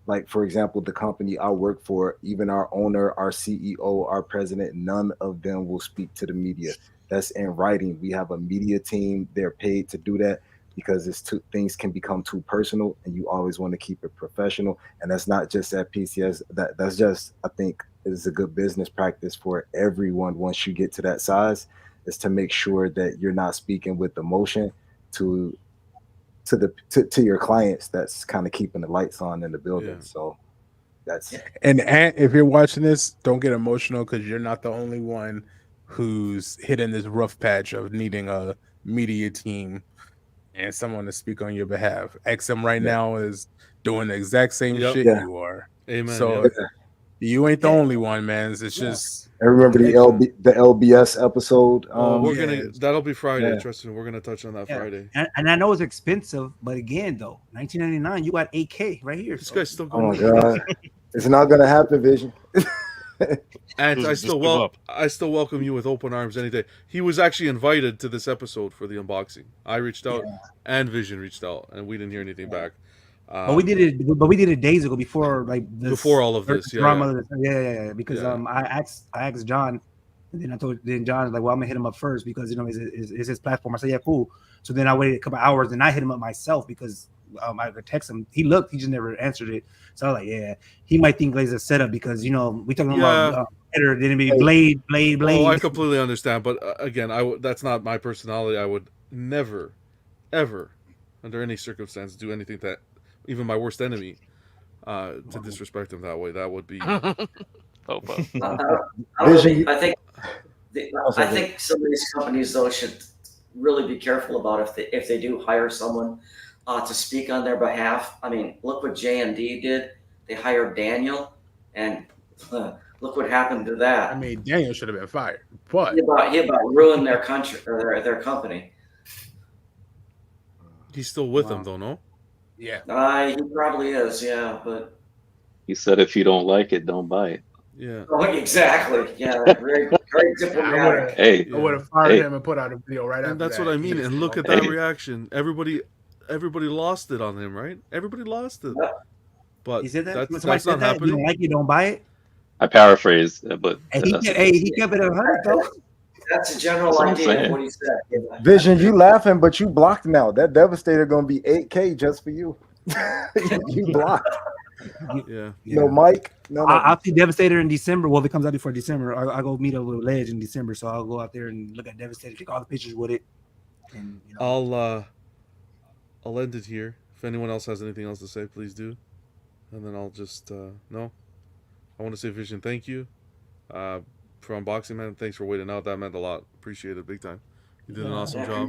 Like, for example, the company I work for, even our owner, our CEO, our president, none of them will speak to the media. That's in writing. We have a media team. They're paid to do that because things can become too personal, and you always want to keep it professional. And that's not just at PCS. That's just, I think, is a good business practice for everyone once you get to that size, is to make sure that you're not speaking with emotion to your clients. That's kind of keeping the lights on in the building. Yeah. So that's and if you're watching this, don't get emotional because you're not the only one who's hitting this rough patch of needing a media team and someone to speak on your behalf. XM right now is doing the exact same shit you are. Amen. So you ain't the only one, man. It's just. I remember the LBS episode. That'll be Friday. Yeah. Trust me, we're gonna touch on that Friday. And I know it's expensive, but again, though, $19.99, you got $8K right here. This guy's still going. Oh my god, it's not gonna happen, Vision. And I still welcome you with open arms any day. He was actually invited to this episode for the unboxing. I reached out, and Vision reached out, and we didn't hear anything back. But we did it days ago before all of this. Before all of this, drama. Yeah. Because I asked John And then John's like, well, I'm gonna hit him up first because it's his platform. I said, yeah, cool. So then I waited a couple hours and I hit him up myself because I could text him. He looked, he just never answered it. So I was like, yeah, he might think it's a setup because we talking about then it'd be blade. Oh, I completely understand, but again, that's not my personality. I would never, ever, under any circumstance, do anything that even my worst enemy to disrespect him that way. That would be. I think some of these companies though should really be careful about if they do hire someone to speak on their behalf. I mean, look what J&D did. They hired Daniel, and look what happened to that. I mean, Daniel should have been fired, but he about ruined their country or their company. He's still with them though, no? Yeah. He probably is, yeah, but he said if you don't like it, don't buy it. Yeah. Oh, exactly. Yeah, very diplomatic. I would have fired him and put out a video right after And that's that. what I mean. And look at that reaction. Everybody lost it on him, right? Everybody lost it. But he said that? That's not happening. You don't like it, don't buy it. I paraphrased, but he kept it 100 though. That's a general idea of what he said. Vision, you laughing, but you blocked now. That Devastator gonna be 8K just for you. You blocked. Yeah. No, Mike. No. I'll see Devastator in December. Well, if it comes out before December, I'll go meet up with Ledge in December. So I'll go out there and look at Devastator, take all the pictures with it. And I'll end it here. If anyone else has anything else to say, please do. And then I'll just no. I want to say, Vision, thank you for unboxing, man. Thanks for waiting out. That meant a lot. Appreciate it big time. You did an awesome job.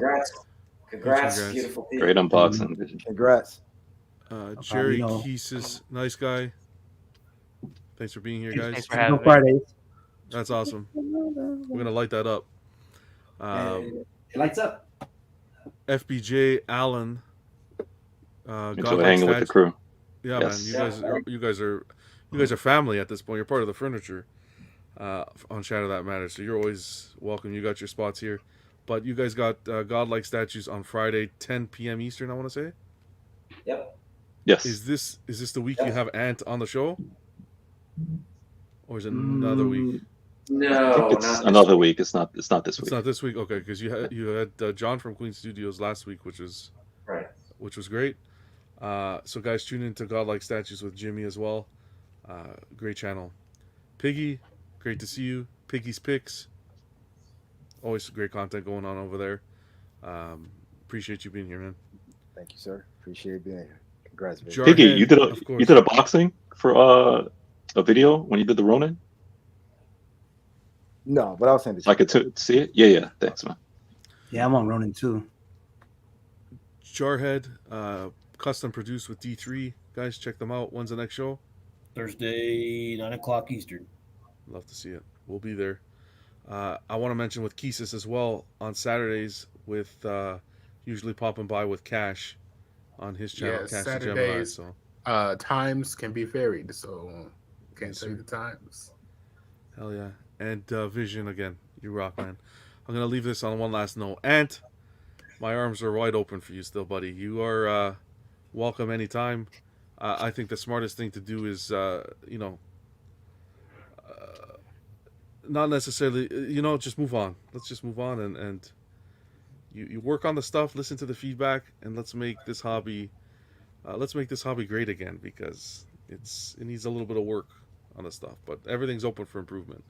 Congrats, beautiful people. Great unboxing, Vision. Congrats. Jerry Keesis, nice guy. Thanks for being here, guys. Thanks for having me. That's awesome. We're gonna light that up. It lights up. FBJ Allen. Enjoy hanging with the crew. Yeah, yes. Man. You guys are family at this point. You're part of the furniture on Shadow That Matters. So you're always welcome. You got your spots here. But you guys got godlike statues on Friday, 10 p.m. Eastern, I want to say. Yep. Yes. Is this the week you have Ant on the show? Or is it another week? No, it's another week. It's not this week. It's not this week. Okay, because you had John from Queen Studios last week, which was great. So guys, tune into Godlike Statues with Jimmy as well. Great channel. Piggy, great to see you. Piggy's Picks. Always great content going on over there. Appreciate you being here, man. Thank you, sir. Appreciate being here. Congrats, man. Piggy, you did a boxing for a video when you did the Ronin? No, but I'll send it to you. I could see it? Yeah. Thanks, man. Yeah, I'm on Ronin too. Jarhead, custom produced with D3. Guys, check them out. When's the next show? Thursday, 9 o'clock Eastern. Love to see it. We'll be there. I want to mention with Keesis as well on Saturdays with usually popping by with Cash on his channel. Yeah, Cash Saturdays. Gemini, so. Times can be varied, so can't tell you the times. Hell yeah. And Vision, again, you rock, man. I'm going to leave this on one last note. Ant, my arms are wide open for you still, buddy. You are welcome anytime. I think the smartest thing to do is, not necessarily, just move on. Let's just move on and you work on the stuff, listen to the feedback, and let's make this hobby great again, because it needs a little bit of work on the stuff, but everything's open for improvement.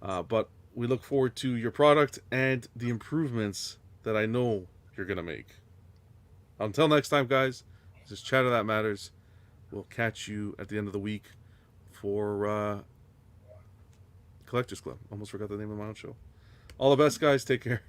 But we look forward to your product and the improvements that I know you're going to make. Until next time, guys, this is Chatter That Matters. We'll catch you at the end of the week for Collectors Club. Almost forgot the name of my own show. All the best, guys. Take care.